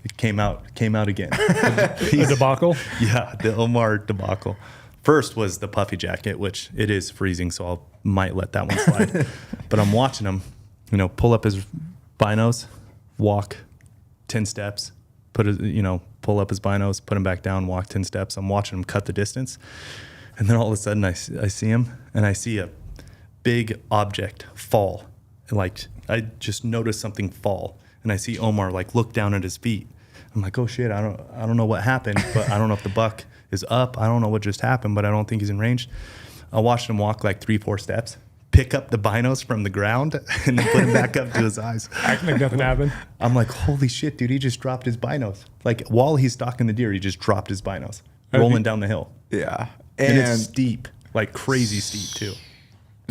It came out again. The debacle? Yeah, the Omar debacle. First was the puffy jacket, which it is freezing, so I might let that one slide. But I'm watching him, pull up his binos, walk 10 steps, pull up his binos, put him back down, walk 10 steps. I'm watching him cut the distance. And then all of a sudden I see him, and I see a big object fall. Like, I just noticed something fall. And I see Omar look down at his feet. I'm like, oh shit, I don't know what happened, but I don't know if the buck is up. I don't know what just happened, but I don't think he's in range. I watched him walk 3-4 steps, pick up the binos from the ground, and then put him back up to his eyes. Acting like nothing happened. I'm like, holy shit, dude, he just dropped his binos. While he's stalking the deer, he just dropped his binos, rolling down the hill. Yeah. And it's steep, crazy steep too.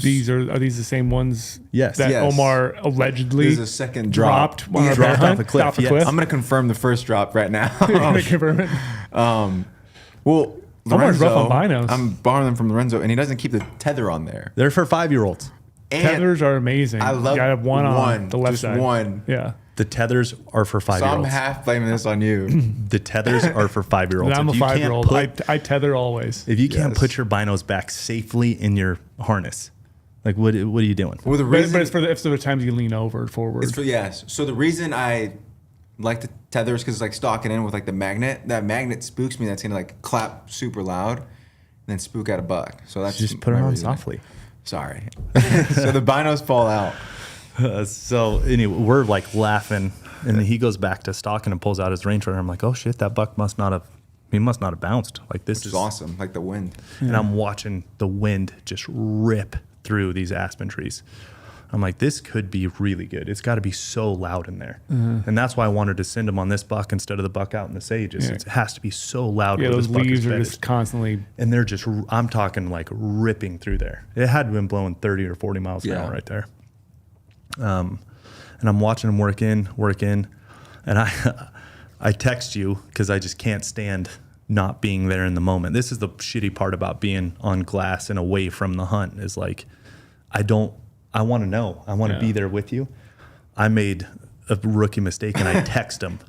Are these the same ones? Yes. That Yes. Omar allegedly There's a second drop. dropped on a dropped bear off hunt? a cliff, Off a yes. cliff? I'm going to confirm the first drop right now. You're gonna confirm it? Well, Omar's rough on Lorenzo, binos. I'm borrowing them from Lorenzo, and he doesn't keep the tether on there. They're for 5-year-olds. And Tethers are amazing. I love you gotta have one on the left just side. one. Yeah. The tethers are for So I'm 5-year-olds. half blaming this on you. The tethers are for 5-year-olds. And I'm a If you can't 5-year-old. put- I tether always. If you can't Yes. put your binos back safely in your harness, what are you doing? Well, the But, reason but it's for the times you lean over forward. it's for yes. So the reason I like the tether is because stalking in with the magnet. That magnet spooks me. That's gonna clap super loud, and then spook out a buck. So that's Just put it my on reason. softly. Sorry. So the binos fall out. So anyway, we're laughing, and then he goes back to stalking and pulls out his rangefinder. I'm like, oh shit, that buck must not have bounced. This Which is is awesome. The wind. And I'm watching the wind just rip through these aspen trees. I'm like, this could be really good. It's got to be so loud in there. And that's why I wanted to send him on this buck instead of the buck out in the sages. Yeah. It has to be so loud. Yeah, where those this buck is leaves are bedded. just constantly. And they're just, I'm talking ripping through there. It had to have been blowing 30 or 40 miles an Yeah. hour right there. And I'm watching them work in. And I text you because I just can't stand not being there in the moment. This is the shitty part about being on glass and away from the hunt is I want to know. I want to be there with you. I made a rookie mistake and I text him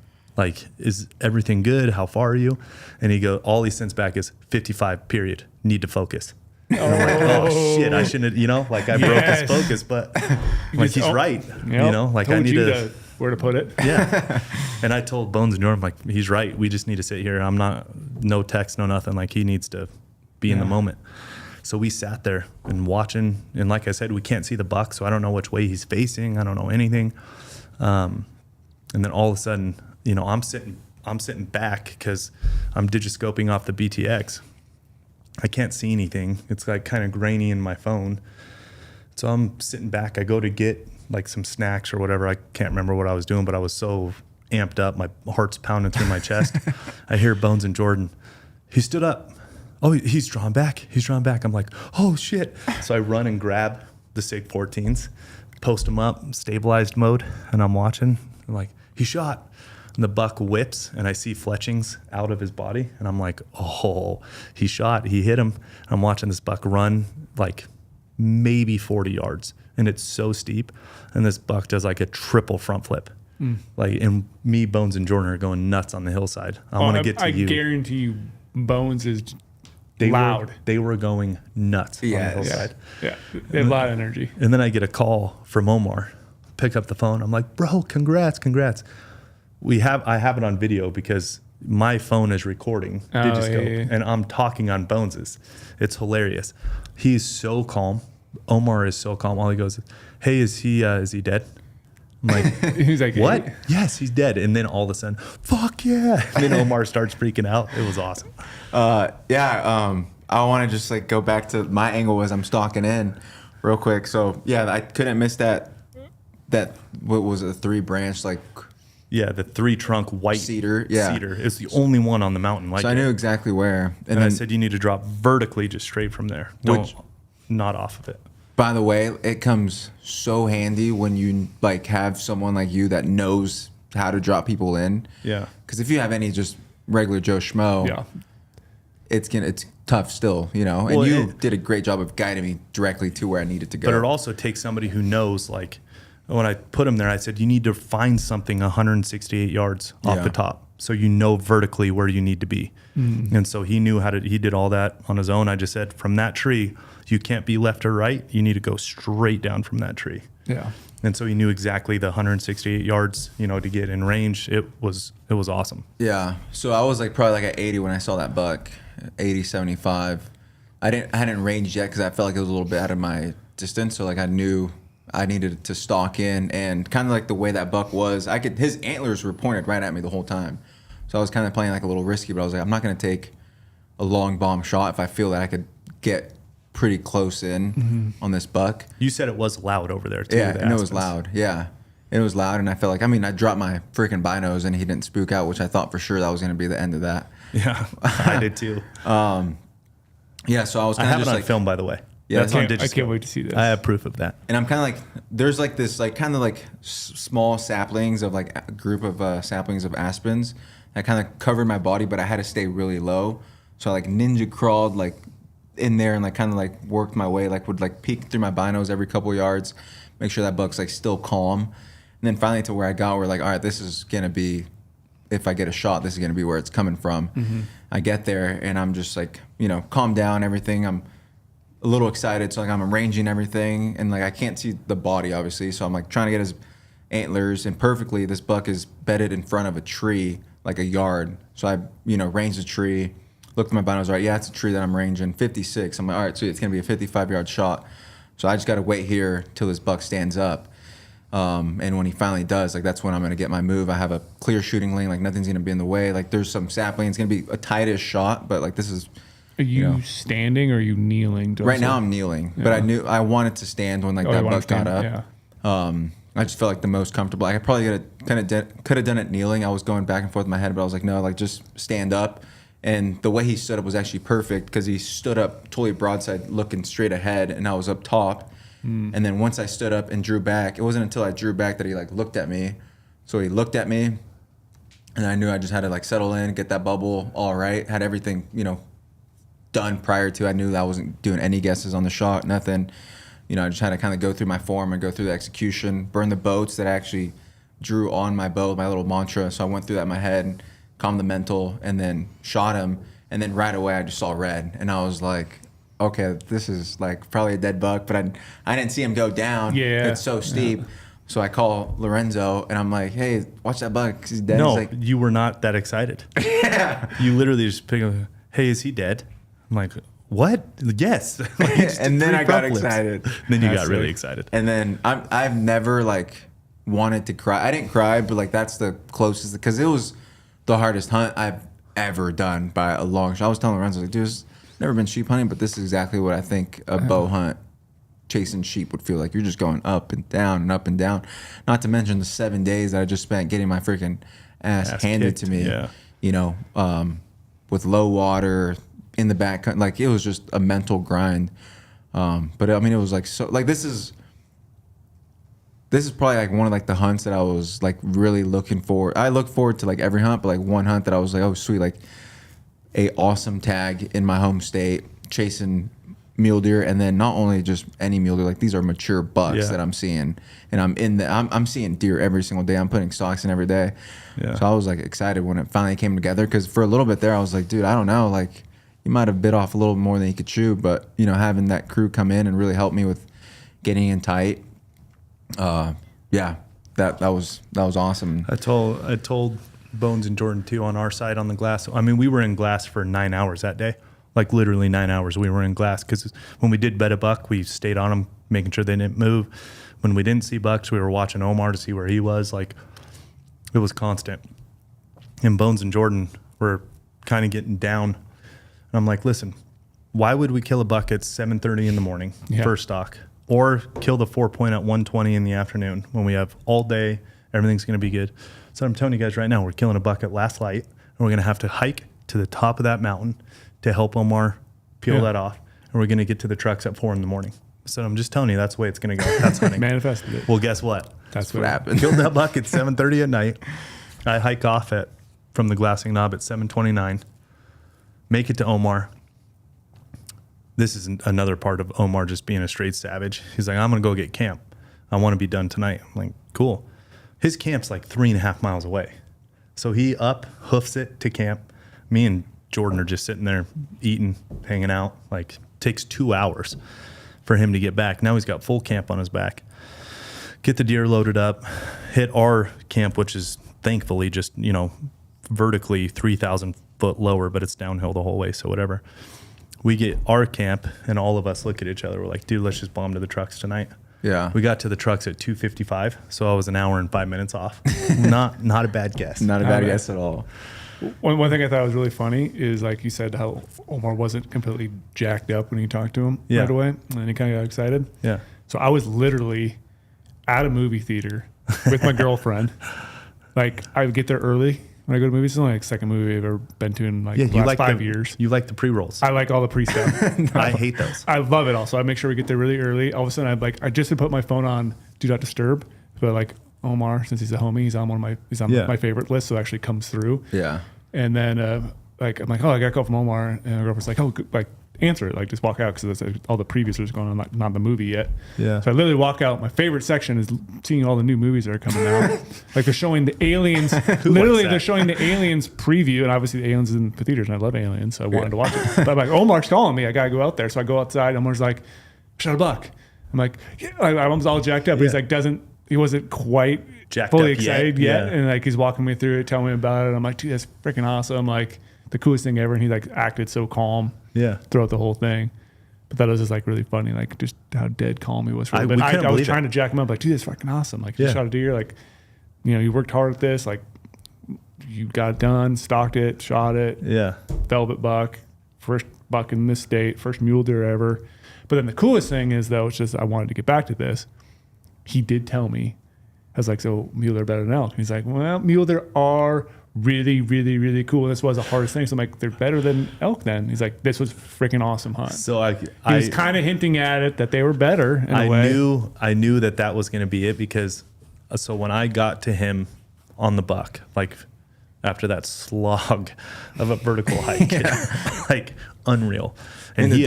is everything good? How far are you? And all he sends back is 55 period. Need to focus. And I'm like, oh shit, I shouldn't have, I broke his focus, but he's right. I need to where to put it. Yeah. And I told Bones and Norm, he's right. We just need to sit here. I'm not, no text, no nothing. He needs to be in the moment. So we sat there and watching. And like I said, we can't see the buck. So I don't know which way he's facing. I don't know anything. And then all of a sudden, I'm sitting back because I'm digiscoping off the BTX. I can't see anything. It's like kind of grainy in my phone. So I'm sitting back. I go to get like some snacks or whatever. I can't remember what I was doing, but I was so amped up. My heart's pounding through my chest. I hear Bones and Jordan. He stood up. Oh, he's drawn back. He's drawn back. I'm like, oh shit. So I run and grab the SIG 14s, post them up, stabilized mode, and I'm watching. I'm like, he shot. And the buck whips, and I see fletchings out of his body, and I'm like, oh, he shot. He hit him. I'm watching this buck run like maybe 40 yards, and it's so steep. And this buck does like a triple front flip. Like, and me, Bones, and Jordan are going nuts on the hillside. I want to get to you. I guarantee you, Bones is They loud. They were going nuts on the hillside. Yeah, they have a lot of energy. And then I get a call from Omar. Pick up the phone. I'm like, bro, congrats. I have it on video because my phone is recording Digiscope, and I'm talking on Bones's. It's hilarious. He's so calm. Omar is so calm. All he goes, hey, is he dead? I'm like, He's like, what? hey. Yes, he's dead. And then all of a sudden, fuck yeah. And then Omar starts freaking out. It was awesome. I want to just like go back to my angle was I'm stalking in real quick. So yeah, I couldn't miss that what was a 3 branch like. Yeah, the 3 trunk white cedar. Yeah, cedar. It's the only one on the mountain like so I knew exactly where. And then I said you need to drop vertically just straight from there. Not off of it. By the way, it comes so handy when you like have someone like you that knows how to drop people in. Yeah. Because if you have any just regular Joe Schmo, it's tough still, you know. Well, and you did a great job of guiding me directly to where I needed to go. But it also takes somebody who knows, like, when I put him there, I said, you need to find something 168 yards off the top. So you know vertically where you need to be. And so he knew he did all that on his own. I just said, from that tree, you can't be left or right. You need to go straight down from that tree. Yeah. And so he knew exactly the 168 yards, to get in range. It was awesome. Yeah. So I was like probably like at 80 when I saw that buck, 80, 75. I hadn't ranged yet because I felt like it was a little bit out of my distance. So like I knew I needed to stalk in, and kind of like the way that buck was, his antlers were pointed right at me the whole time. So I was kind of playing like a little risky, but I was like, I'm not going to take a long bomb shot if I feel that I could get pretty close in on this buck. You said it was loud over there too. Yeah, and it was loud. Yeah, it was loud, and I felt like, I dropped my freaking binos, and he didn't spook out, which I thought for sure that was going to be the end of that. Yeah, I did too. Yeah, so I was I kind have of it just on like film, by the way. Yeah, That's on I Digiscope. can't wait to see this. I have proof of that. And I'm kind of like, there's like this, like kind of like small saplings of like a group of saplings of aspens that kind of covered my body, but I had to stay really low. So I like ninja crawled like in there and like kind of like worked my way, like would like peek through my binos every couple yards, make sure that buck's like still calm. And then finally to where I got, we're like, all right, this is going to be, if I get a shot, this is going to be where it's coming from. I get there and I'm just like, calm down, everything. I'm a little excited, so like I'm arranging everything, and like I can't see the body obviously, so I'm like trying to get his antlers, and perfectly this buck is bedded in front of a tree, like a yard. So I, ranged the tree, looked at my binos, right, yeah, it's a tree that I'm ranging, 56. I'm like, all right, so it's gonna be a 55-yard shot. So I just gotta wait here till this buck stands up. And when he finally does, like that's when I'm gonna get my move. I have a clear shooting lane, like nothing's gonna be in the way. Like there's some sapling, it's gonna be a tightish shot, but like this is. Are you standing or are you kneeling? Right now I'm kneeling, but I knew I wanted to stand when like that buck got up. Yeah. I just felt like the most comfortable. I probably could have done it kneeling. I was going back and forth in my head, but I was like, no, like just stand up. And the way he stood up was actually perfect because he stood up totally broadside, looking straight ahead, and I was up top. And then once I stood up and drew back, it wasn't until I drew back that he like looked at me. So he looked at me, and I knew I just had to like settle in, get that bubble all right, had everything done prior to. I knew that I wasn't doing any guesses on the shot, nothing. I just had to kind of go through my form and go through the execution, burn the boats that I actually drew on my bow, my little mantra. So I went through that in my head, calmed the mental, and then shot him. And then right away I just saw red, and I was like, okay, this is like probably a dead buck, but I didn't see him go down. Yeah, it's so steep. Yeah. So I call Lorenzo, and I'm like, hey, watch that buck. He's dead. No, He's like, you were not that excited. Yeah. You literally just pick up, hey, is he dead? I'm like, what? Yes. And then I got excited. Then you got really excited. And then I've never like wanted to cry. I didn't cry, but like that's the closest, because it was the hardest hunt I've ever done by a long shot. I was telling Lorenzo, like, dude, never been sheep hunting, but this is exactly what I think a bow hunt chasing sheep would feel like. You're just going up and down and up and down. Not to mention the 7 days that I just spent getting my freaking ass handed kicked, to me. yeah. You know, with low water in the back, like it was just a mental grind. But I mean, it was like so. Like this is probably like one of like the hunts that I was like really looking for. I look forward to like every hunt, but like one hunt that I was like, oh sweet, like a awesome tag in my home state, chasing mule deer, and then not only just any mule deer, like these are mature bucks that I'm seeing, and I'm seeing deer every single day. I'm putting stalks in every day, so I was like excited when it finally came together. Because for a little bit there, I was like, dude, I don't know, like you might have bit off a little more than you could chew, but you know, having that crew come in and really help me with getting in tight, that was awesome. I told Bones and Jordan too on our side on the glass. I mean, we were in glass for 9 hours that day. Like literally 9 hours we were in glass, because when we did bed a buck, we stayed on them, making sure they didn't move. When we didn't see bucks, we were watching Omar to see where he was. Like it was constant. And Bones and Jordan were kind of getting down. And I'm like, listen, why would we kill a buck at 7:30 in the morning, first stock, or kill the 4-point at 1:20 in the afternoon when we have all day, everything's going to be good. So I'm telling you guys right now, we're killing a buck at last light, and we're going to have to hike to the top of that mountain to help Omar peel that off. And we're going to get to the trucks at 4 in the morning. So I'm just telling you, that's the way it's going to go. That's hunting. Manifested it. Well, guess what? That's what happened. Killed that buck at 7:30 at night. I hike off from the glassing knob at 7:29. Make it to Omar. This is another part of Omar just being a straight savage. He's like, I'm going to go get camp. I want to be done tonight. I'm like, cool. His camp's like 3.5 miles away. So he hoofs it to camp. Me and Jordan are just sitting there eating, hanging out. Like, takes 2 hours for him to get back. Now he's got full camp on his back. Get the deer loaded up, hit our camp, which is thankfully just, you know, vertically 3,000 foot lower, but it's downhill the whole way, so whatever. We get our camp, and all of us look at each other. We're like, dude, let's just bomb to the trucks tonight. Yeah. We got to the trucks at 2:55, so I was an hour and 5 minutes off. Not a bad guess. Not a bad guess at all. One thing I thought was really funny is, like you said, how Omar wasn't completely jacked up when you talked to him right away, and he kind of got excited. Yeah. So I was literally at a movie theater with my girlfriend. Like, I would get there early when I go to movies. It's only like the second movie I've ever been to in like the last 5 years. You like the pre-rolls. I like all the pre-stuff. I hate those. I love it all. So I make sure we get there really early. All of a sudden, I just had put my phone on Do Not Disturb, but like Omar, since he's a homie, he's on my favorite list, so it actually comes through. Yeah. And then like I'm like, oh, I got a call from Omar, and my girlfriend's like, oh, like answer it, like just walk out, because all the previews are going on, not the movie yet. Yeah. So I literally walk out. My favorite section is seeing all the new movies that are coming out. Like they're showing the Aliens. Literally, they're showing the Aliens preview, and obviously the Aliens is in the theaters, and I love Aliens, so I wanted to watch it. But I'm like, Omar's calling me. I gotta go out there. So I go outside. Omar's like, shot a buck. I'm like, yeah. I was all jacked up. He's like, he wasn't quite jacked fully up excited yet. And like he's walking me through it, telling me about it. And I'm like, dude, that's freaking awesome. Like the coolest thing ever. And he like acted so calm throughout the whole thing. But that was just like really funny, like just how dead calm he was. For a bit. I was trying to jack him up, like, dude, that's fucking awesome. Like you shot a deer, like, you know, you worked hard at this, like you got it done, stalked it, shot it. Yeah. Velvet buck, first buck in this state, first mule deer ever. But then the coolest thing is, though, it's just I wanted to get back to this. He did tell me, I was like, so mule deer better than elk? He's like, well, mule deer are really, really, really cool. And this was the hardest thing. So I'm like, they're better than elk then. He's like, this was freaking awesome hunt. So he was kind of hinting at it, that they were better in a way. I knew that was going to be it, because so when I got to him on the buck, like after that slog of a vertical hike, like unreal. And in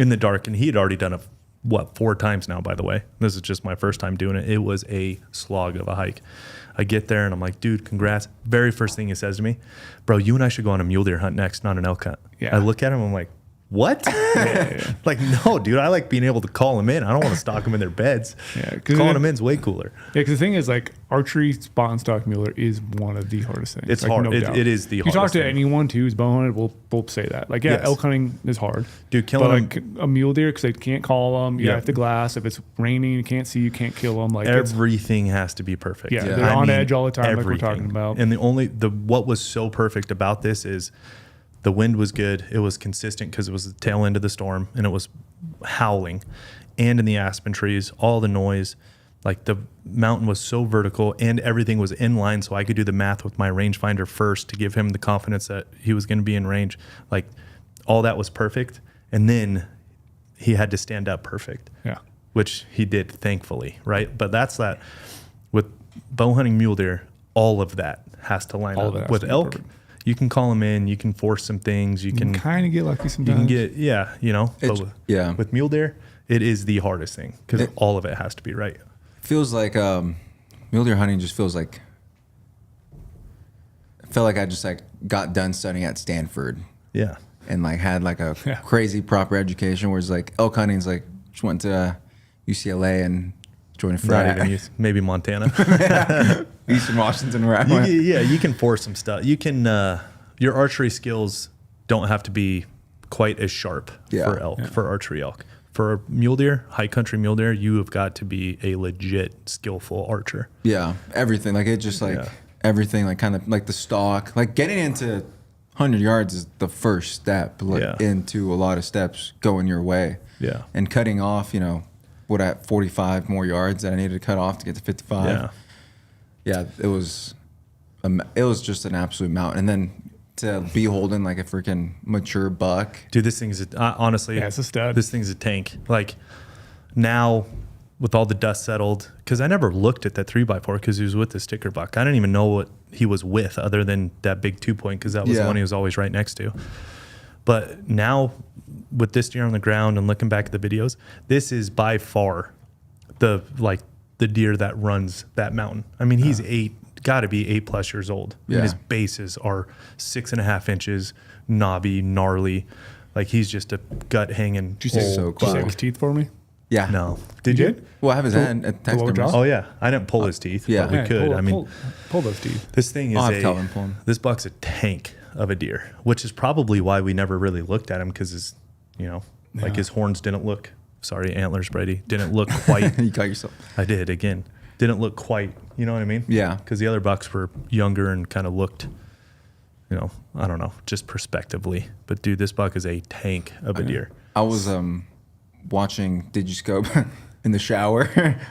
the dark. And he had already done it, 4 times now, by the way. This is just my first time doing it. It was a slog of a hike. I get there and I'm like, dude, congrats. Very first thing he says to me, bro, you and I should go on a mule deer hunt next, not an elk hunt. Yeah. I look at him, I'm like, what? Like, no, dude, I like being able to call them in. I don't want to stalk them in their beds. Calling them in is way cooler. Yeah, because the thing is, like, archery spot and stalk mule deer is one of the hardest things. It's like, hard. No doubt. It is the hardest. You talk to thing. anyone too who's bow hunted, will say that. Like, elk hunting is hard. Dude, killing like a mule deer, because they can't call them. You have to glass. If it's raining, you can't see, you can't kill them. Like everything has to be perfect. Yeah, they're on edge all the time, like we're talking about. And what was so perfect about this is The wind was good. It was consistent because it was the tail end of the storm and it was howling. And in the aspen trees, all the noise, like the mountain was so vertical and everything was in line. So I could do the math with my rangefinder first to give him the confidence that he was going to be in range. Like all that was perfect. And then he had to stand up perfect, which he did, thankfully. Right. But that's that with bow hunting mule deer, all of that has to line up. With elk, you can call them in, you can force some things, you can kind of get lucky sometimes. You can get, but with mule deer, it is the hardest thing because all of it has to be right. Feels like mule deer hunting just feels like, I felt like I just like got done studying at Stanford. Yeah. And like had like a crazy proper education, whereas like elk hunting's like just went to UCLA and joined a frat. Not even maybe Montana. Eastern Washington, where I went. You can force some stuff. You can, your archery skills don't have to be quite as sharp for elk, for archery elk. For mule deer, high country mule deer, you have got to be a legit skillful archer. Yeah, everything. Like it just like everything, like kind of like the stalk. Like getting into 100 yards is the first step into a lot of steps going your way. Yeah. And cutting off, at 45 more yards that I needed to cut off to get to 55. Yeah. Yeah, it was just an absolute mountain. And then to be holding like a freaking mature buck. Dude, this thing is honestly, it's a stud. This thing's a tank. Like now with all the dust settled, because I never looked at that 3x4 because he was with the sticker buck. I didn't even know what he was with other than that big 2-point because that was the one he was always right next to. But now with this deer on the ground and looking back at the videos, this is by far the deer that runs that mountain. I mean, he's got to be 8+ years old. Yeah. And his bases are 6.5 inches, knobby, gnarly. Like he's just a gut hanging. Did you say his teeth for me? Yeah. No. Did you? Well, I have his hand at taxidermist. Oh yeah. I didn't pull his teeth. But we could. Pull those teeth. This thing is pull him. This buck's a tank of a deer, which is probably why we never really looked at him because his, like his horns didn't look. Sorry, antlers, Brady. Didn't look quite. You got yourself. I did again. Didn't look quite. You know what I mean? Yeah. Because the other bucks were younger and kind of looked, I don't know, just prospectively. But dude, this buck is a tank of a deer. I was watching Digiscope in the shower.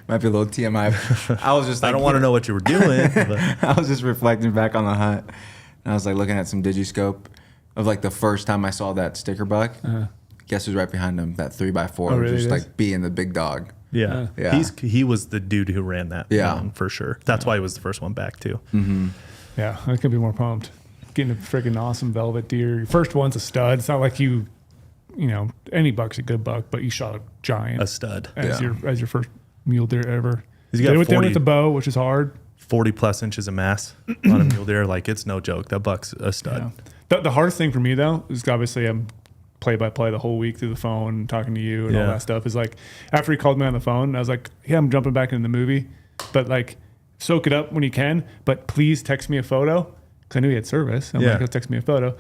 Might be a little TMI. I was just like, I don't want to know what you were doing. But. I was just reflecting back on the hunt. And I was like looking at some Digiscope of like the first time I saw that sticker buck. Guess who's right behind him? That 3x4, really just like being the big dog. Yeah. He was the dude who ran that mountain for sure. That's why he was the first one back too. Mm-hmm. Yeah, I could be more pumped. Getting a freaking awesome velvet deer. Your first one's a stud. It's not like any buck's a good buck, but you shot a giant. A stud. As your first mule deer ever. He's got with the bow, which is hard. 40+ inches of mass on a mule deer. Like it's no joke. That buck's a stud. Yeah. The hardest thing for me though is obviously I'm play-by-play the whole week through the phone, talking to you and all that stuff. Is like after he called me on the phone, I was like, "Yeah, I'm jumping back in the movie, but like soak it up when you can. But please text me a photo because I knew he had service. I'm like, text me a photo."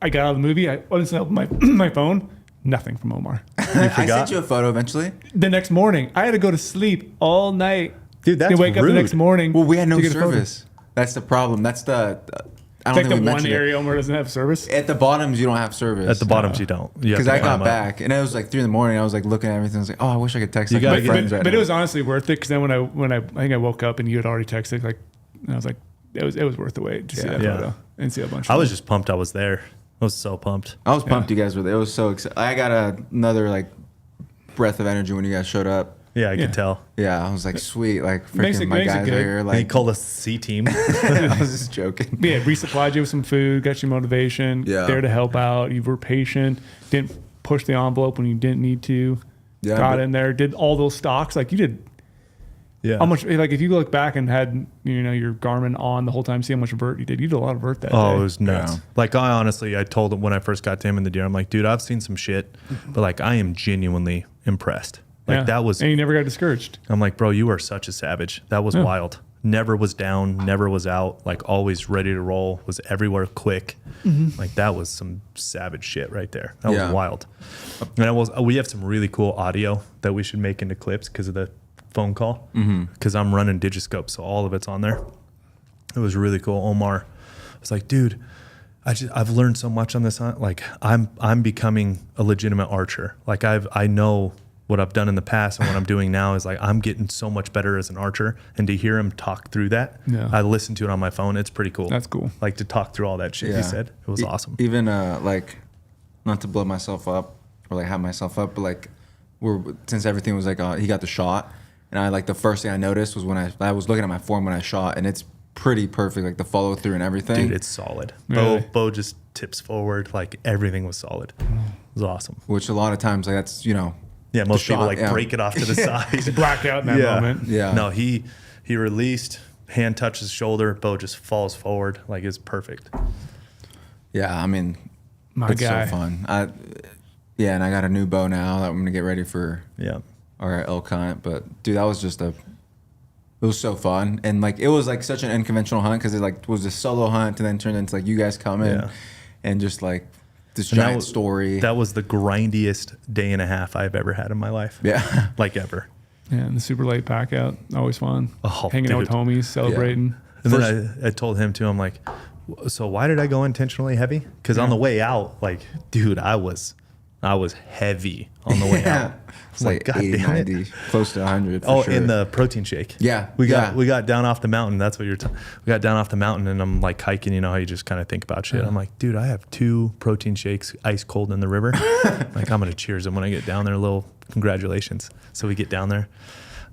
I got out of the movie. I opened my phone. Nothing from Omar. I sent you a photo eventually. The next morning, I had to go to sleep all night. Dude, that's wake rude. up the next morning. Well, we had no service. That's the problem. That's the. I don't it's think like we the one area Omar doesn't have service. At the bottoms, you don't have service. At the bottoms, you don't. Because I got back and it was like 3 a.m. I was like looking at everything. I was like, "Oh, I wish I could text my friends right now." But it was honestly worth it because then when I think I woke up and you had already texted, like, and I was like, it was worth the wait to see that photo and see a bunch. I was just pumped. I was there. I was so pumped. I was pumped. You guys were there. It was so exciting. I got another like breath of energy when you guys showed up. Yeah, I could tell. Yeah, I was like, sweet, like freaking my guys are here. Like, he called us C team. I was just joking. Yeah, resupplied you with some food, got you motivation, there to help out. You were patient, didn't push the envelope when you didn't need to. Yeah, got in there, did all those stocks like you did. Yeah. How much? Like if you look back and had your Garmin on the whole time, see how much vert you did. You did a lot of vert that day. Oh, it was nuts. Yeah. Like I told him when I first got to him in the deer, I'm like, dude, I've seen some shit, but like I am genuinely impressed. Like that was, and you never got discouraged. I'm like, bro, you are such a savage. That was wild. Never was down, never was out. Like always ready to roll. Was everywhere quick. Mm-hmm. Like that was some savage shit right there. That was wild. And we have some really cool audio that we should make into clips because of the phone call. Because I'm running Digiscope, so all of it's on there. It was really cool. Omar was like, dude, I've learned so much on this hunt. Like I'm becoming a legitimate archer. Like I know what I've done in the past and what I'm doing now is like I'm getting so much better as an archer. And to hear him talk through that, I listened to it on my phone. It's pretty cool. That's cool. Like to talk through all that shit he said. It was awesome. Even like, not to blow myself up or like have myself up, but like since everything was like he got the shot, and I like the first thing I noticed was when I was looking at my form when I shot, and it's pretty perfect, like the follow through and everything. Dude, it's solid. Really? Bo just tips forward, like everything was solid. It was awesome. Which a lot of times, like that's Yeah, most people shot, like break it off to the side. Blacked out in that moment. Yeah. No, he released, hand touches shoulder, Bo just falls forward, like it's perfect. Yeah, I mean, My it's guy. so fun. And I got a new bow now that I'm gonna get ready for our elk hunt. But dude, that was it was so fun, and like it was like such an unconventional hunt because it like was a solo hunt and then turned into like you guys coming and just like this giant story. That was the grindiest day and a half I've ever had in my life. Yeah, like ever. Yeah, and the super late pack out, always fun. Oh, hanging out with homies, celebrating. And then I told him too. I'm like, so why did I go intentionally heavy? Because on the way out, like, dude, I was heavy on the way out. It's like 80, 90, close to 100. Oh, sure. in the protein shake. Yeah, we got down off the mountain. That's what you're. We got down off the mountain, and I'm like hiking. You know how you just kind of think about shit. I'm like, dude, I have 2 protein shakes, ice cold in the river. Like I'm gonna cheers them when I get down there. A little congratulations. So we get down there,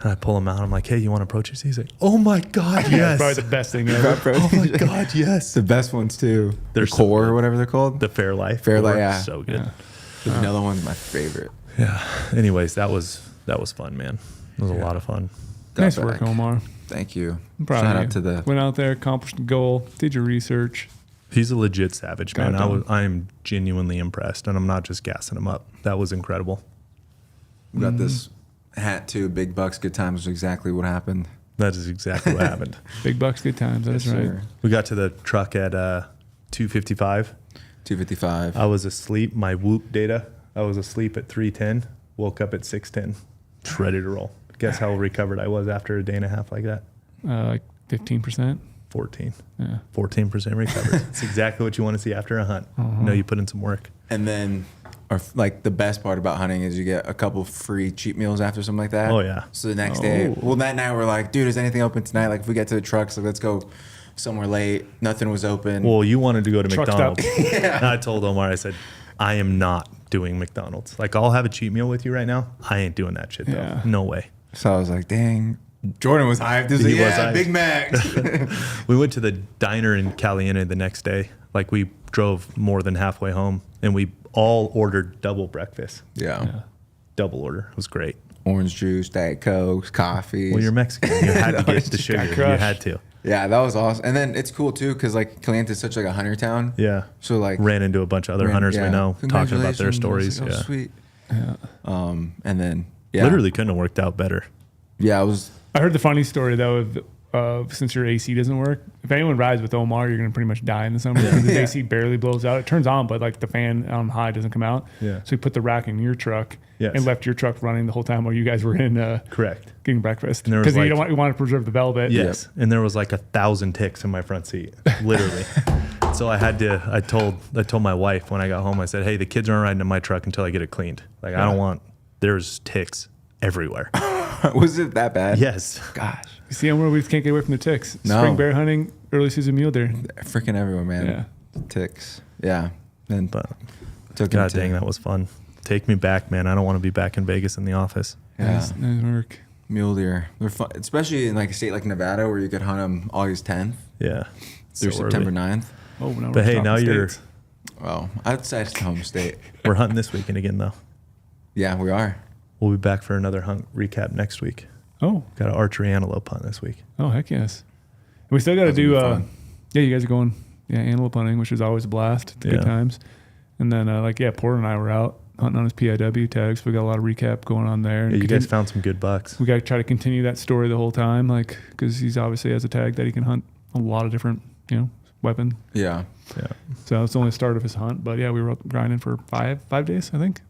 and I pull him out. I'm like, hey, you want a protein shake? He's like, oh my god, yes. Probably the best thing ever. Oh my god, yes. The best ones too. They're the core so or whatever they're called. The Fairlife. Fairlife, yeah. So good. Yeah. The vanilla one's my favorite. Yeah. Anyways, that was fun, man. It was a lot of fun. Nice work, Omar. Thank you. I'm proud Shout of out to the. Went out there, accomplished the goal, did your research. He's a legit savage, man. Got it done. I am genuinely impressed, and I'm not just gassing him up. That was incredible. We got this hat too. Big bucks, good times was exactly what happened. That is exactly what happened. Big bucks, good times. That's right. Sir. We got to the truck at 2:55. 255. I was asleep. My Whoop data. I was asleep at 3:10. Woke up at 6:10. Just ready to roll. Guess how recovered I was after a day and a half like that? Like 15%. 14. Yeah. 14% recovered. It's exactly what you want to see after a hunt. You know you put in some work. And then, like the best part about hunting is you get a couple free cheat meals after something like that. Oh, yeah. So the next day, that night we're like, dude, is anything open tonight? Like if we get to the trucks, like let's go somewhere late. Nothing was open. Well, you wanted to go to Truck McDonald's. stop. And I told Omar, I said, I am not doing McDonald's. Like I'll have a cheat meal with you right now. I ain't doing that shit though. Yeah. No way. So I was like, dang. Jordan was hyped. He was like, yeah, hyped. Big Mac. We went to the diner in Caliente the next day. Like we drove more than halfway home, and we all ordered double breakfast. Yeah. Double order. It was great. Orange juice, Diet Coke, coffee. Well, you're Mexican. You had to get the sugar. You crushed. had to. Yeah, that was awesome. And then it's cool too, because like Caliente is such like a hunter town. Yeah. So like Ran into a bunch of other hunters we know talking about their stories. Congratulations. I was like, oh, Yeah. sweet. Yeah. And then Literally couldn't have worked out better. Yeah, I was. I heard the funny story though of since your AC doesn't work. If anyone rides with Omar, you're gonna pretty much die in the summer because his AC barely blows out. It turns on, but like the fan on high doesn't come out. Yeah. So he put the rack in your truck Yes. and left your truck running the whole time while you guys were in Correct. getting breakfast. And there was Because like- you want to preserve the velvet. Yes. And there was like 1,000 ticks in my front seat, literally. So I told my wife when I got home, I said, hey, the kids aren't riding in my truck until I get it cleaned. Like there's ticks everywhere. Was it that bad? Yes. Gosh, You see, we just can't get away from the ticks. No. Spring bear hunting, early season mule deer. freaking everywhere, man. Yeah. Ticks. Yeah. And But took God him to- dang, that was fun. Take me back, man. I don't want to be back in Vegas in the office. Yeah. Nice work. Mule deer. They're fun, especially in like a state like Nevada where you could hunt them August 10th Yeah. through So September early. 9th. Oh, now But hey, talking now you're states. Well, I'd say it's home state. we're hunting this weekend again though. Yeah, we are. We'll be back for another hunt recap next week. Oh, Got an archery antelope hunt this week. oh, heck yes. We still got to That's do. gonna be fun. Yeah, you guys are going. Yeah, antelope hunting, which is always a blast. It's good Yeah. times. And then Porter and I were out hunting on his PIW tags. We got a lot of recap going on there. Yeah, And you guys found some good bucks. we got to try to continue that story the whole time, like because he's obviously has a tag that he can hunt a lot of different, weapon. Yeah. Yeah. So it's only the start of his hunt. But yeah, we were grinding for five days, I think.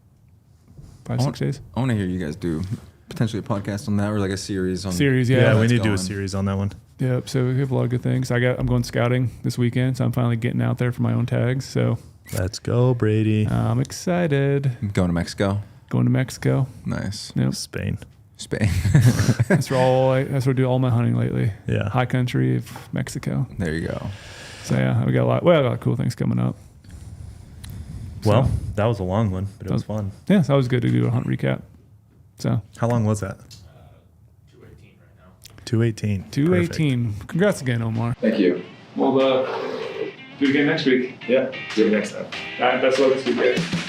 6 days. I want to hear you guys do potentially a podcast on that or like a series on. Series, Yeah, yeah. we that's need to do a going. series on that one. Yep. So we have a lot of good things. I'm going scouting this weekend, so I'm finally getting out there for my own tags. So Let's go, Brady. I'm excited. Going to Mexico. Going to Mexico. Nice. Yep. Spain. Spain. That's where I do all my hunting lately. Yeah. High country of Mexico. There you go. So yeah, we got a lot of cool things coming up. Well, that was a long one, but it was fun. Yeah, so that was good to do a hunt recap. So How long was that? 218 right now. 218. 218. Congrats again, Omar. Thank you. We'll do it again next week. Yeah. See you next time. All right, best of luck this weekend.